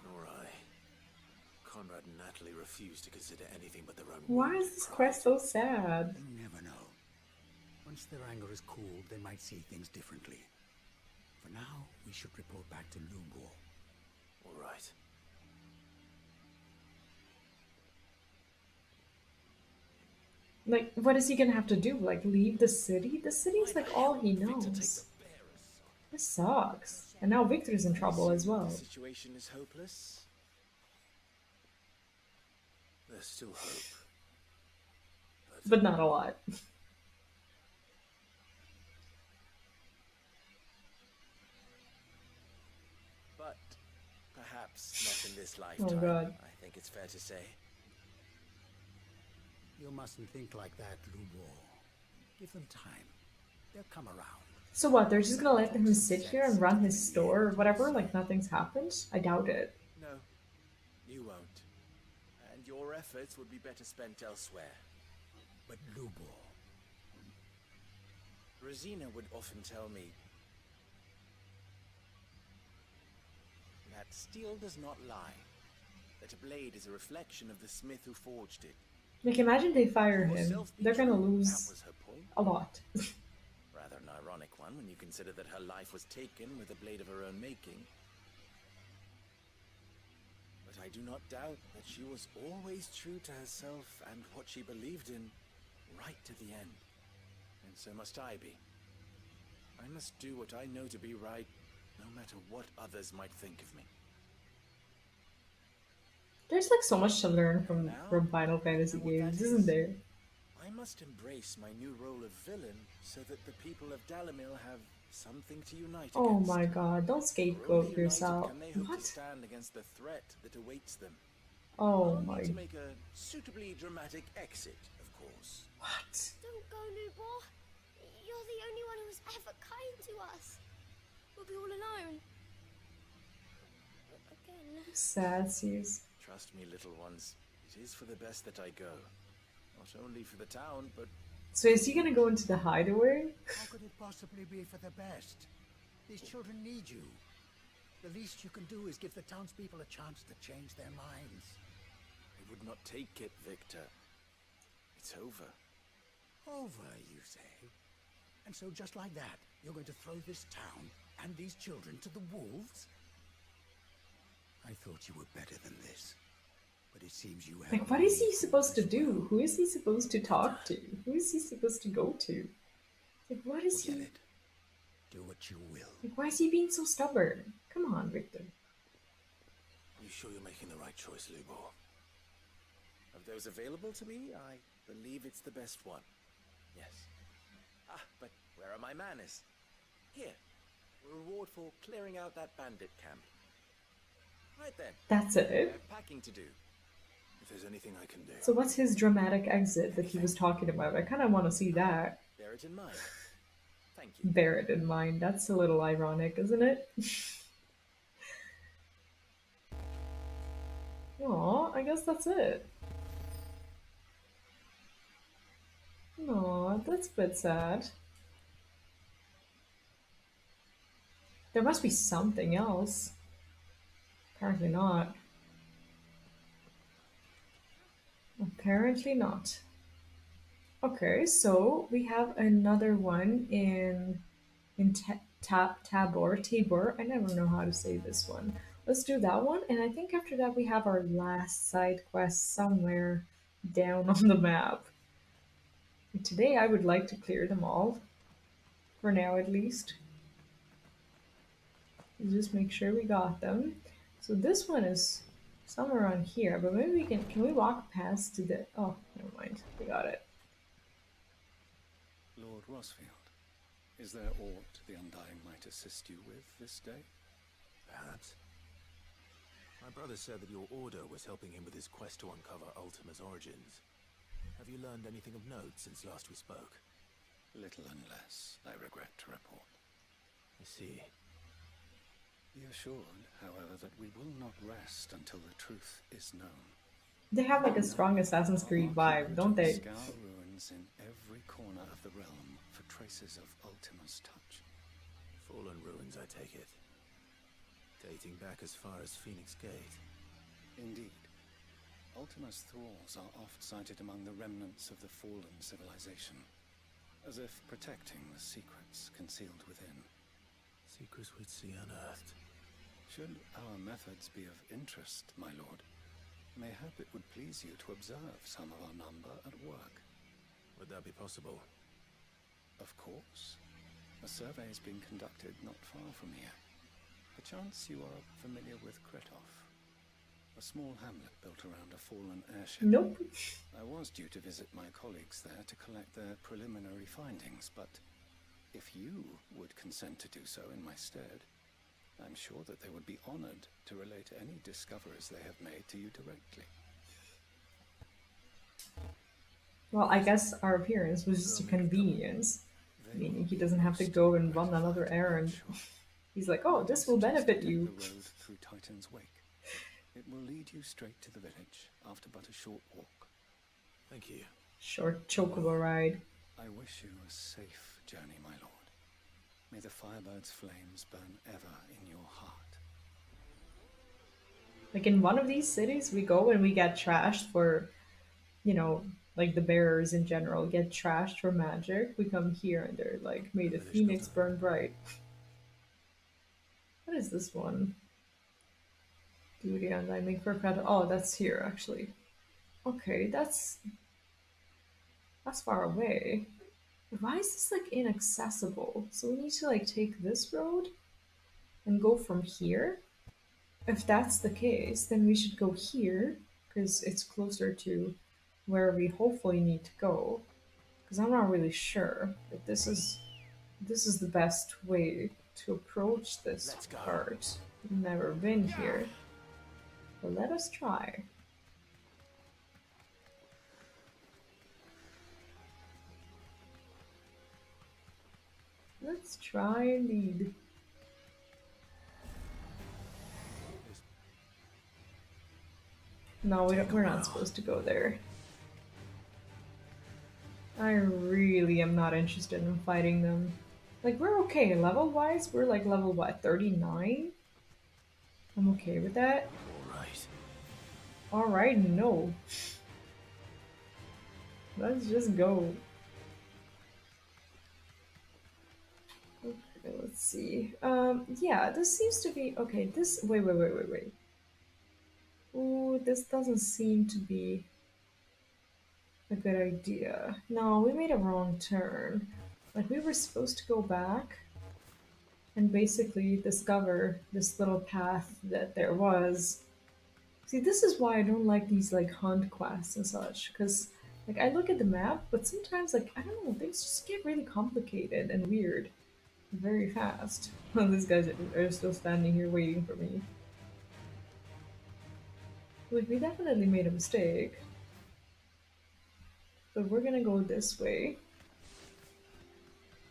Nor I. Conrad and Natalie refused to consider anything but their own. Why is this quest so sad? You never know. Once their anger is cooled, they might see things differently. For now, we should report back to Lubor. All right. Like, what is he gonna have to do? Like, leave the city? The city's like all he knows. This sucks. And now Victor's in trouble as well. The situation is hopeless. There's still hope. But not a lot. But perhaps not in this lifetime. Oh god. I think it's fair to say. You mustn't think like that, Lubor. Give them time. They'll come around. So what, they're just gonna let him sit here and run his store or whatever, like nothing's happened? I doubt it. No, you won't. And your efforts would be better spent elsewhere. But Lubor... Rosina would often tell me that steel does not lie. That a blade is a reflection of the smith who forged it. Like, imagine they fire him. They're gonna lose a lot. Rather an ironic one when you consider that her life was taken with a blade of her own making. But I do not doubt that she was always true to herself and what she believed in, right to the end. And so must I be. I must do what I know to be right, no matter what others might think of me. There's like so much to learn from Final Fantasy games, isn't there? I must embrace my new role of villain so that the people of Dalimil have something to unite Oh against. my god, don't scapegoat yourself. Can they hope to What? stand against the threat that awaits them? Oh I'll my... need to make a suitably dramatic exit, of course. What? Don't go, Lubor. You're the only one who was ever kind to us. We'll be all alone. Again. Sad, Sears. Trust me, little ones. It is for the best that I go. Not only for the town, but... So is he gonna go into the hideaway? How could it possibly be for the best? These children need you. The least you can do is give the townspeople a chance to change their minds. I would not take it, Victor. It's over. Over, you say? And so just like that, you're going to throw this town and these children to the wolves? I thought you were better than this. But it seems you have... Like, what is he supposed to do? Who is he supposed to talk to? Who is he supposed to go to? Like, what is he... Do what you will. Like, why is he being so stubborn? Come on, Victor. You sure you're making the right choice, Lubor? Of those available to me, I believe it's the best one. Yes. Ah, but where are my manners? Here. Reward for clearing out that bandit camp. Right then. That's it? I have packing to do. If there's anything I can do. So what's his dramatic exit that he was talking about? I kind of want to see that. Bear it in mind. Thank you. Bear it in mind. That's a little ironic, isn't it? Aw, I guess that's it. Aw, that's a bit sad. There must be something else. Apparently not. Apparently not. Okay, so we have another one in Tabor. I never know how to say this one. Let's do that one, and I think after that we have our last side quest somewhere down on the map. And today I would like to clear them all, for now at least. Just make sure we got them. So this one is somewhere around here, but maybe we can we walk past to the... Oh, never mind, we got it. Lord Rosfield, is there aught the Undying might assist you with this day? Perhaps. My brother said that your order was helping him with his quest to uncover Ultima's origins. Have you learned anything of note since last we spoke? Little and less, I regret to report. I see. Be assured, however, that we will not rest until the truth is known. They have like a strong Assassin's Creed vibe, don't they? Scour ruins in every corner of the realm for traces of Ultima's touch. Fallen ruins, I take it. Dating back as far as Phoenix Gate. Indeed. Ultima's thralls are oft sighted among the remnants of the fallen civilization, as if protecting the secrets concealed within. Secrets we'd see unearthed. Should our methods be of interest, my lord, mayhap it would please you to observe some of our number at work. Would that be possible? Of course. A survey is being conducted not far from here. Perchance you are familiar with Kretov, a small hamlet built around a fallen airship. Nope. I was due to visit my colleagues there to collect their preliminary findings, but if you would consent to do so in my stead, I'm sure that they would be honored to relate any discoveries they have made to you directly. Well, I guess our appearance was just a convenience. Meaning he doesn't have to go and run another errand. He's like, oh, this will benefit you. The road through Titan's Wake. It will lead you straight to the village after but a short walk. Thank you. Short chocobo ride. I wish you a safe journey, my lord. May the Firebird's flames burn ever in your heart. Like in one of these cities, we go and we get trashed for, you know, like the bearers in general get trashed for magic. We come here and they're like, may the phoenix burn bright. What is this one? Duty on landing for credit. Oh, that's here actually. Okay, that's far away. Why is this like inaccessible? So we need to like take this road and go from here? If that's the case, then we should go here because it's closer to where we hopefully need to go. Because I'm not really sure that this is the best way to approach this part. I've never been here. But let us try. Let's try indeed. No, we're not supposed to go there. I really am not interested in fighting them. Like, we're okay. Level-wise, we're like level, what, 39? I'm okay with that. Alright. Alright, no. Let's just go. Okay, let's see. Yeah, this seems to be... Okay, this... Wait. Ooh, this doesn't seem to be a good idea. No, we made a wrong turn. Like, we were supposed to go back and basically discover this little path that there was. See, this is why I don't like these, like, hunt quests and such, because, like, I look at the map, but sometimes, like, I don't know, things just get really complicated and weird very fast. Well, these guys are still standing here waiting for me. Like, we definitely made a mistake. But we're gonna go this way.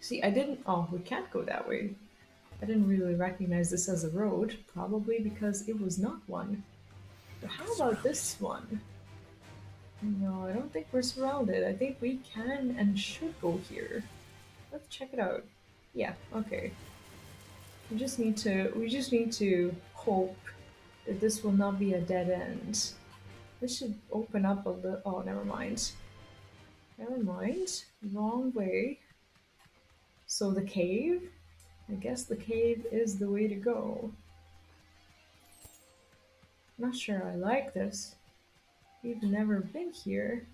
See, I didn't... Oh, we can't go that way. I didn't really recognize this as a road, probably because it was not one. But how about this one? No, I don't think we're surrounded. I think we can and should go here. Let's check it out. Yeah, okay. We just need to hope that this will not be a dead end. This should open up a little... Oh, never mind. Never mind. Wrong way. So the cave? I guess the cave is the way to go. Not sure I like this. We've never been here.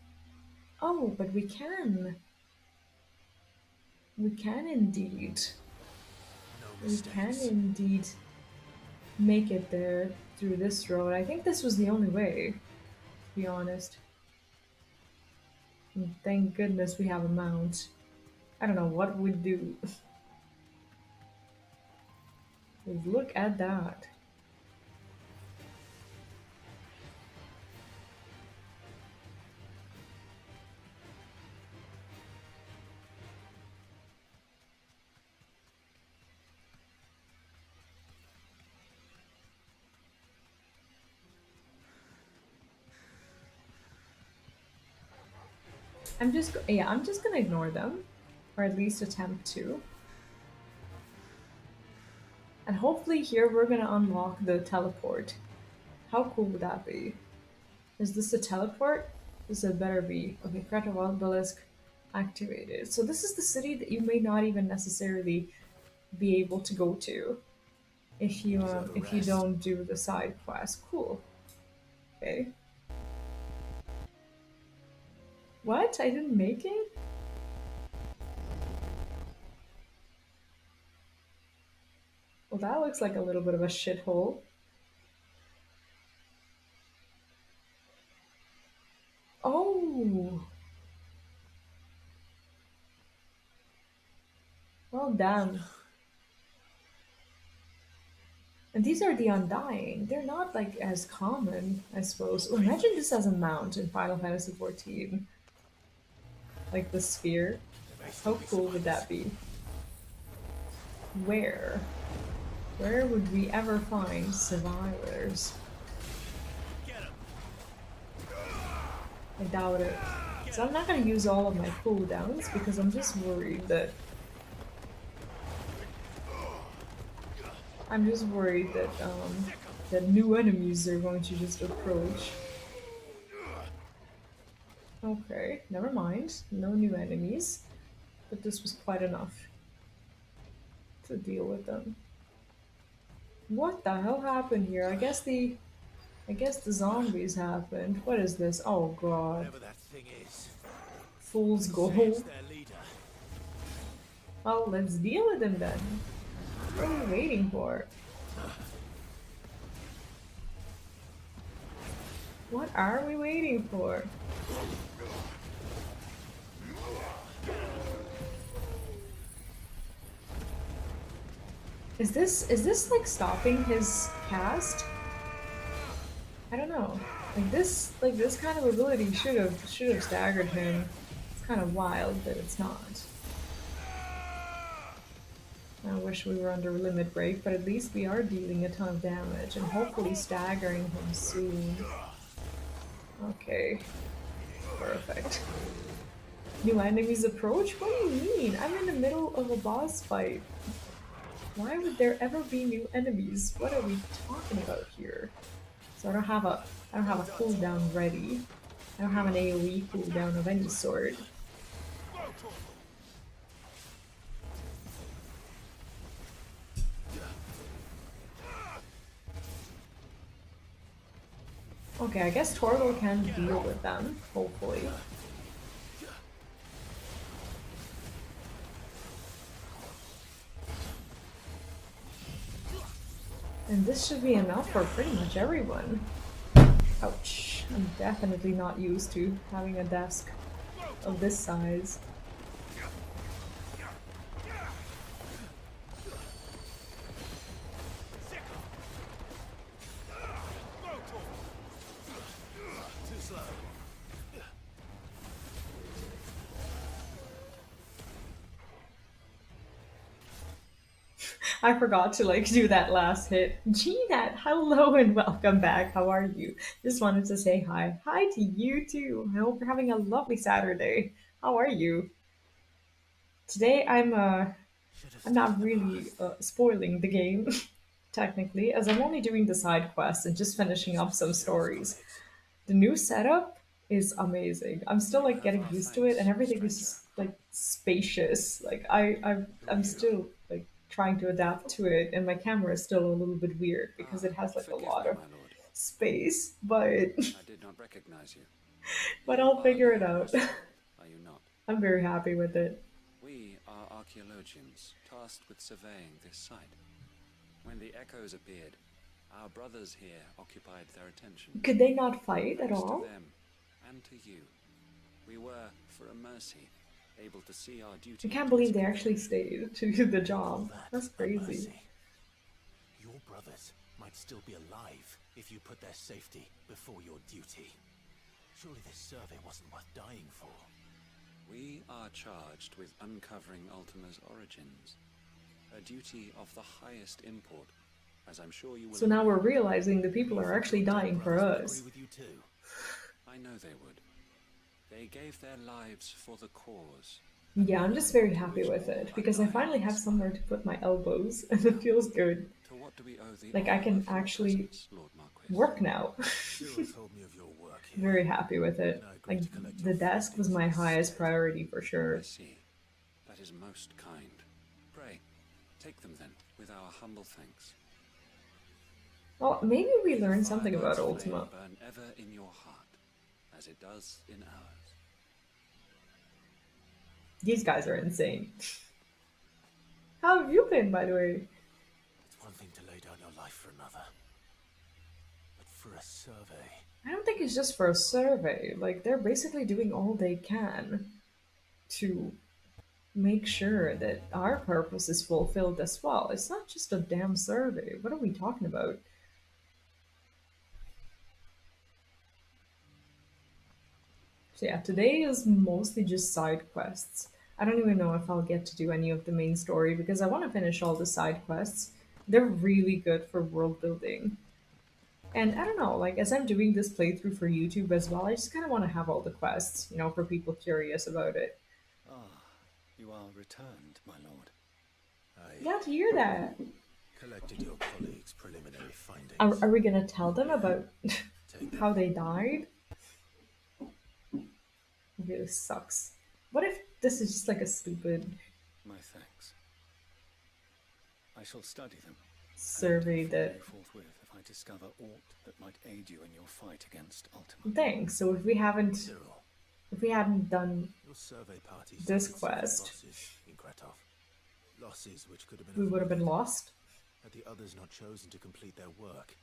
Oh, but we can. We can indeed. We can indeed make it there through this road. I think this was the only way, to be honest. And thank goodness we have a mount. I don't know what we'd do. Look at that. I'm just gonna ignore them Or at least attempt to. And hopefully here we're gonna unlock the teleport. How cool would that be? Is this a teleport? This had better be. Okay, Crater Wild Obelisk activated. So this is the city that you may not even necessarily be able to go to if you don't do the side quest. Cool. Okay. What? I didn't make it? Well, that looks like a little bit of a shithole. Oh! Well done. And these are the Undying. They're not like as common, I suppose. Oh, imagine this as a mount in Final Fantasy XIV. Like the sphere. How cool would that be? Where? Where would we ever find survivors? I doubt it. So I'm not gonna use all of my cooldowns because I'm just worried that that new enemies are going to just approach. Okay, never mind. No new enemies. But this was quite enough to deal with them. What the hell happened here? I guess the zombies happened. What is this? Oh god. Fool's gold. Well, let's deal with them then. What are we waiting for? What are we waiting for? Is this like stopping his cast? I don't know. Like this kind of ability should have staggered him. It's kind of wild that it's not. I wish we were under limit break, but at least we are dealing a ton of damage and hopefully staggering him soon. Okay. Perfect. New enemies approach? What do you mean? I'm in the middle of a boss fight. Why would there ever be new enemies? What are we talking about here? So I don't have a cooldown ready. I don't have an AoE cooldown of any sort. Okay, I guess Torgal can deal with them, hopefully. And this should be enough for pretty much everyone. Ouch. I'm definitely not used to having a desk of this size. I forgot to like do that last hit. Jeanette, hello and welcome back. How are you? Just wanted to say hi. Hi to you too. I hope you're having a lovely Saturday. How are you? Today I'm not really spoiling the game, technically, as I'm only doing the side quests and just finishing up some stories. The new setup is amazing. I'm still like getting used to it, and everything is just like spacious. Like I'm still like trying to adapt to it, and my camera is still a little bit weird because it has like a lot of space, but I did not recognize you. but I'll figure it out. Are you not? I'm very happy with it. We are archaeologians tasked with surveying this site. When the echoes appeared, our brothers here occupied their attention. Could they not fight at Thanks all? to them and to you, we were, for a mercy, able to see our duty. I can't believe they actually stayed to do the job. That's crazy. Your brothers might still be alive if you put their safety before your duty. Surely this survey wasn't worth dying for. We are charged with uncovering Ultima's origins, a duty of the highest import, as I'm sure you will. So now we're realizing the people are actually dying for us. With you too. I know they would. They gave their lives for the cause, Yeah, I'm just very happy with it because I finally have somewhere to put my elbows and it feels good. To what do we owe the Like I honor can of your actually presence, Lord Marquis? work now. Cyril told me of your work here. Very happy with it. And I agreed Like to collect the your desk was my highest priority for sure. I see. That is most kind. Pray, take them then, with our humble thanks. Well, maybe we learned something about Firebird's Ultima. flame burn ever in your heart, as it does in ours. These guys are insane. How have you been, by the way? It's one thing to lay down your life for another. But for a survey... I don't think it's just for a survey. Like, they're basically doing all they can to make sure that our purpose is fulfilled as well. It's not just a damn survey. What are we talking about? So yeah, today is mostly just side quests. I don't even know if I'll get to do any of the main story because I want to finish all the side quests. They're really good for world building. And I don't know, like as I'm doing this playthrough for YouTube as well, I just kind of want to have all the quests, you know, for people curious about it. Ah, you are returned, my lord. Glad to hear that. Collected your colleagues' preliminary findings. Are we gonna tell them about how they died? It really sucks. What if this is just like a stupid My thanks. I shall study them. survey and that... follow you forthwith if I discover aught that might aid you in your fight against Ultima. Thanks. So if we hadn't done Your survey party this suffered severe quest, losses in Kretov. Losses which could have been we would have been avoided lost. had the others not chosen to complete their work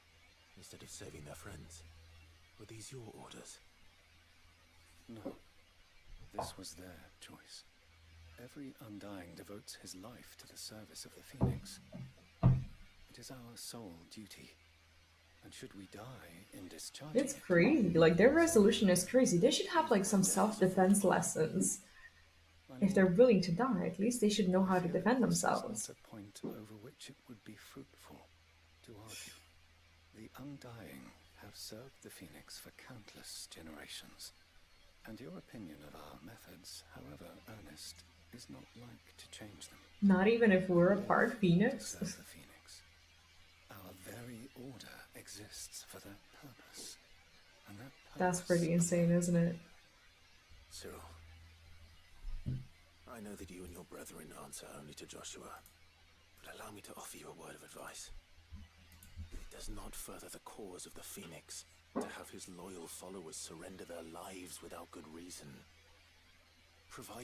instead of saving their friends. Were these your orders? No. This was their choice. Every Undying devotes his life to the service of the Phoenix. It is our sole duty. And should we die in discharging It's crazy. Like their resolution is crazy. They should have like some self-defense lessons. If they're willing to die, at least they should know how to defend themselves. This is not a point over which it would be fruitful to argue. The Undying have served the Phoenix for countless generations. And your opinion of our methods, however earnest, is not like to change them. Not even if we're a part Phoenix. Serve the Phoenix. Our very order exists for that purpose. And that That's pretty insane, isn't it? Cyril, I know that you and your brethren answer only to Joshua, but allow me to offer you a word of advice. It does not further the cause of the Phoenix to have his loyal followers surrender their lives without good reason.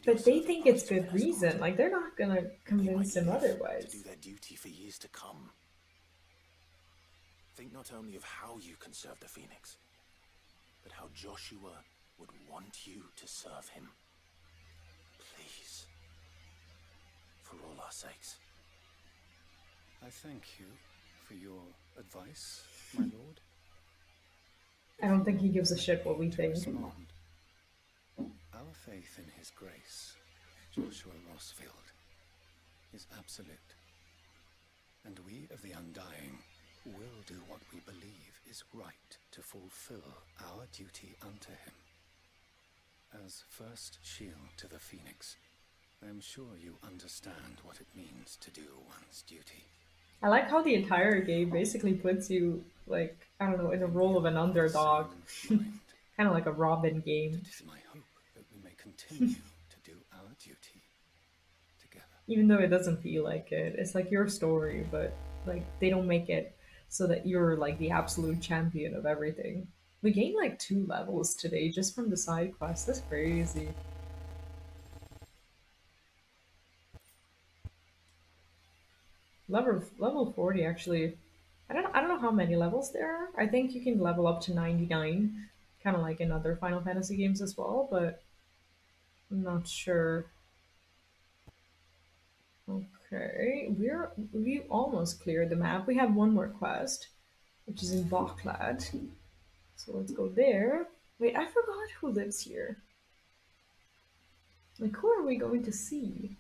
But they think it's good reason. Like they're not gonna convince him to otherwise. do their duty for years to come. Think not only of how you can serve the Phoenix, but how Joshua would want you to serve him. Please. For all our sakes. I thank you for your advice, my lord. I don't think he gives a shit what we think. Respond. Our faith in his grace, Joshua Rossfield, is absolute. And we of the Undying will do what we believe is right to fulfill our duty unto him. As first shield to the Phoenix, I am sure you understand what it means to do one's duty. I like how the entire game basically puts you, like, I don't know, in a role of an underdog. Kind of like a Robin game. It is my hope that we may continue to do our duty together. Even though it doesn't feel like it. It's like your story, but, like, they don't make it so that you're, like, the absolute champion of everything. We gained, like, 2 levels today just from the side quests. That's crazy. Level 40 actually. I don't know how many levels there are. I think you can level up to 99, kind of like in other Final Fantasy games as well, but I'm not sure. Okay, we almost cleared the map. We have one more quest, which is in Boklad. So let's go there. Wait, I forgot who lives here. Like, who are we going to see?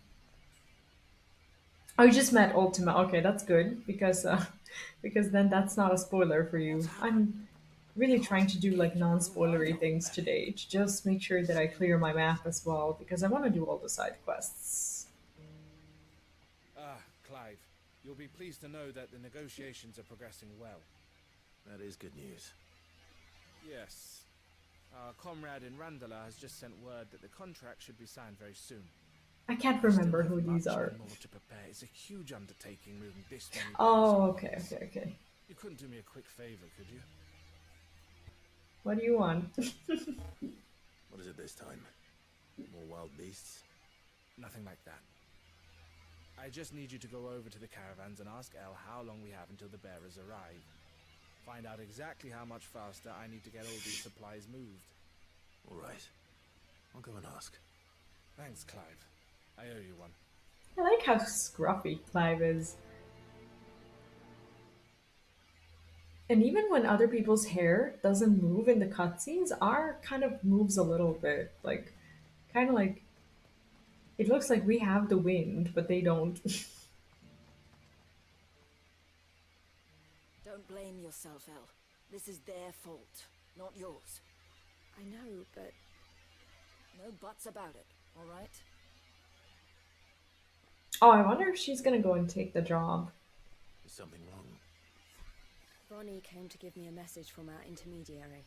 Oh, you just met Ultima. Okay, that's good because then that's not a spoiler for you. really trying to do like non-spoilery things today to just make sure that I clear my map as well because I want to do all the side quests. Ah, Clive. You'll be pleased to know that the negotiations are progressing well. That is good news. Yes. Our comrade in Randala has just sent word that the contract should be signed very soon. I can't remember who these are. More to prepare. It's a huge undertaking moving this many days. Oh, okay. You couldn't do me a quick favor, could you? What do you want? What is it this time? More wild beasts? Nothing like that. I just need you to go over to the caravans and ask Elle how long we have until the bearers arrive. Find out exactly how much faster I need to get all these supplies moved. All right. I'll go and ask. Thanks, Clive. I owe you one. I like how scruffy Clive is. And even when other people's hair doesn't move in the cutscenes, our kind of moves a little bit. Like, kind of like, it looks like we have the wind, but they don't. Don't blame yourself, Elle. This is their fault, not yours. I know, but... No buts about it, all right? Oh, I wonder if she's gonna go and take the job. Is something wrong? Bonnie came to give me a message from our intermediary.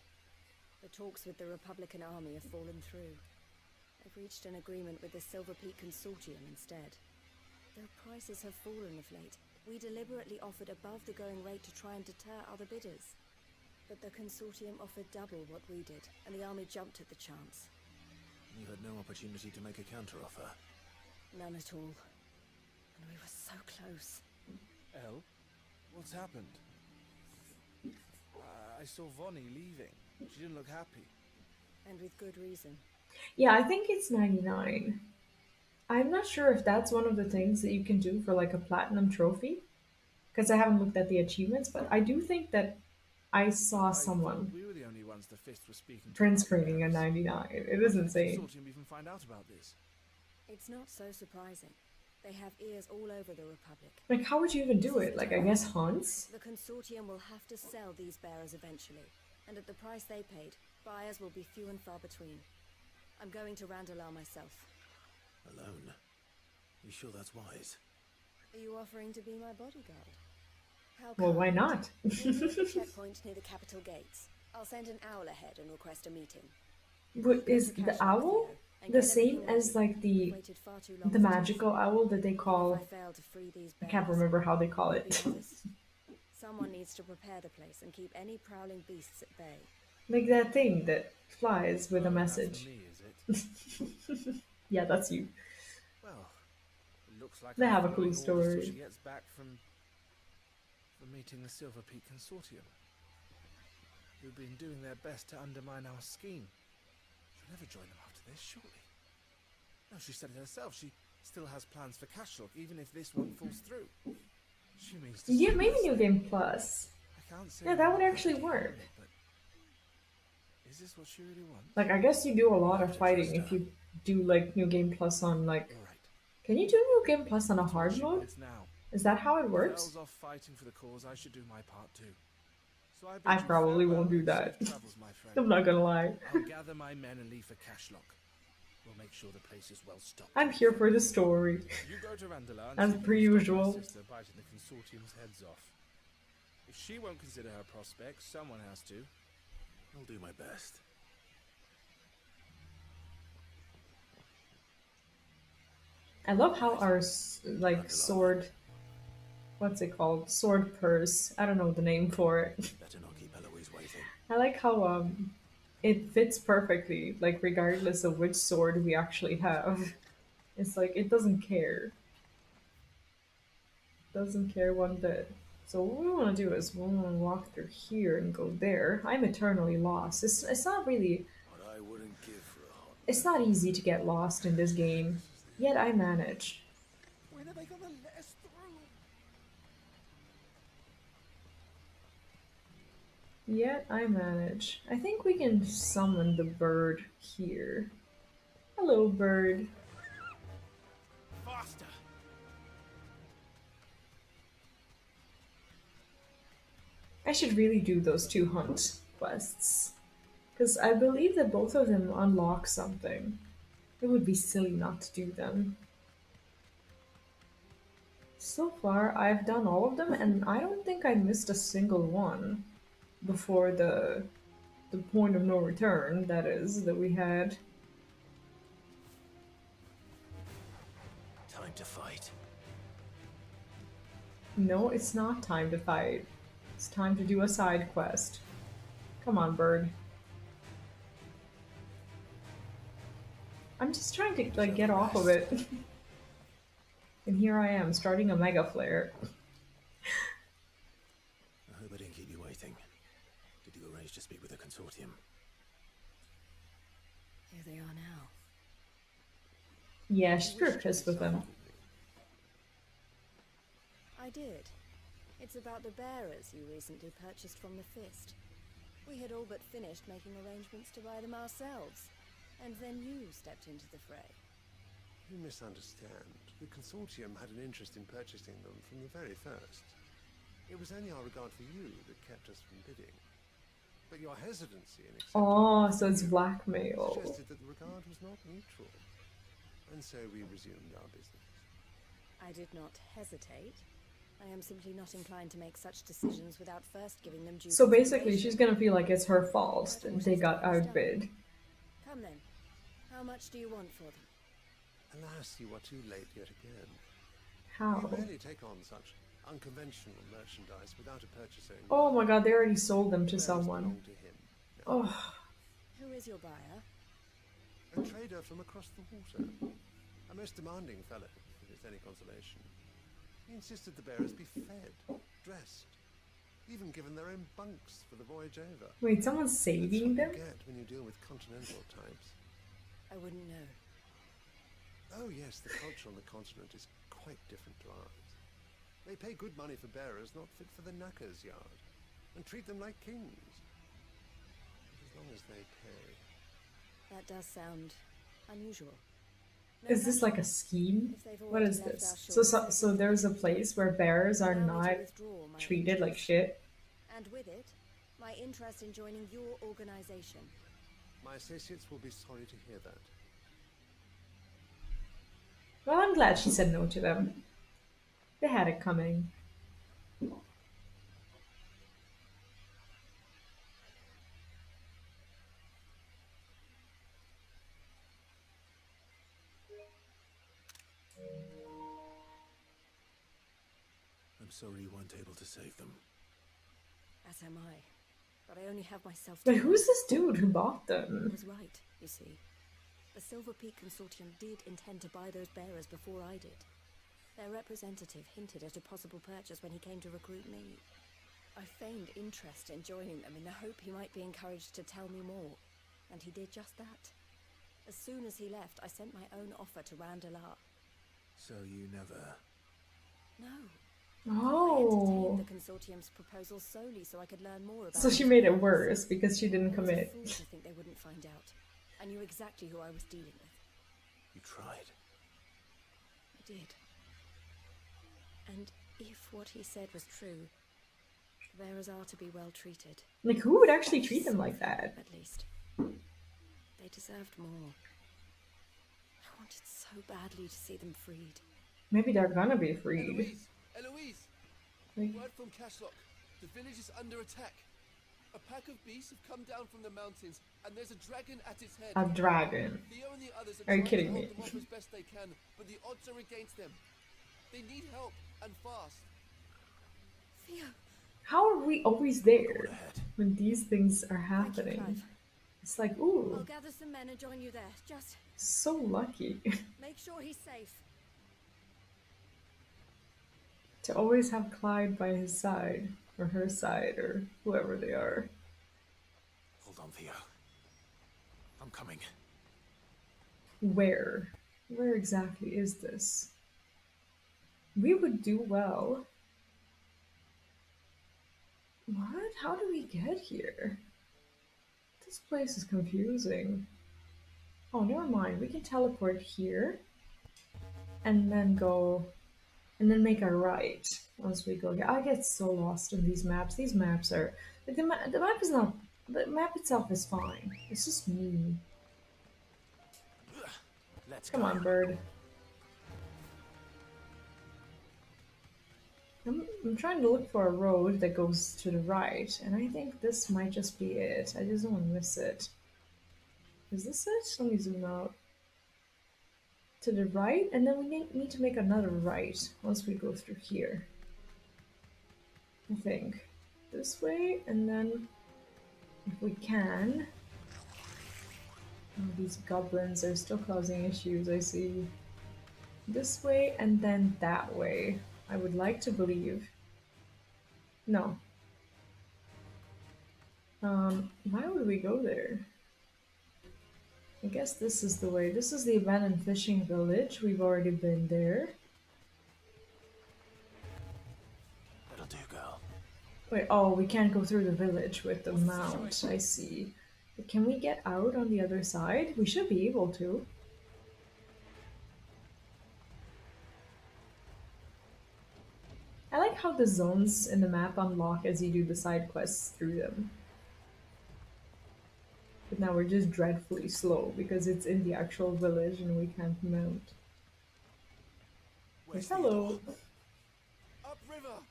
The talks with the Republican army have fallen through. They've reached an agreement with the Silver Peak Consortium instead. Their prices have fallen of late. We deliberately offered above the going rate to try and deter other bidders. But the Consortium offered double what we did, and the army jumped at the chance. You had no opportunity to make a counteroffer? None at all. And we were so close. Elle? What's happened? I saw Vonnie leaving. She didn't look happy. And with good reason. Yeah, I think it's 99. I'm not sure if that's one of the things that you can do for like a platinum trophy. Because I haven't looked at the achievements, but I do think that I saw someone We were the only ones the Fist was speaking to. print screening a 99. It is insane. Consortium even find out about this? It's not so surprising. They have ears all over the Republic. Like, how would you even do it? Like, I guess hunts? The Consortium will have to sell these bearers eventually, and at the price they paid, buyers will be few and far between. I'm going to Randala myself. Alone? You sure that's wise? Are you offering to be my bodyguard? How Well, why kind. not? We'll meet at the checkpoint near the capital gates. I'll send an owl ahead and request a meeting. But is the owl the same as like the magical owl that they call? I can't remember how they call it. Someone needs to prepare the place and keep any prowling beasts at bay. Like that thing that flies with a message. Yeah, that's you. Well, it looks like They I'm have a following cool orders till story. She gets back from meeting the Silver Peak Consortium. Who've been doing their best to undermine our scheme. She'll never join them after this, surely. No, she said it herself. She still has plans for Cashlock, even if this one falls through. She means to Yeah, sue maybe us. New Game Plus. I can't say Yeah, that would actually work. but is this what she really wants? Like, I guess you do a lot of fighting if you do like New Game Plus on like. Can you do New Game Plus on a hard mode? It's now. Is that how it If works? Elle's off fighting for the cause, I should do my part too. So I bid I you probably farewell won't do and that. safe travels, my friend. I'm not gonna lie. I'll gather my men and leave for Cashlock. We'll make sure the place is well stocked. I'm here for the story. You go to Randala and As see if per you can stop usual. my sister biting the Consortium's heads off. If she won't consider her prospects, someone has to. I'll do my best. I love how our like sword, what's it called? Sword purse. I don't know the name for it. Better not keep Eloise waiting. I like how it fits perfectly, like regardless of which sword we actually have. It's like it doesn't care. Doesn't care one bit. So what we want to do is we want to walk through here and go there. I'm eternally lost. It's not really. What I wouldn't give for a hot. It's not easy to get lost in this game. Yet I manage. When are they gonna let us through? Yet I manage. I think we can summon the bird here. Hello, bird. Faster! I should really do those two hunts. quests. Because I believe that both of them unlock something. It would be silly not to do them. So far, I've done all of them, and I don't think I missed a single one before the point of no return, that is, that we had. Time to fight. No, it's not time to fight. It's time to do a side quest. Come on, bird. I'm just trying to like get off of it. And here I am, starting a mega flare. I hope I didn't keep you waiting. Did you arrange to speak with the consortium? Here they are now. Yeah, she's pretty pissed with them. I did. It's about the bearers you recently purchased from the Fist. We had all but finished making arrangements to buy them ourselves, and then you stepped into the fray. You misunderstand. The consortium had an interest in purchasing them from the very first. It was only our regard for you that kept us from bidding. But your hesitancy in accepting Oh, so it's blackmail. suggested that the regard was not mutual. And so we resumed our business. I did not hesitate. I am simply not inclined to make such decisions without first giving them due So basically, consideration. she's gonna feel like it's her fault that they got outbid. Come then. How much do you want for them? Alas, you are too late yet again. How? We rarely take on such unconventional merchandise without a purchaser. Oh my god, they already sold them to someone. To him. Oh. Who is your buyer? A trader from across the water. A most demanding fellow, if it's any consolation. He insisted the bearers be fed, dressed, even given their own bunks for the voyage over. Wait, someone's saving them? Get when you deal with continental types. I wouldn't know. Oh yes, the culture on the continent is quite different to ours. They pay good money for bearers not fit for the knacker's yard, and treat them like kings. As long as they pay. That does sound unusual. Is this like a scheme? What is this? So there's a place where bears are not treated like shit? And with it, my interest in joining your organization. My associates will be sorry to hear that. Well, I'm glad she said no to them. They had it coming. I'm sorry you weren't able to save them. As am I. But I only have myself But to who's this dude who bought them? I was right, you see. The Silver Peak Consortium did intend to buy those bearers before I did. Their representative hinted at a possible purchase when he came to recruit me. I feigned interest in joining them in the hope he might be encouraged to tell me more, and he did just that. As soon as he left, I sent my own offer to Randalar. So you never... No. Oh. I entertained the consortium's proposal solely so I could learn more about So she these made it bearers. worse because she didn't I was a commit. fool to think they wouldn't find out. I knew exactly who I was dealing with. You tried. I did. And if what he said was true, the bearers are to be well treated. Like, who would actually treat them like that? At least. They deserved more. I wanted so badly to see them freed. Maybe they're gonna be freed. Eloise! Like- Word from Cashlock. The village is under attack. A pack of beasts have come down from the mountains, and there's a dragon at its head. A dragon. Theo and the others Are you trying kidding to me? hold them off as best they can, but the odds are against them. They need help, and fast. Theo! How are we always there when these things are happening? Clive. It's like, I'll ooh, gather some men and join you there. Just so lucky make sure he's safe. to always have Clyde by his side, or her side, or whoever they are. Hold on, Theo. I'm coming. Where? Where exactly is this? We would do well. What? How do we get here? This place is confusing. Oh, never mind. We can teleport here. And then go... And then make a right once we go here. I get so lost in these maps. These maps are... Like the map is not The map itself is fine. It's just me. Come on, bird. I'm trying to look for a road that goes to the right, and I think this might just be it. I just don't want to miss it. Is this it? Let me zoom out. To the right, and then we need to make another right once we go through here. I think. This way, and then if we can... Oh, these goblins are still causing issues, I see. This way, and then that way. I would like to believe. No. Why would we go there? I guess this is the way. This is the abandoned fishing village. We've already been there. That'll do, girl. Wait, oh, we can't go through the village with the mount. I see. But can we get out on the other side? We should be able to. I like how the zones in the map unlock as you do the side quests through them. But now we're just dreadfully slow because it's in the actual village and we can't mount. Yes, hello. Upriver.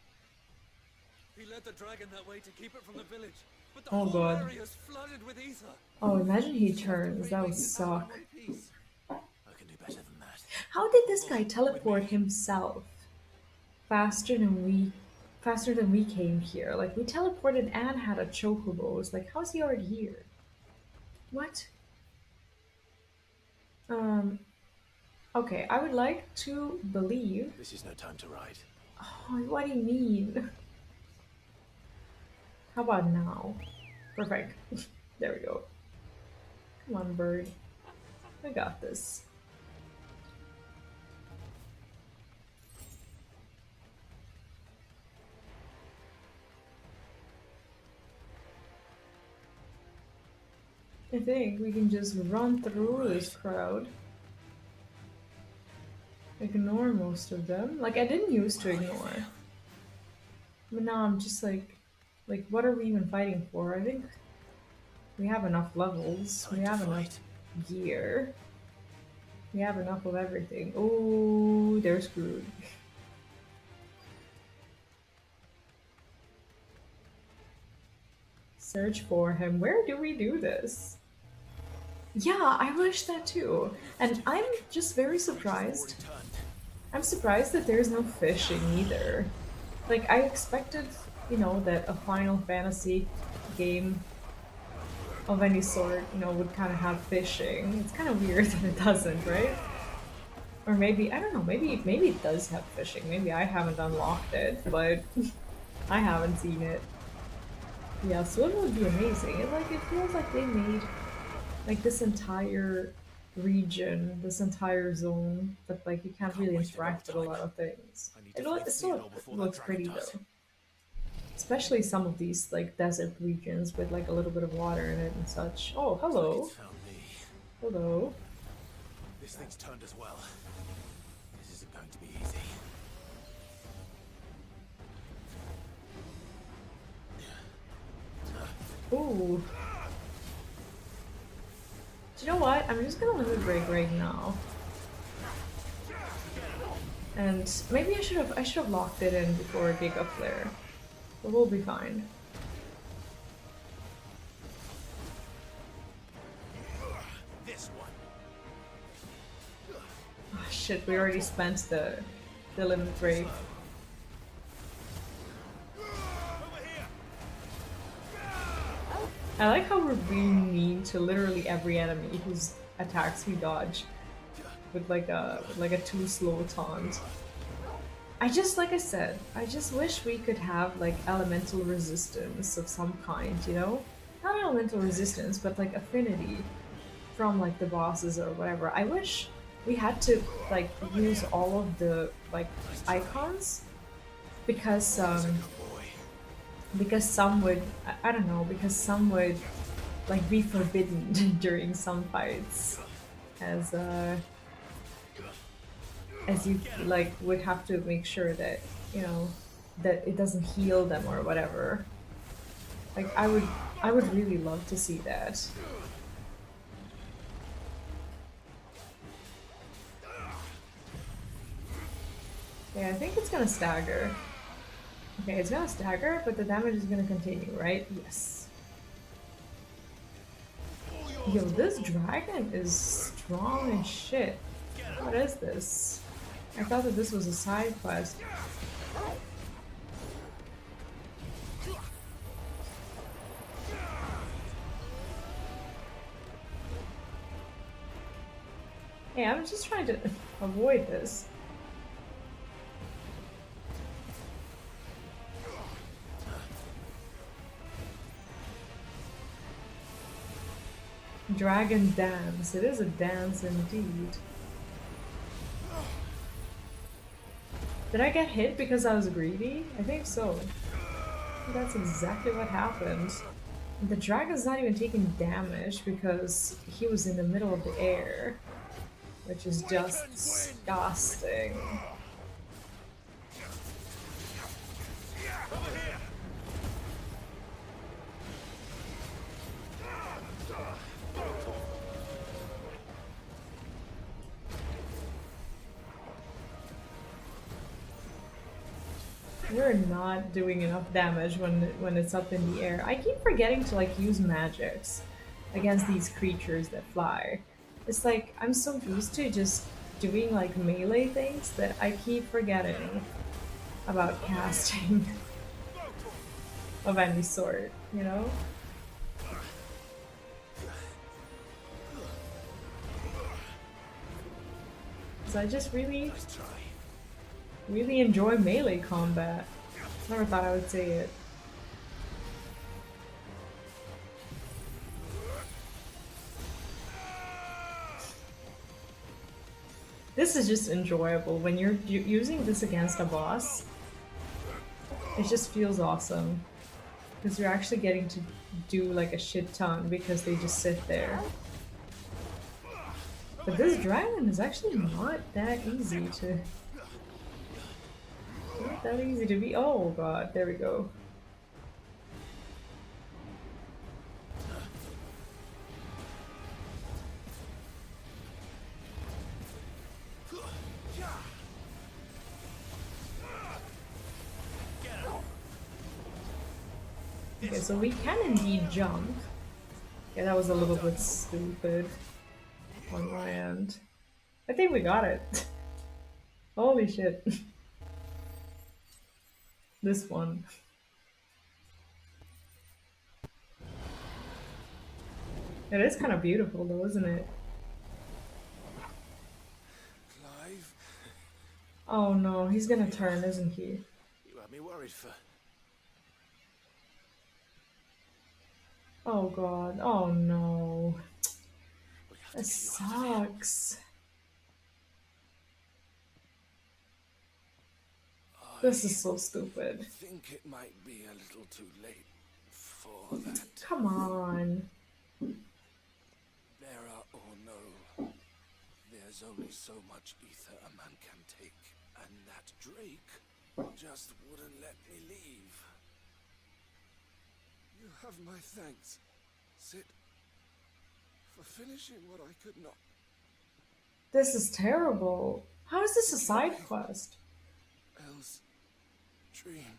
He led the dragon that way to keep it from the village, but the Oh, whole God. area is flooded with ether. Oh, imagine he turns. That would suck. I can do better than that. How did this guy teleport himself faster than we came here? Like, we teleported and had a chocobo. It's like, how is he already here? What? Okay, I would like to believe... This is no time to ride. Oh, what do you mean? How about now? Perfect. There we go. Come on, bird. I got this. I think we can just run through this crowd. Ignore most of them. Like, I didn't used to ignore. But now I'm just like, what are we even fighting for? I think we have enough levels. We have enough gear. We have enough of everything. Oh, they're screwed. Search for him. Where do we do this? Yeah, I wish that too. And I'm just very surprised. I'm surprised that there's no fishing either. Like, I expected, you know, that a Final Fantasy game of any sort, you know, would kind of have fishing. It's kind of weird that it doesn't, right? Or maybe, I don't know, maybe it does have fishing. Maybe I haven't unlocked it, but I haven't seen it. Yeah, swim would be amazing. It feels like they made like this entire region, this entire zone, but like you can't really interact with a lot of things. It still looks pretty though. Especially some of these like desert regions with like a little bit of water in it and such. Oh, hello. Hello. This thing's turned as well. This isn't going to be easy. Ooh. Do you know what? I'm just gonna limit break right now. And maybe I should have locked it in before Giga Flare. But we'll be fine. This one. Oh shit, we already spent the limit break. I like how we're being mean to literally every enemy whose attacks we dodge with like a too slow taunt. Like I said, I just wish we could have like elemental resistance of some kind, you know? Not elemental resistance, but like affinity from like the bosses or whatever. I wish we had to like use all of the like icons because some would, I don't know, because some would like be forbidden during some fights as you like would have to make sure that, you know, that it doesn't heal them or whatever. Like, I would really love to see that. Okay, I think it's gonna stagger. Okay, it's gonna stagger, but the damage is gonna continue, right? Yes. Yo, this dragon is strong as shit. What is this? I thought that this was a side quest. Hey, I'm just trying to avoid this. Dragon dance. It is a dance indeed. Did I get hit because I was greedy? I think so. That's exactly what happened. The dragon's not even taking damage because he was in the middle of the air, which is just disgusting. We're not doing enough damage when it's up in the air. I keep forgetting to like use magics against these creatures that fly. It's like I'm so used to just doing like melee things that I keep forgetting about casting of any sort, you know? So I just really enjoy melee combat. Never thought I would say it. This is just enjoyable. When you're using this against a boss, it just feels awesome. Because you're actually getting to do like a shit ton because they just sit there. But this dragon is actually not that easy to... Not that easy to be. Oh god, there we go. Okay, so we can indeed jump. Yeah, that was a little bit stupid on my end. I think we got it. Holy shit. This one. It is kind of beautiful though, isn't it? Clive? Oh no, he's gonna turn, isn't he? You had me worried for... Oh god, oh no. That sucks. This is so stupid. I think it might be a little too late for that. Come on. There are or no. There's only so much ether a man can take, and that Drake just wouldn't let me leave. You have my thanks, Sid, for finishing what I could not. This is terrible. How is this a side quest? Else dream.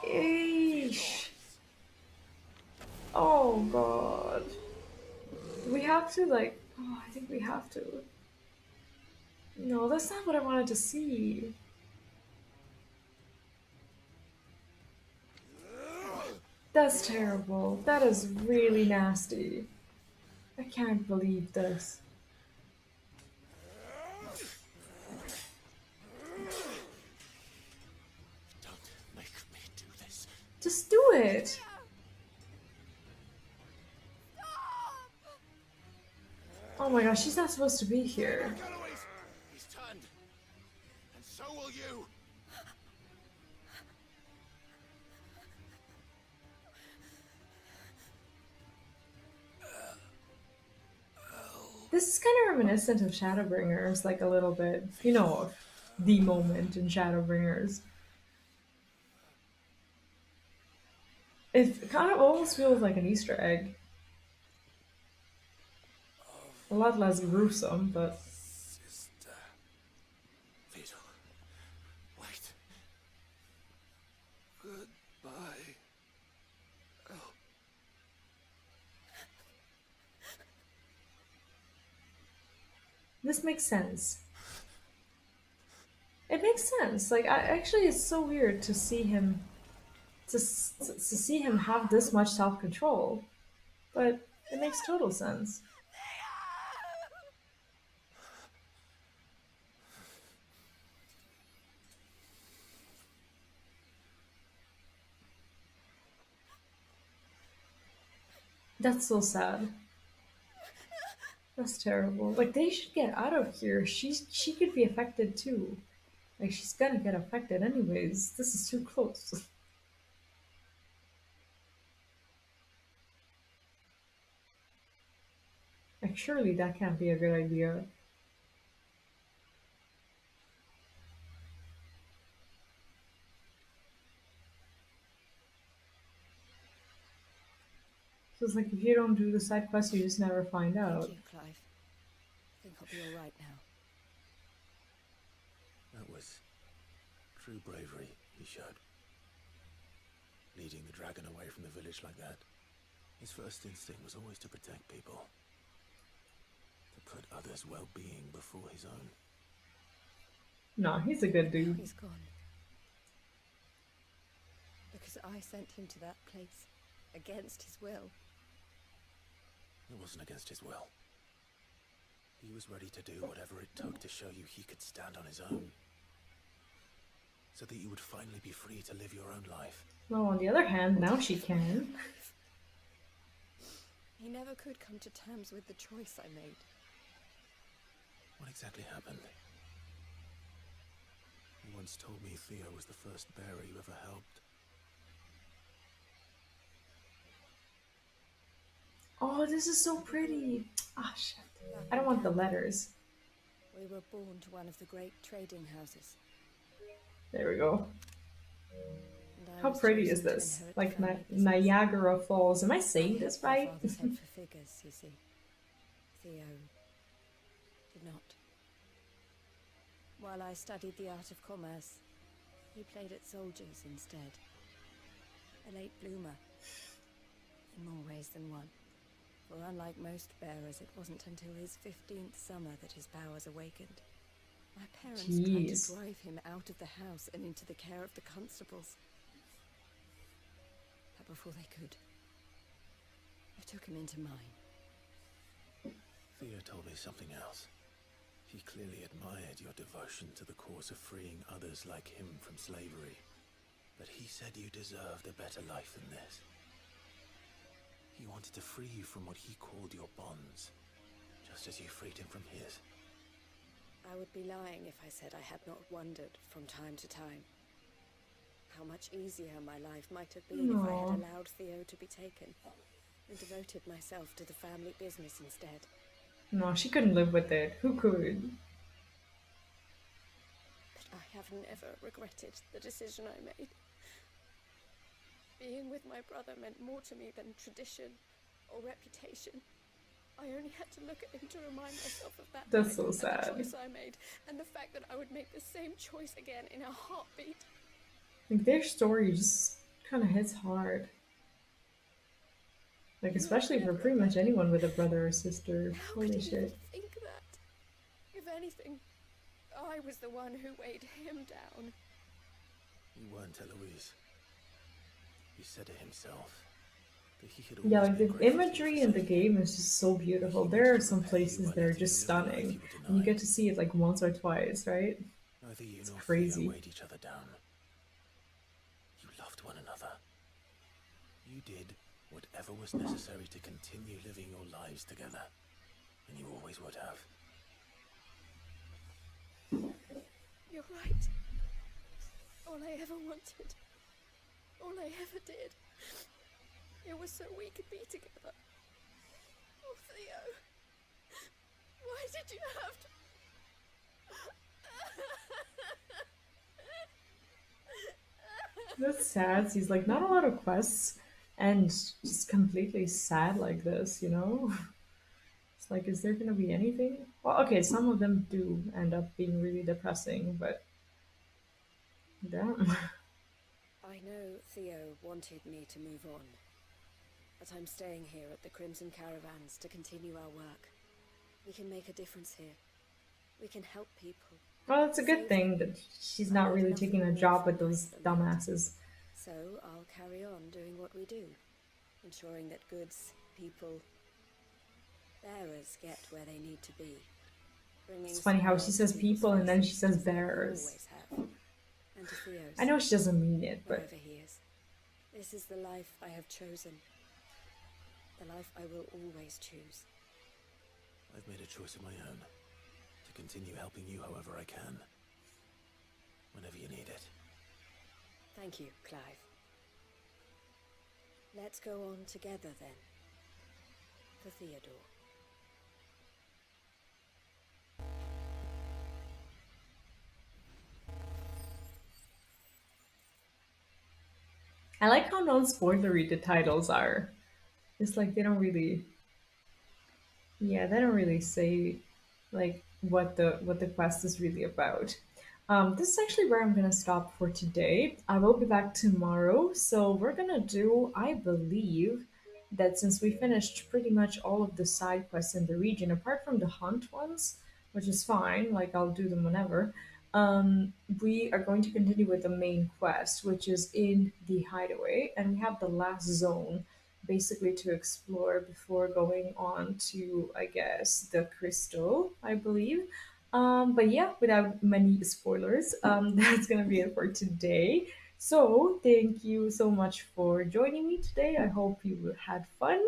Eesh. Oh god. Do we have to like... Oh, I think we have to. No, that's not what I wanted to see. That's terrible. That is really nasty. I can't believe this. Don't make me do this. Just do it. Oh my gosh, she's not supposed to be here. He's turned, and so will you. This is kind of reminiscent of Shadowbringers, like a little bit. You know, the moment in Shadowbringers. It kind of almost feels like an Easter egg. A lot less gruesome, but... Sister. Fatal. Wait. Goodbye. Oh. This makes sense. It makes sense. Like, actually, it's so weird to see him... To see him have this much self-control. But it makes total sense. That's so sad. That's terrible. Like, they should get out of here. She could be affected too. Like, she's gonna get affected anyways. This is too close. Like, surely that can't be a good idea. So it's like, if you don't do the side quest, you just never find out. Thank you, Clive. I think I'll be all right now. That was true bravery he showed. Leading the dragon away from the village like that. His first instinct was always to protect people. To put others' well-being before his own. No, he's a good dude. He's gone. Because I sent him to that place. Against his will. It wasn't against his will. He was ready to do whatever it took to show you he could stand on his own. So that you would finally be free to live your own life. Well, on the other hand, now she can. He never could come to terms with the choice I made. What exactly happened? You once told me Theo was the first bearer you ever helped. Oh, this is so pretty. Ah, shit. I don't want the letters. We were born to one of the great trading houses. There we go. And I How was pretty chosen is to this? inherit Like the family business. Niagara Falls. Am I saying this right? My father's head for figures, you see. Theo did not. While I studied the art of commerce, he played at soldiers instead. A late bloomer. In more ways than one. For unlike most bearers, it wasn't until his 15th summer that his powers awakened. My parents tried Jeez. to drive him out of the house and into the care of the constables. But before they could, I took him into mine. Theo told me something else. He clearly admired your devotion to the cause of freeing others like him from slavery. But he said you deserved a better life than this. He wanted to free you from what he called your bonds, just as you freed him from his. I would be lying if I said I had not wondered from time to time how much easier my life might have been if I had allowed Theo to be taken and devoted myself to the family business instead. No, she couldn't live with it. Who could? But I have never regretted the decision I made. Being with my brother meant more to me than tradition or reputation. I only had to look at him to remind myself of that. That's night so sad. And the choice I made, and the fact that I would make the same choice again in a heartbeat. Like, their story just kind of hits hard. Like, especially for pretty much anyone with a brother or sister. Holy shit. Think that. If anything, I was the one who weighed him down. You weren't, Eloise. He said it himself. That he had Yeah, always like been the grateful to imagery you in for the game is just so beautiful. There are some places that are just stunning. And you get to see it like once or twice, right? Neither you It's nor crazy. Theo weighed each other down. You loved one another. You did whatever was necessary to continue living your lives together. And you always would have. You're right. All I ever wanted, all I ever did, it was so we could be together. Oh, Theo, why did you have to... That's sad. He's like, not a lot of quests. end just completely sad like this, you know? It's like, is there gonna be anything? Well, okay, some of them do end up being really depressing, but damn. I know Theo wanted me to move on, but I'm staying here at the Crimson Caravans to continue our work. We can make a difference here. We can help people. Well, it's a good Save thing them. that she's I not want really nothing taking a more job from with those us than that. dumbasses. So I'll carry on doing what we do, ensuring that goods, people, bearers get where they need to be. Bringing It's funny how she smiles says to people's people and then she faces, says just like we bearers. always have. And to Theo's, I know she doesn't mean it, but wherever he is. This is the life I have chosen. The life I will always choose. I've made a choice of my own. To continue helping you however I can. Whenever you need it. Thank you, Clive. Let's go on together then. For Theodore. I like how non-spoilery the titles are. It's like they don't really, yeah, they don't really say like what the quest is really about. This is actually where I'm gonna stop for today. I will be back tomorrow, so we're gonna do, I believe, that since we finished pretty much all of the side quests in the region, apart from the hunt ones, which is fine, like I'll do them whenever. We are going to continue with the main quest, which is in the hideaway, and we have the last zone basically to explore before going on to, I guess, the crystal, I believe. But yeah, without many spoilers, that's gonna be it for today. So thank you so much for joining me today. I hope you had fun,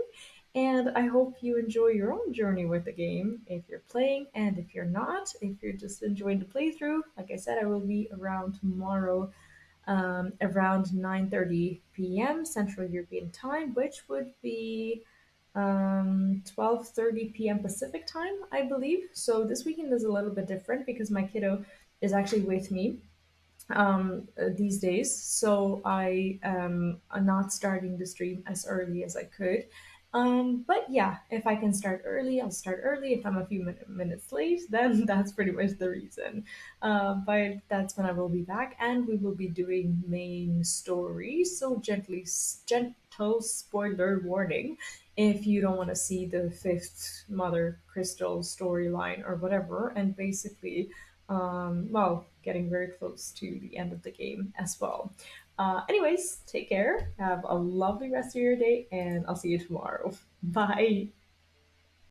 and I hope you enjoy your own journey with the game if you're playing, and if you're not, if you're just enjoying the playthrough. Like I said, I will be around tomorrow around 9:30 p.m. Central European Time, which would be 12:30 p.m. Pacific Time, I believe. So this weekend is a little bit different because my kiddo is actually with me these days. So I am not starting the stream as early as I could. But yeah, if I can start early, I'll start early. If I'm a few minutes late, then that's pretty much the reason. But that's when I will be back, and we will be doing main story. So gentle spoiler warning if you don't want to see the fifth Mother Crystal storyline or whatever, and basically well, getting very close to the end of the game as well. Anyways, take care. Have a lovely rest of your day, and I'll see you tomorrow. Bye.